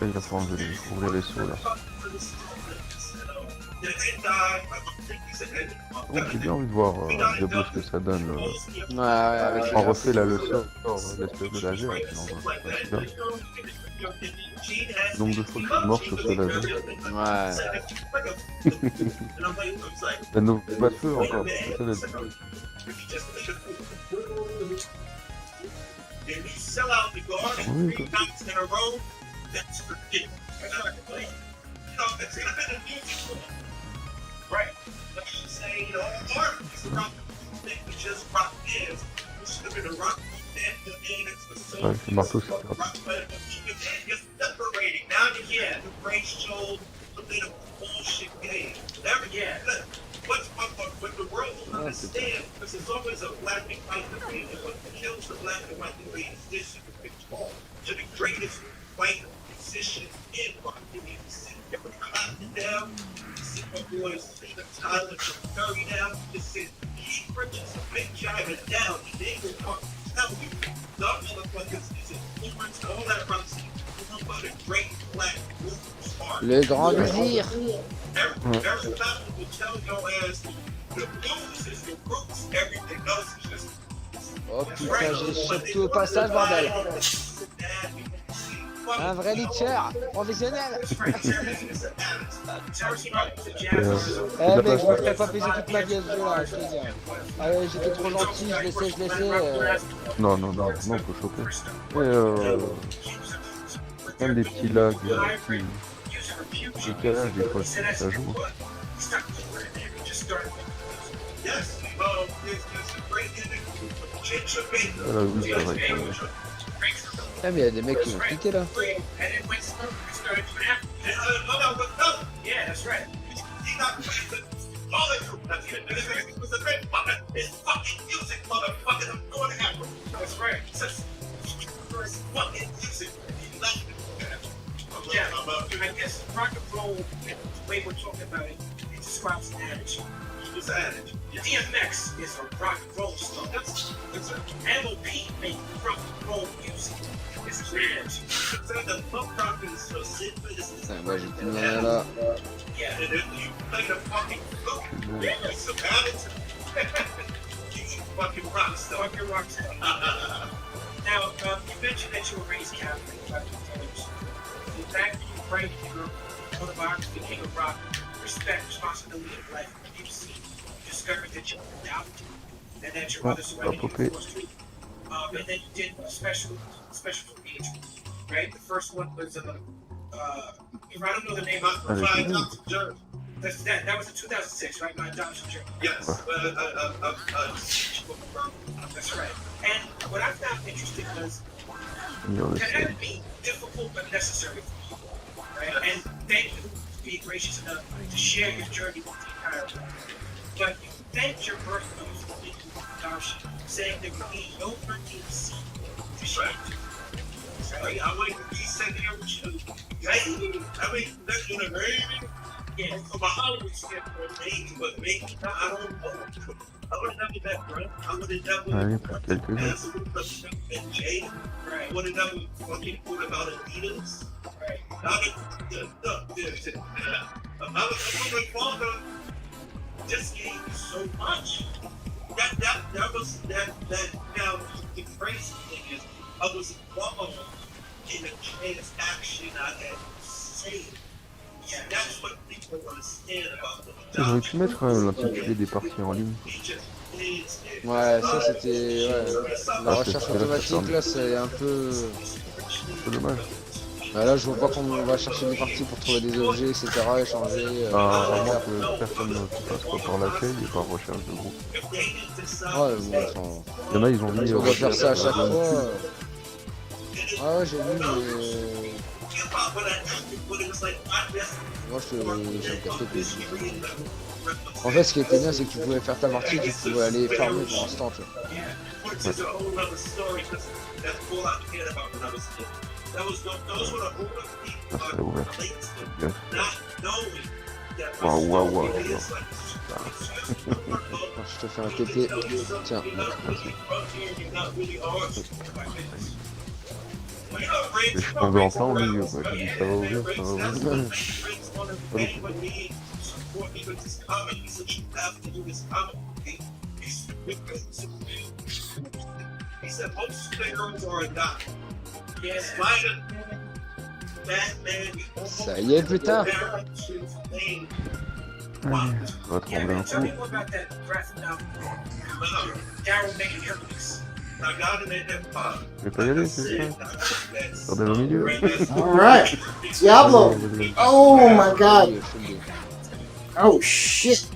Speaker 10: Il va falloir enlever les vaisseaux là. Bon, j'ai bien envie de voir Diablo ce que ça donne.
Speaker 9: Ouais, avec
Speaker 10: On refait là le sort, l'espèce de laser, et puis on va faire ça. Le nombre de fois que je suis mort sur ce laser.
Speaker 9: Ouais.
Speaker 10: La nouvelle de feu encore, c'est ça la...
Speaker 3: If you sell out the guard 3 nights in a row, that's ridiculous. You know, it's gonna be a music. Right. Like you say, you know, art is rock. Think we just rock is. We should have been a rock band. The name is the soul.
Speaker 10: Ouais, c'est marteau, c'est
Speaker 3: Rock band. You're separating. Now you hear the brain show a little bullshit game. Never yet. What the world will understand, because there's always a black and white debate, and what kills the black and white debate is this: you fall to the greatest white musicians in rock music. You put Clapton down, you see my boys, Steven Tyler, Curry down, you see Keith Richards, Mick Jagger down, and they will come tell you, the motherfuckers is influenced, all that around the about a great black blues art.
Speaker 9: Le grand vizir.
Speaker 3: Every time will tell your ass the blues is the roots, everything else is just.
Speaker 9: Oh putain, j'échappe tout au passage, bordel. Un vrai leacher, professionnel. Eh mec, je me ferais pas plaisir toute ma vie à ce jeu là, je te dis. Allez, j'étais trop gentil, je laissais.
Speaker 10: Non, faut choper. Et même des petits lags, des calages, des fois, ça joue. Voilà, oui, ça va être...
Speaker 9: Ah mais y'a des mecs qui ont quitté là.
Speaker 8: Yeah, I guess rock and roll, the way we're talking about it, it describes an adage. What's the adage? DMX is a rock and roll star. That's MOP made rock and roll music. It's an adage. The punk rock is so simple.
Speaker 9: Ouais, j'ai plus rien là.
Speaker 3: Yeah, and if you play the fucking flute, it's a adage. You fucking rock star.
Speaker 8: Fucking rock star. Now, you mentioned that you were raised Catholic. The fact that you pray your autobiography, King of Rock, respect, responsibility of life, you see, you discovered that you were adopted, and that your mother surrendered you for street. And then you did a special for age, right? The first one was, if I don't know the name of
Speaker 3: My adopted journey.
Speaker 8: That was in 2006, right? My adoption journey.
Speaker 3: Yes.
Speaker 8: That's right. And what I found interesting was, can that be difficult but necessary for you, right? And thank you for being gracious enough to share your journey with the entire world. But you thanked your birth mother for being adoption, saying there would be no birthday seed to share.
Speaker 3: Right. I wouldn't be sitting here with you. I mean, that's in a very, yeah, from a Hollywood standpoint, maybe, but maybe I don't know. I would have never met Brent. I would have never met Jay. I would have never fucking thought about Adidas. My father just gave me so much. That was that now the crazy thing is I was involved in a trans action I had saved. Yeah, that's what people don't understand about the
Speaker 10: J'aurais pu mettre quand même l'intitulé des parties en ligne.
Speaker 9: Ouais, ça c'était. Ouais. La
Speaker 10: Ah,
Speaker 9: recherche
Speaker 10: là, ça
Speaker 9: automatique,
Speaker 10: ferme.
Speaker 9: là, c'est un peu.
Speaker 10: C'est un peu dommage.
Speaker 9: Bah là, je vois pas comment on va chercher des parties pour trouver des objets, etc. Échanger.
Speaker 10: À moins que personne ne passe pas par l'accueil et par recherche de groupe.
Speaker 9: Ouais, bon, attends.
Speaker 10: Il y en a, ils ont mis.
Speaker 9: On doit faire ça à chaque fois. Ah ouais, j'ai vu, mais. Moi, j'ai capté que. En fait, ce qui était bien, c'est que tu pouvais faire ta partie, tu pouvais aller farmer pour l'instant, tu vois.
Speaker 10: Ah, c'est ouvert. Yes. Waouh, waouh, waouh.
Speaker 9: Je te fais un TP. Tiens.
Speaker 10: Merci. Et je suis tombé en plein au milieu, quoi. J'ai dit ça va ouvrir, ça va ouvrir. Pas loupé.
Speaker 9: Ça y est, putain.
Speaker 10: Allez, on va trembler un coup. Je vais pas y aller, c'est ça? Regardez au milieu.
Speaker 1: Alright. Diablo. Oh my god. Oh shit.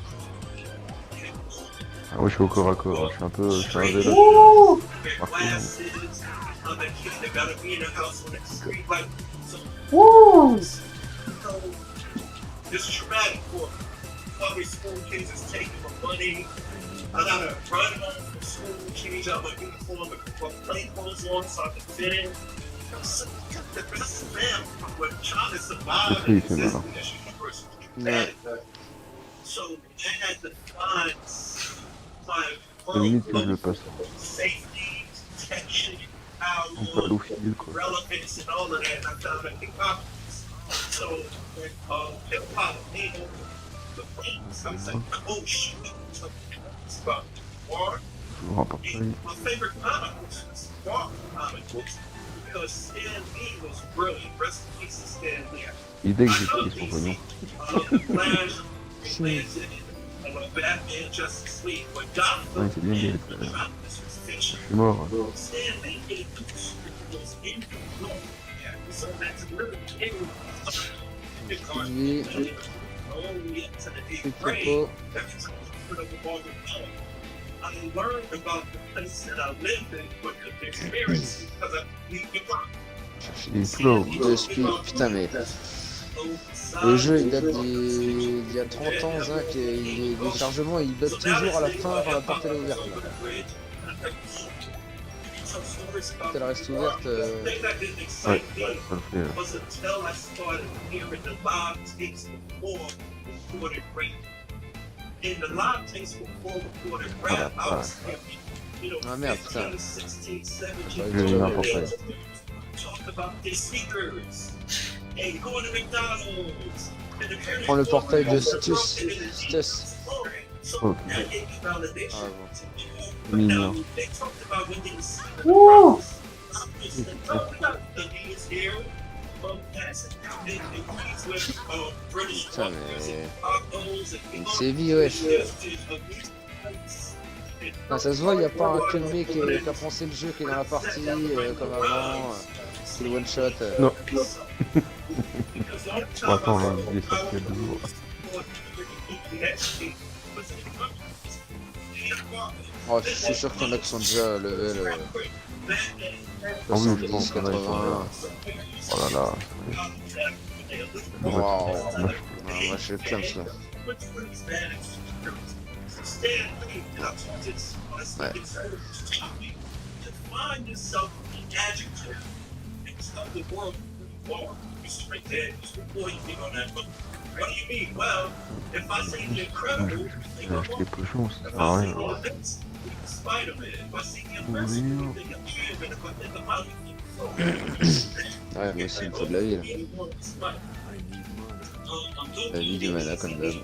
Speaker 10: Ah oui, je suis au corps à corps. Je suis un peu. Je suis un vélo.
Speaker 1: Woo. Woo.
Speaker 3: This is traumatic for public school kids is taking my money. I gotta run home from school, change out my uniform, and put plain clothes on so I can fit in. Man, we're trying to survive in this universe.
Speaker 9: Ouais.
Speaker 3: So I had to find
Speaker 10: C'est limite que je le passe.
Speaker 3: safety, protection, how
Speaker 10: On peut aller au fil, quoi.
Speaker 3: relevance, and all of that. And I found that hip hop. So hip hop, the beats. I was like, oh shit. It's about war.
Speaker 10: Toujours un portail.
Speaker 3: My favorite comic books was war comic books because Stan Lee was brilliant. Rest in peace to Stan Lee.
Speaker 10: L'idée que j'ai pris son pognon.
Speaker 3: Flash, Green Lantern, Batman, Justice League. But Gotham,
Speaker 10: Ouais, c'est bien dit.
Speaker 3: this was fiction.
Speaker 10: Je suis mort.
Speaker 3: Stan Lee made those was in the room. So that's really in
Speaker 9: Oui.
Speaker 3: the I learned about the place that I lived in with the experience because I need to rock.
Speaker 10: Il est tout là-haut.
Speaker 9: De speed. Putain, mais. Le jeu il date d'il y a 30 ans, Zach, et les chargements ils bug toujours à la fin quand la porte est ouverte. Quand elle reste ouverte.
Speaker 10: Ouais, ça le fait.
Speaker 9: Ah merde, putain.
Speaker 10: J'ai eu un portail.
Speaker 9: Prends le portail de Stus.
Speaker 10: Ok.
Speaker 9: Ah bon.
Speaker 10: Mignon.
Speaker 1: Woo.
Speaker 9: Putain, mais. Une séville, wesh. Non, ça se voit, il n'y a pas un que le mec qui a pensé le jeu qui est dans la partie comme avant. C'est le one shot.
Speaker 10: Non. Bon, attends, là, il est sorti il y a 2 jours.
Speaker 9: Oh, je suis sûr qu'il y en a qui sont déjà level.
Speaker 10: Ah oui, je pense qu'on a
Speaker 9: 80.
Speaker 10: Oh là là.
Speaker 9: Wow. Moi je clame ça. Ouais.
Speaker 10: J'ai acheté les potions, ça sert à rien.
Speaker 9: Ouais, mais aussi il me faut de la vie là. La vie du mana comme d'hab.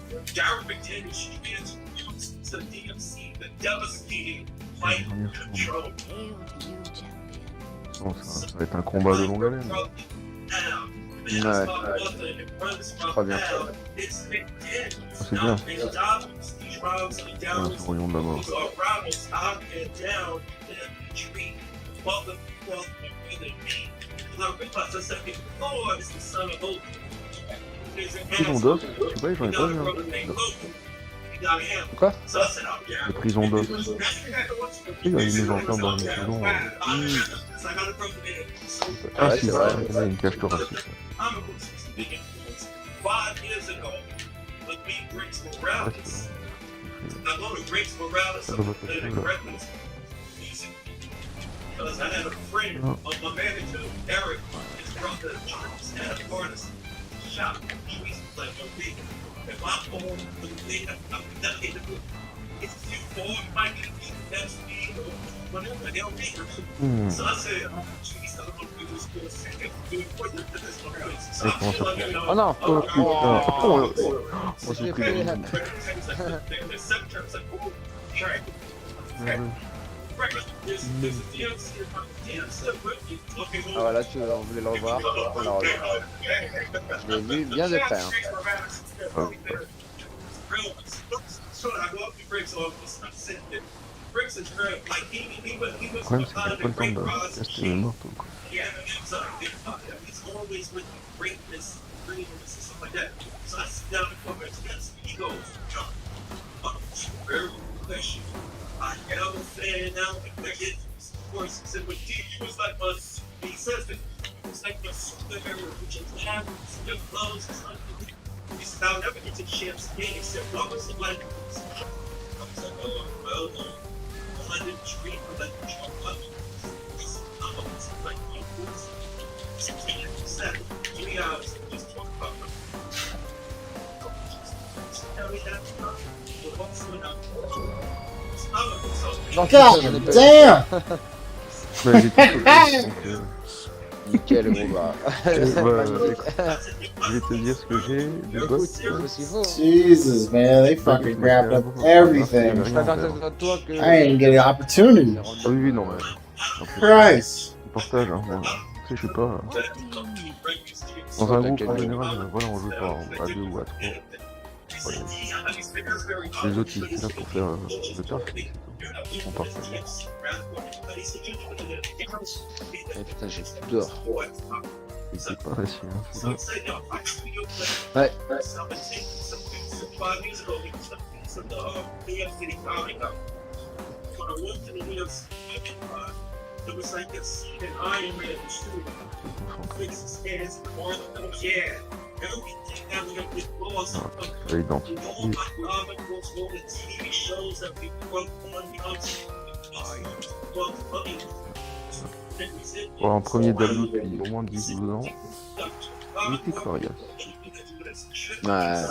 Speaker 10: Non, ça va être un combat de longue haleine.
Speaker 9: Ouais. Très bien.
Speaker 10: C'est bien. Un sourion de la mort. Prison d'os, je sais pas, j'en ai pas vu.
Speaker 9: Quoi?
Speaker 10: Les prisons d'os. Il y a une mise en ferme dans une prison. Ah,
Speaker 9: Ouais,
Speaker 10: si,
Speaker 9: c'est vrai.
Speaker 10: il y a une cage thoracique. Ça doit être là.
Speaker 8: Because I had a friend of my manager, Eric, his brother, had a artist shop. He used to play for me. If I own the thing, I'm not in the book. It's you for my that's me or whatever they'll make. So I said, geez, I don't know if we just go second. So I feel like, you know,
Speaker 9: Oh non!
Speaker 10: Oh putain! Oh, j'ai pris le
Speaker 9: Ah voilà, on voulait le revoir. On l'a revu. Je l'ai vu bien de près. Hein.
Speaker 10: Le problème, c'est qu'il n'y a pas le temps de tester le morceau, quoi.
Speaker 8: I get out of there now, I get course, he said, but he was like us, he says that it's like my super which is have still clothes, it's like he said, I'll never get to champs again, he said, what was the like? I was like, oh, well, I didn't treat him like a drunk puppy. It's like, you know, he said, 3 hours, just talk about him. Tell me that, what's going on?
Speaker 9: Non,
Speaker 1: God damn!
Speaker 10: Ouais, j'ai tout fait, donc,
Speaker 9: nickel, gros bah.
Speaker 10: je vais te dire ce que j'ai de boss.
Speaker 1: Jesus, man, they fucking grabbed up everything.
Speaker 9: Je préfère que ce soit toi que.
Speaker 1: I ain't getting an opportunity.
Speaker 10: Ah oui, non, mais.
Speaker 1: Christ.
Speaker 10: Partage, hein, moi. Tu sais, je sais pas. Dans un groupe, en général, voilà, on joue pas à 2 ou à 3. Ouais. Les autres, ils sont là pour faire le taf. On partage.
Speaker 9: Eh putain, j'ai plus dehors.
Speaker 10: C'est pas facile, hein.
Speaker 9: Ouais.
Speaker 8: It was like this, and I am ready to fix his hands more than yeah. Everything that we have been lost.
Speaker 10: C'est identique.
Speaker 8: TV shows that we work on
Speaker 10: Pour un premier Diablo depuis au moins 10-12 ans, il était coriace.
Speaker 9: Ouais.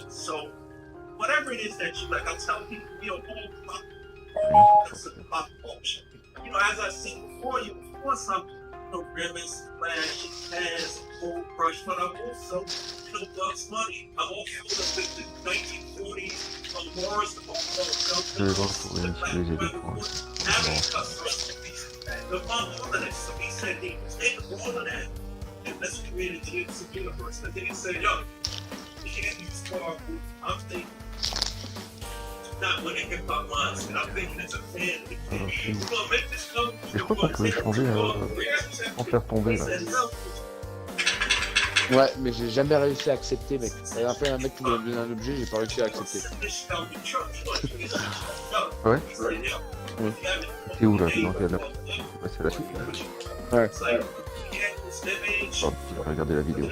Speaker 8: So, whatever it is that you like, I'll tell people, you know, you know, as I said before, you want some, you know, ribbons, flash, pads, full brush, but I'm also, you know, Bugs Bunny. I'm also the 1940s, wars,
Speaker 10: Je vais voir pour vérifier les électrons.
Speaker 8: the fun of that. So he said, he take all of that, and let's create a James universe. And then he said, yo, you can't use Star. I'm thinking. Not when it hip hop minds, and I'm thinking as a fan, we're gonna make this come.
Speaker 10: Et je crois qu'on pouvait changer sans faire tomber là.
Speaker 9: Ouais, mais j'ai jamais réussi à accepter, mec. La dernière fois, un mec qui m'a donné un objet, j'ai pas réussi à accepter.
Speaker 10: Ouais.
Speaker 9: Oui.
Speaker 10: C'est où là? Dans quelle là? C'est la suite là.
Speaker 9: Ouais.
Speaker 10: Oh, tu vas regarder la vidéo.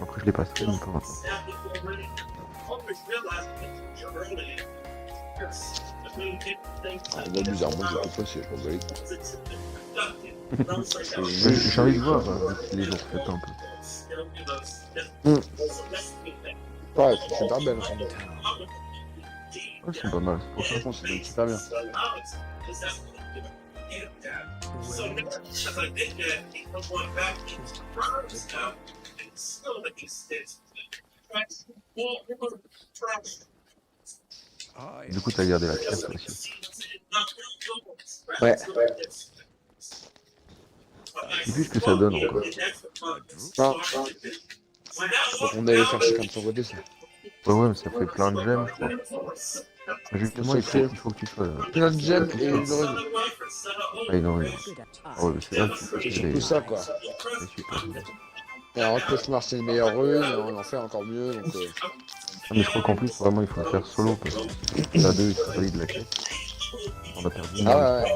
Speaker 10: Après je l'ai passé, mais pas maintenant.
Speaker 9: Ah, bon, bizarrement, j'ai tout passé, je m'en bats les couilles.
Speaker 10: J'ai envie de voir si les gens se fêtent un peu.
Speaker 9: Ouais, c'est super belle.
Speaker 10: Ouais, ils sont pas mal.
Speaker 9: Franchement, c'est super bien.
Speaker 8: So as I did that, I'm going back into progress now, and still the extent.
Speaker 10: Du coup, t'as gardé la pierre, toi aussi.
Speaker 9: Ouais.
Speaker 10: Et puis, ce que ça donne encore.
Speaker 9: Non. Donc on allait faire chacun de son côté, ça.
Speaker 10: Ouais, mais ça fait plein de gemmes, je crois. Justement,
Speaker 9: Ça fait
Speaker 10: il faut que tu sois.
Speaker 9: plein de gemmes et une rune.
Speaker 10: Ah, non, oui.
Speaker 5: Good at
Speaker 10: Ah ouais, mais c'est là que tu peux
Speaker 9: C'est
Speaker 10: faire
Speaker 9: surtout ça, quoi.
Speaker 10: les super.
Speaker 9: Et alors, Cauchemar, c'est une meilleure rune, et on en fait encore mieux, donc...
Speaker 10: Ah, mais je crois qu'en plus, vraiment, il faut le faire solo, parce que si t'as deux, il faut valider la quête. On a perdu une.
Speaker 9: Ah ouais.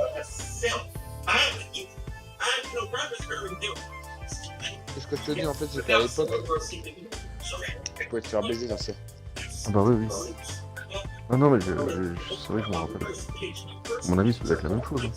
Speaker 9: Et ce que je te dis, en fait, c'est qu'à l'époque, tu pouvais te faire baiser dans ces...
Speaker 10: Ah bah oui. Ah non, mais c'est vrai que je m'en rappelle. À mon avis, ça doit être la même chose.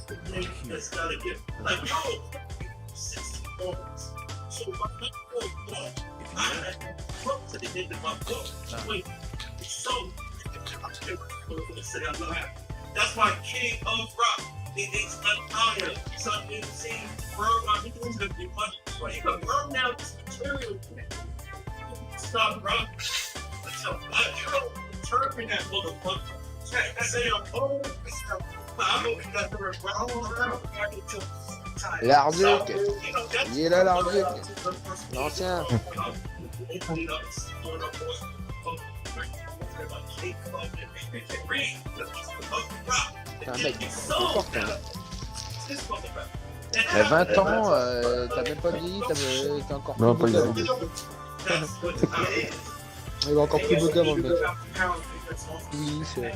Speaker 8: That's why King of Rock, he needs higher. So you see, burn my people's gonna be much. So you can burn down this material. Stop rock. So turn me that motherfucker. I say I'm old. I'm looking at the
Speaker 9: L'arduc. Il est là, l'arduc. L'ancien. C'est un mec fort, hein. Il a 20 ans, t'as même pas dit, t'es encore
Speaker 10: Non,
Speaker 9: plus
Speaker 10: pas
Speaker 9: beau
Speaker 10: il
Speaker 9: il va encore plus beau qu'avant, le mec. Oui, c'est vrai.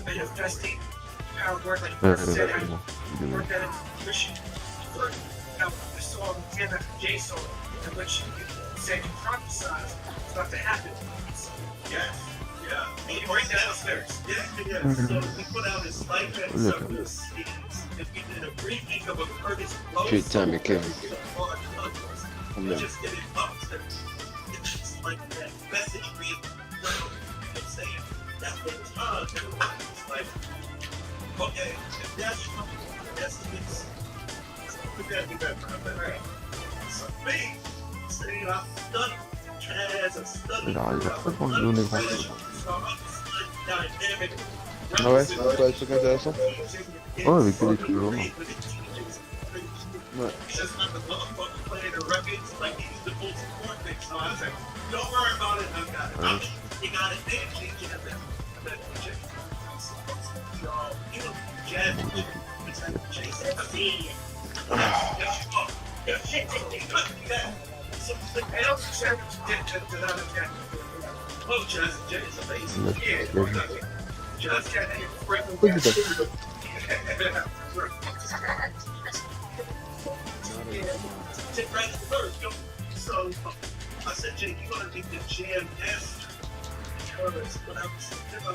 Speaker 8: He right downstairs. Yeah. So he put out his life and service and we did a briefing of a Curtis
Speaker 9: Putain, mais quel... Combien?
Speaker 8: Just get it upstairs. It's just like that message read. I'm saying that was everyone's like, okay, if that's it's put that together. So me saying I'm stunned.
Speaker 10: Il arrive pas pour lui donner grand chose.
Speaker 9: Ah ouais, c'est pas des trucs intéressants.
Speaker 10: Ouais, avec que des trucs de genre.
Speaker 9: Ouais.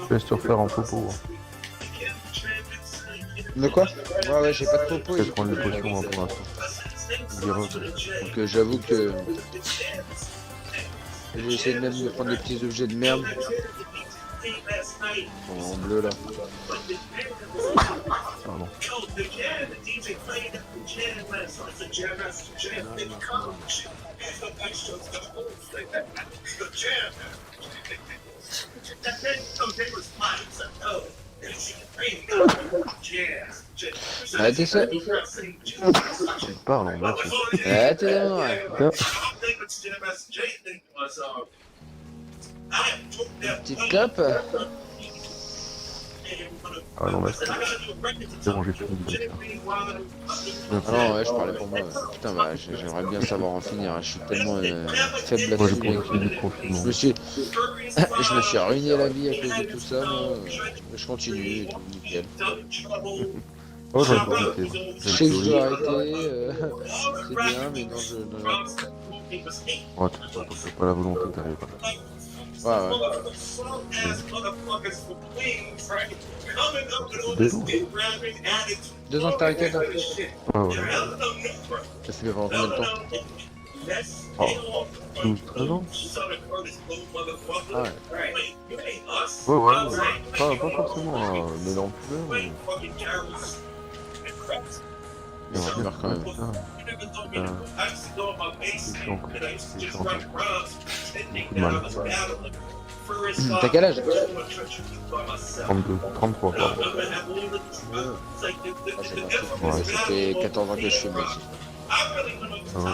Speaker 10: Je laisse te refaire en popo.
Speaker 9: De quoi? Ouais, j'ai pas de popo.
Speaker 10: Je vais prendre les potions pour l'instant.
Speaker 9: Donc j'avoue que j'ai essayé même de prendre des petits objets de merde. En bleu là.
Speaker 10: Pardon.
Speaker 9: Arrêtez ça.
Speaker 10: Tu parles en bas.
Speaker 9: Arrêtez là. Petite tape.
Speaker 10: Ah non, c'est bon, j'ai fini.
Speaker 9: Ah non, ouais, je parlais pour moi. Putain, bah, j'aimerais bien savoir en finir. Je suis tellement faible
Speaker 10: Moi,
Speaker 9: là-dessus.
Speaker 10: j'ai continué du confinement.
Speaker 9: Je me suis ruiné la vie à cause de tout ça. Moi. Je continue et tout, nickel.
Speaker 10: Oh, j'aurais profité.
Speaker 9: Je sais que je dois arrêter. C'est bien, mais non, je.
Speaker 10: Oh, de toute façon, t'as pas la volonté, t'arrives pas.
Speaker 9: Ouais. Deux ans que t'as arrêté, là.
Speaker 10: Ouais.
Speaker 9: Ça fait vraiment combien de temps?
Speaker 10: Oh, 12-13 ans.
Speaker 9: Ah ouais.
Speaker 10: Ouais. Pas forcément un énorme pubère, mais...
Speaker 9: C'est super quand même.
Speaker 10: C'est chiant, quoi. C'est chiant. Beaucoup de mal.
Speaker 9: T'as quel âge?
Speaker 10: 32, 33, pardon.
Speaker 9: Ah, c'est pas fou.
Speaker 10: Ouais.
Speaker 9: Ça fait 14 ans que je suis moi aussi.
Speaker 10: Ah ouais.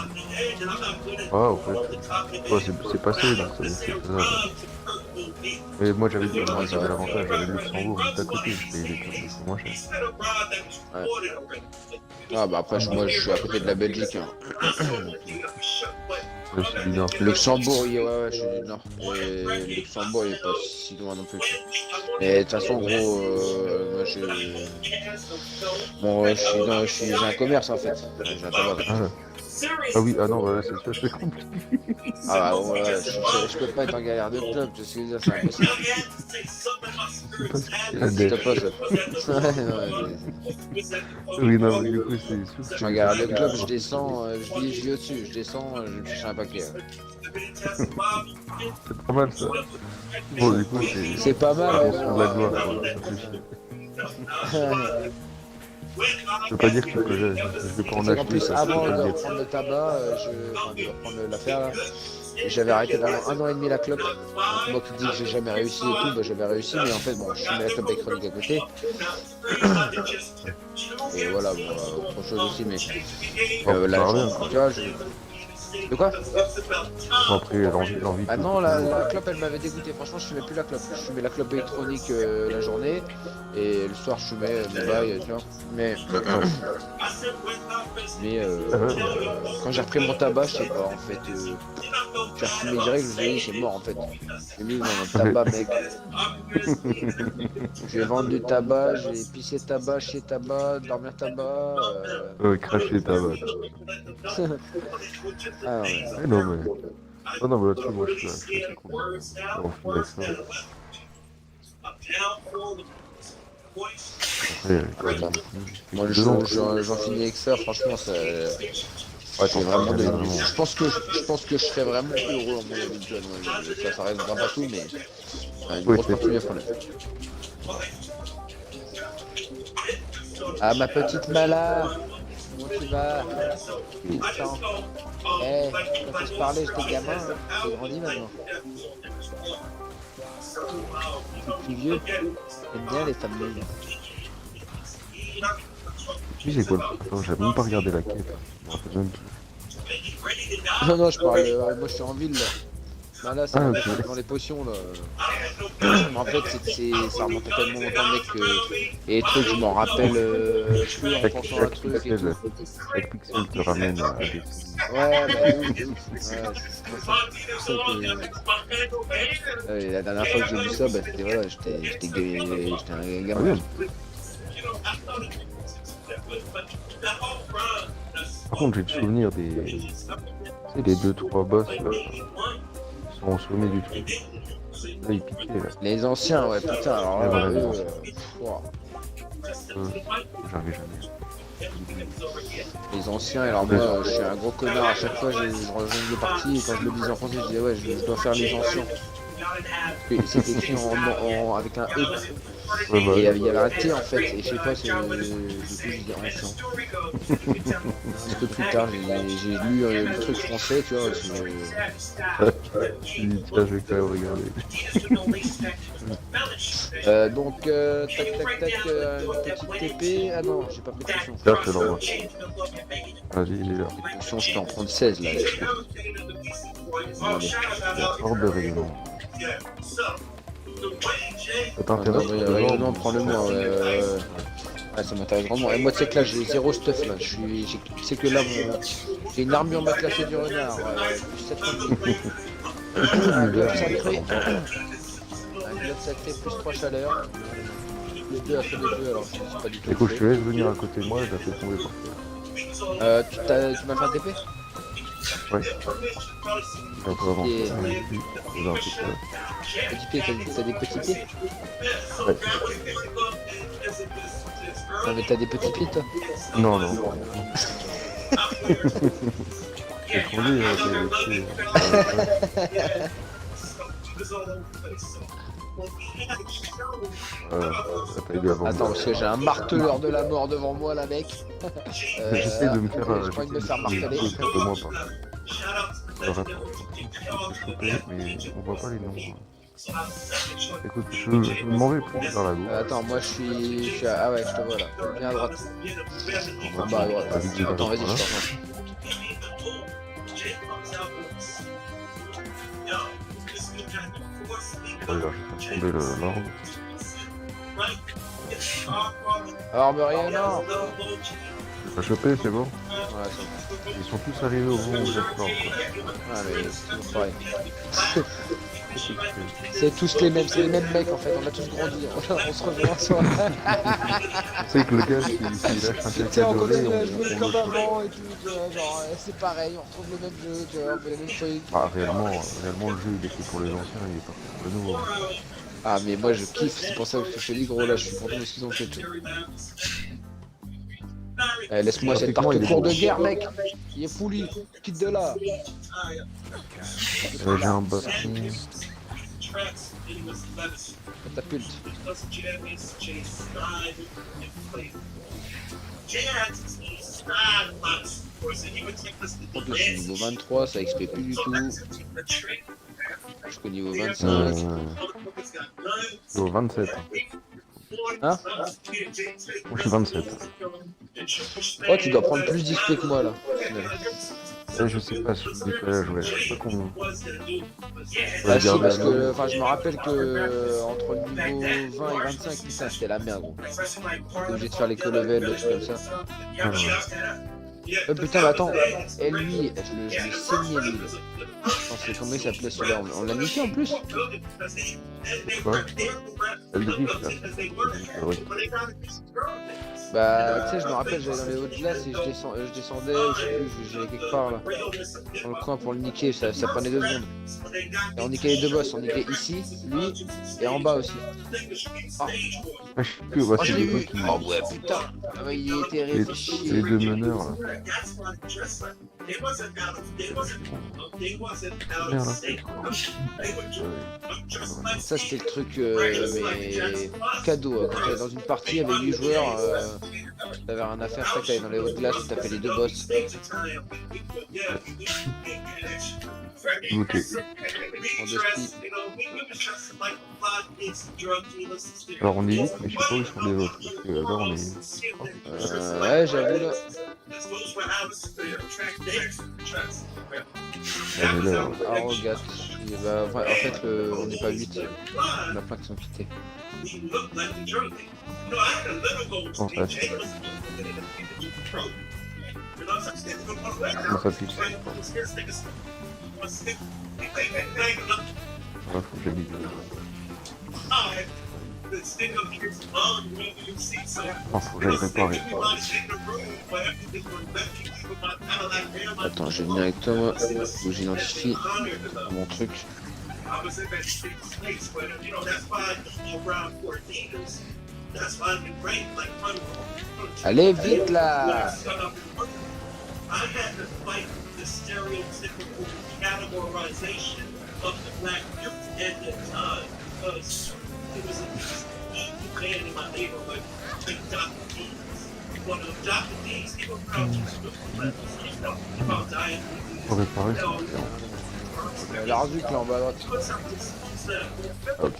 Speaker 10: Ah, en fait. Ouais, c'est passé, donc c'est faisable. Mais moi, j'avais l'avantage, j'avais le Luxembourg juste à côté, je payais les clubs beaucoup moins cher.
Speaker 9: Ouais. Ah bah après, moi je suis à côté de la Belgique. Hein.
Speaker 10: Je suis du Nord.
Speaker 9: Luxembourg, ouais, je suis du Nord. Et Luxembourg, il est pas si loin non plus. Et de toute façon, gros, moi j'ai un commerce en fait. J'ai un tabac.
Speaker 10: Ah oui, ah non, bah là, c'est compliqué.
Speaker 9: Ah bah ouais, je peux pas être en galère de club, tu sais ce que je veux dire, c'est impossible.
Speaker 10: C'est pas
Speaker 9: Ouais,
Speaker 10: oui, non, mais du coup, c'est sûr.
Speaker 9: je suis en galère de club, je descends, je vis au-dessus, je descends, je me cherche un paquet.
Speaker 10: C'est pas mal ça. Bon, du coup,
Speaker 9: C'est pas mal.
Speaker 10: sur de la gloire. Je veux pas dire que je vais pas en
Speaker 9: En
Speaker 10: acheter.
Speaker 9: plus,
Speaker 10: Ça,
Speaker 9: avant
Speaker 10: c'est
Speaker 9: de
Speaker 10: pas dire.
Speaker 9: reprendre le tabac, de reprendre l'affaire là, j'avais arrêté pendant 1 an et demi la clope. Donc moi qui dis que j'ai jamais réussi et tout, bah j'avais réussi, mais en fait bon, je fumais la clope électronique à côté. Et voilà, bon, autre chose aussi, mais là, tu vois, de quoi?
Speaker 10: Après, l'envie.
Speaker 9: Ah non, la clope elle m'avait dégoûté. Franchement, je fumais plus la clope. Je fumais la clope électronique la journée et le soir je fumais mes bails, tu vois. Mais quand j'ai repris mon tabac, je sais pas en fait. J'ai refumé direct, je me suis dit c'est mort en fait. J'ai mis dans mon tabac, mec. J'ai vendu du tabac, j'ai pissé tabac, chié tabac, dormir tabac.
Speaker 10: Cracher tabac.
Speaker 9: Ah ouais.
Speaker 10: Non, mais. Oh non, mais là-dessus, moi, je suis assez content. On finit avec ça. Après,
Speaker 9: Moi, j'en finis avec ça, franchement, ça. C'est vraiment de... Je pense que je serais vraiment heureux en mon habituel. Ça restera pas tout, mais une grosse partie du problème. Ah, ma petite Mala, comment tu vas? Attends. Quand on se parlait, j'étais gamin, hein. J'ai grandi maintenant. C'est plus vieux. J'aime bien les femmes mûres.
Speaker 10: Puis c'est quoi le truc? J'avais même pas regardé la quête. Je me rappelle même plus.
Speaker 9: Non, je parle. Moi, je suis en ville là. Ben là, c'est dans les potions là. En fait, ça remonte à tellement longtemps, mec, et les trucs, je m'en rappelle plus en pensant à un truc et tout.
Speaker 10: Chaque pixel te ramène à des...
Speaker 9: Ouais, bah oui. Ouais, c'est pour ça que... la dernière fois que j'ai vu ça, bah, c'était voilà, j'étais un gamin.
Speaker 10: Par contre, j'ai le souvenir des... Tu sais, les 2-3 boss là, ils sont au sommet du truc. Là, ils piquaient là.
Speaker 9: Les anciens, ouais, putain, alors là,
Speaker 10: J'arrive jamais.
Speaker 9: Les anciens, alors moi, je suis un gros connard, à chaque fois, je rejoins des parties, et quand je le disais en français, je disais, ouais, je dois faire les anciens. C'est écrit avec un E.
Speaker 10: Ouais, bah,
Speaker 9: et il y avait un T en fait, et je sais pas, du coup j'ai dit ancien. Un peu plus tard, j'ai lu le truc français, tu vois.
Speaker 10: Je dis, tiens, je vais quand même regarder.
Speaker 9: Donc, tac, une petite TP. Ah non, j'ai pas pris de potion.
Speaker 10: Là, je te l'envoie. Vas-y, il est là.
Speaker 9: Potion, je peux en prendre 16 là.
Speaker 10: Hors de règlement. Ça t'intéresse?
Speaker 9: Non, prends-le-moi. Ouais, ça m'intéresse vraiment. Et moi, tu sais que là, j'ai 0 stuff là. Tu sais que là, j'ai une armure ma classée du renard. Plus 7 un globe sacré. Un globe sacré plus 3 chaleurs. Les deux à fait les deux, alors je sais pas du tout.
Speaker 10: Écoute, je te laisse venir à côté de moi, je la fais tomber par terre.
Speaker 9: Tu m'as fait un TP?
Speaker 10: Ouais. Un peu avant.
Speaker 9: Petit pied, t'as des petits pieds?
Speaker 10: Ouais.
Speaker 9: Non mais t'as des petits pieds toi?
Speaker 10: Non. J'ai trouvé des t'as pas aidé avant.
Speaker 9: Attends, parce que j'ai un marteleur de la mort devant moi là, mec.
Speaker 10: J'essaie de me faire...
Speaker 9: J'ai pas envie de me faire marteler.
Speaker 10: De moi, pas. Alors, attends, je peux choper, mais on voit pas les noms. Écoute, je m'en vais plus vers la gauche.
Speaker 9: Attends, moi je suis à... Ah ouais, je te vois là. Viens à droite. En bas à droite. Attends, vas-y, je te rejoins.
Speaker 10: Ouais, là, je vais faire tomber l'arbre.
Speaker 9: Armurier, non.
Speaker 10: T'as chopé, c'est bon?
Speaker 9: Ouais, c'est bon.
Speaker 10: Ils sont tous arrivés au moment où j'explore.
Speaker 9: Ah, mais c'est toujours pareil. C'est tous les mêmes, c'est les mêmes mecs en fait, on a tous grandi, on se rejoint soi.
Speaker 10: Tu sais que le gars, s'il lâche un
Speaker 9: Tu sais,
Speaker 10: caca
Speaker 9: on
Speaker 10: doré,
Speaker 9: continue à
Speaker 10: on
Speaker 9: jouer comme avant et tout, tu vois, genre c'est pareil, on retrouve le même jeu, tu vois, on fait les mêmes trucs.
Speaker 10: Ah, réellement, le jeu, il est fait pour les anciens, il est pas fait pour les nouveaux.
Speaker 9: Ah, mais moi je kiffe, c'est pour ça que je fais les gros là, je suis content de ce qu'ils ont fait. Allez, laisse-moi cette tarte de cours de guerre, mec. Il est pouli, quitte de là.
Speaker 10: J'ai un bâton.
Speaker 9: Catapulte. Je suis niveau 23, ça XP plus du tout. Je suis au niveau 25.
Speaker 10: Au 27.
Speaker 9: Hein?
Speaker 10: Moi je suis 27.
Speaker 9: Oh, tu dois prendre plus d'XP que moi là.
Speaker 10: Je sais pas si je décalage, ouais. Je sais pas combien.
Speaker 9: Ah si, parce que enfin, je me rappelle que entre le niveau 20 et 25, putain, c'était la merde, gros. J'étais obligé de faire les co-level, des trucs comme ça. Putain, mais attends, et lui, je l'ai saigné lui. Attends, c'est comment il s'appelait celui-là? On l'a niqué en plus?
Speaker 10: Quoi? Eldritch, là. Ouais.
Speaker 9: Bah, tu sais, je me rappelle, j'allais dans les hautes glaces et je descendais, je sais plus, j'allais quelque part là, dans le coin pour le niquer, ça prenait 2 secondes. Et on niquait les 2 boss, on niquait ici, lui, et en bas aussi. Ah,
Speaker 10: Ah, je sais plus, ouais, c'est les deux qui.
Speaker 9: oh ouais, putain, ah ouais, il était réfléchi.
Speaker 10: Les deux meneurs là. Merde,
Speaker 9: Ça c'était le truc, mais cadeau, quand t'allais dans une partie avec 8 joueurs, t'avais rien à faire, t'allais dans les hautes glaces, tu tapais les 2 boss.
Speaker 10: Ok.
Speaker 9: En 2 spi.
Speaker 10: Alors on est 8, mais je sais pas où sont les autres. Parce que là on est.
Speaker 9: Ouais, j'avoue là. Arrogat. Bah, en fait, on n'est pas 8. Il y en a plein qui sont quittés.
Speaker 10: Fantastique. Comment ça pique? Ouais, faut que j'habite. Oh, faut que j'aille réparer.
Speaker 9: Attends, je vais venir avec toi, moi. Faut que j'identifie mon truc. Allez, vite là!
Speaker 10: Faut réparer, c'est différent.
Speaker 9: L'arduc là en bas à droite.
Speaker 10: Ok.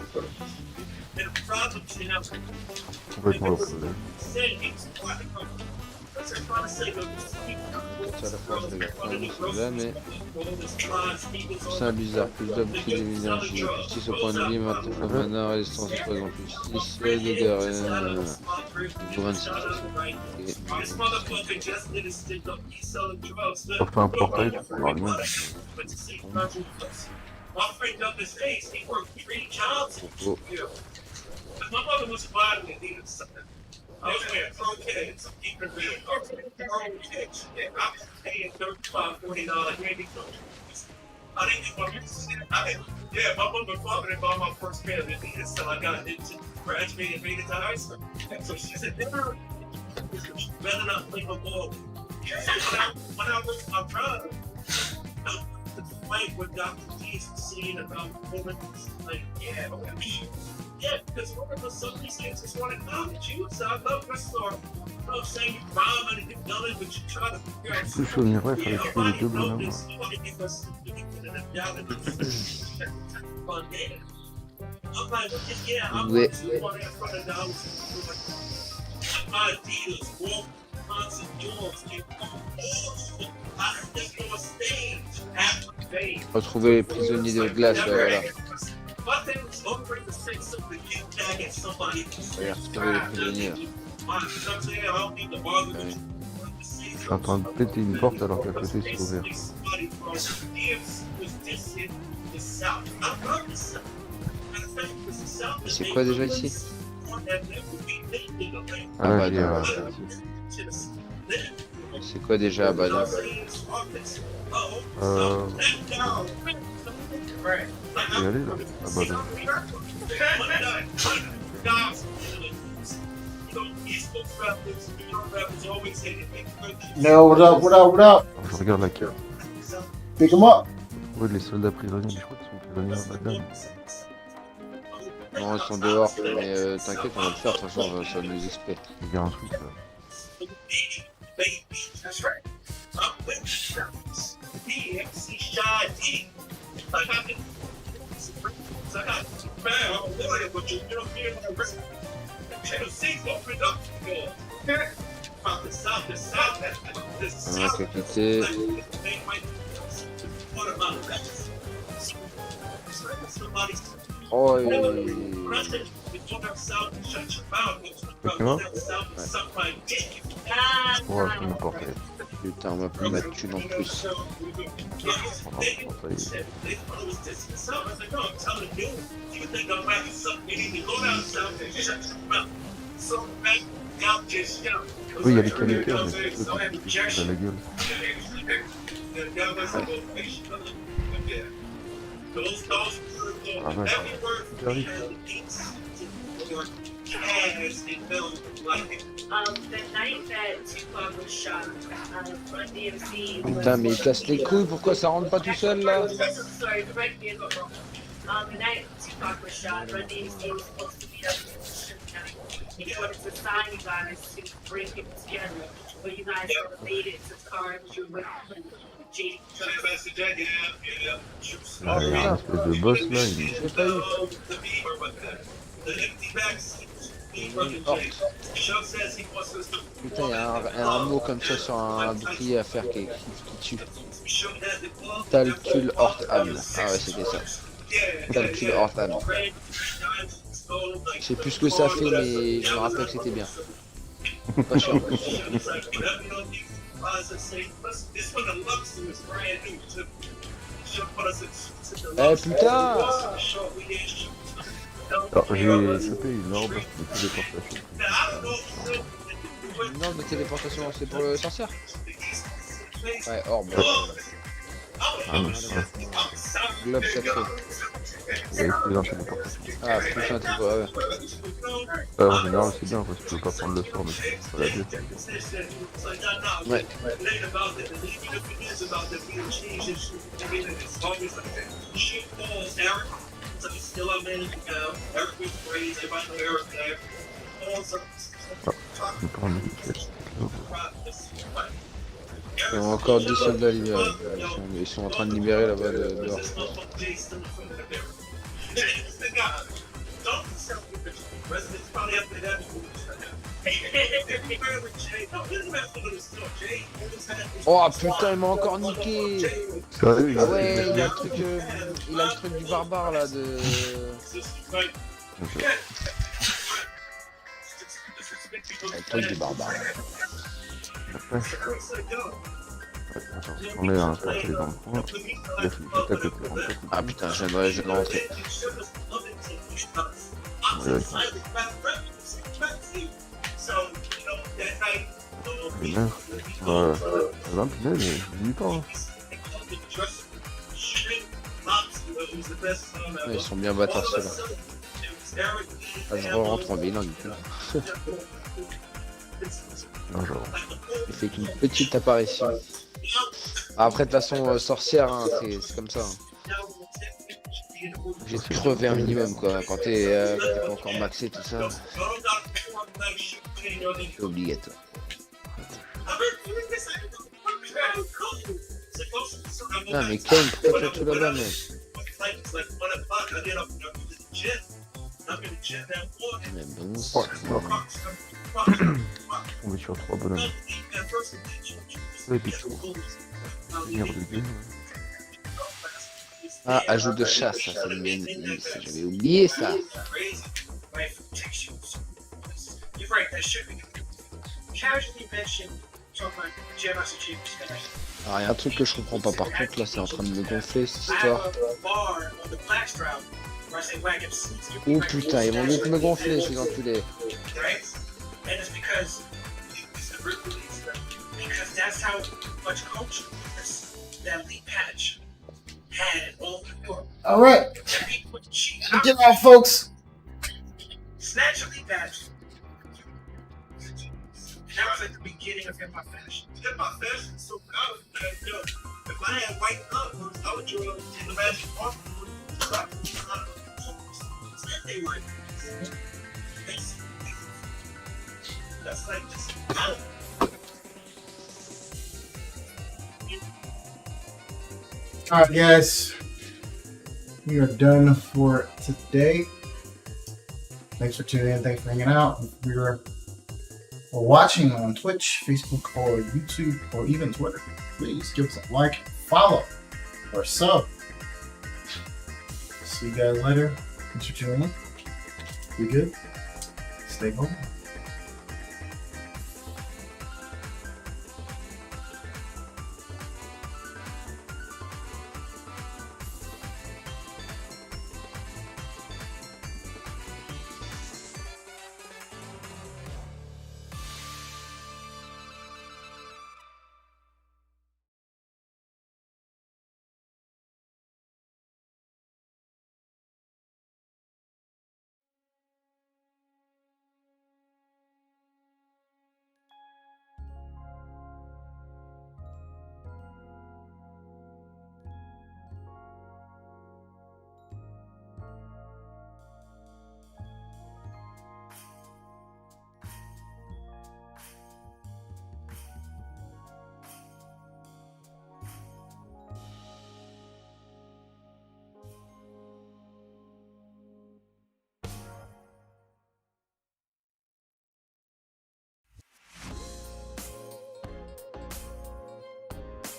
Speaker 10: Complètement le problème.
Speaker 9: Ça à la fois je vais la prendre celui-là, mais c'est un bizarre, plus de bouclier d'énergie, plus 6 au point de vie, maintenant mana, résistance poison, plus 6, dégâts, niveau 26.
Speaker 10: On fait un portail, tu pourras rien.
Speaker 9: Oh.
Speaker 2: Yeah, my mother and father didn't buy my first pair of Adidas until I got into graduated and made it to high school. So she said, better not play no ball. When I was my brother, the fight with Dr. G's scene about women, like, yeah, okay. Yeah, because women for some reason just want to college you. So I love her story. You know what I'm saying? You rhyming and you've done it, but you try to figure out.
Speaker 10: Plus je reviendrai, il fallait tuer les deux bonhommes.
Speaker 9: Ouais. Retrouver les prisonniers de glace, voilà. Regarde, retrouver les prisonniers là. Ouais.
Speaker 10: Je suis en train de péter une porte alors qu'à côté c'est ouvert.
Speaker 9: C'est quoi déjà ici?
Speaker 10: Ah là,
Speaker 9: Abaddon. C'est quoi déjà Abaddon?
Speaker 10: Je vais y aller là. Ah bah non.
Speaker 1: No, what up, what up, what up?
Speaker 10: Alors, je regarde la carte.
Speaker 1: Pick him up.
Speaker 10: Ouais, les soldats prisonniers, mais je crois qu'ils sont prisonniers à Abaddon.
Speaker 9: Non, ils sont dehors, mais t'inquiète, on va le faire, de toute façon, ça va nous explique.
Speaker 10: Il y a un truc là.
Speaker 9: On a capité. Oh,
Speaker 10: Quelqu'un?
Speaker 6: Ah,
Speaker 10: Ouais, je peux m'emporter.
Speaker 9: putain, on va plus mettre de thunes en plus.
Speaker 10: Oui, il y a les qualités, mais c'est à la gueule. Ah vache, super vite.
Speaker 9: Putain, mais il casse les couilles, pourquoi ça rentre pas tout seul là?
Speaker 6: The night Tupac was shot, Run DMC was supposed to meet up in he wanted to sign you guys to bring people together, but you guys made it to the car with JD.
Speaker 10: Ah, il y a une espèce de boss là, il est...
Speaker 9: J'ai pas eu. Putain, il y a un mot comme ça sur un bouclier à faire qui tue. Talcul Hortam. Ah ouais, c'était ça. Talcul Hortam. Je sais plus ce que ça fait, mais je me rappelle que c'était bien. Pas cher en plus. Eh putain!
Speaker 10: Alors, j'ai chopé une orbe de téléportation.
Speaker 9: Une orbe de téléportation, c'est pour le sorcière? Ouais, orbe.
Speaker 10: Ah non,
Speaker 9: Globe sacré.
Speaker 10: il y a plus d'un téléportation.
Speaker 9: Ah putain, tu vois, ouais.
Speaker 10: En général, c'est bien parce que tu peux pas prendre le sort, mais tu peux pas la dire.
Speaker 9: Ouais.
Speaker 10: Ah, je peux prendre une pièce.
Speaker 9: Il y a encore 10 soldats libérés. Ils sont en train de libérer là-bas dehors. Oh putain, il m'a encore niqué.
Speaker 10: Sérieux,
Speaker 9: Ah ouais, il a le truc, il a le truc du barbare là de... Le truc du barbare.
Speaker 10: Attends, on est à un portail dans le coin. Il y a celui qui est à côté.
Speaker 9: Ah putain, je viens de rentrer.
Speaker 10: Ouais. Et là, là, punaise, j'ai du temps.
Speaker 9: Ouais, ils sont bien bâtards ceux-là. Ah, je rentre en ville, hein, du coup.
Speaker 10: Non, genre.
Speaker 9: Il fait qu'une petite apparition. Ah, après, de toute façon, sorcière, hein, c'est comme ça. Hein. J'ai crevé un minimum, quoi. Quand t'es pas encore maxé, tout ça. C'est obligatoire. Ah, mais Kane, pourquoi tu es tout là-bas, mec? Mais bon,
Speaker 10: Oh, on est sur 3 bonhommes. Et puis tout. Venir de game.
Speaker 9: Ah, ajout de chasse, ça, j'avais oublié ça. Alors, il y a un truc que je comprends pas, par contre, là, c'est en train de me gonfler cette histoire. Oh putain, ils vont vite me gonfler, ces enculés.
Speaker 1: All right. Get off, folks.
Speaker 8: Snatch a lead badge. That was like the beginning of hip hop fashion. Hip hop fashion is so proud of yo. If I had white gloves, I would draw the magic off. They would. That's like just.
Speaker 1: All right, guys. We are done for today. Thanks for tuning in. Thanks for hanging out. If you're watching on Twitch, Facebook, or YouTube, or even Twitter, please give us a like, follow, or sub. See you guys later. Thanks for tuning in. Be good. Stay home.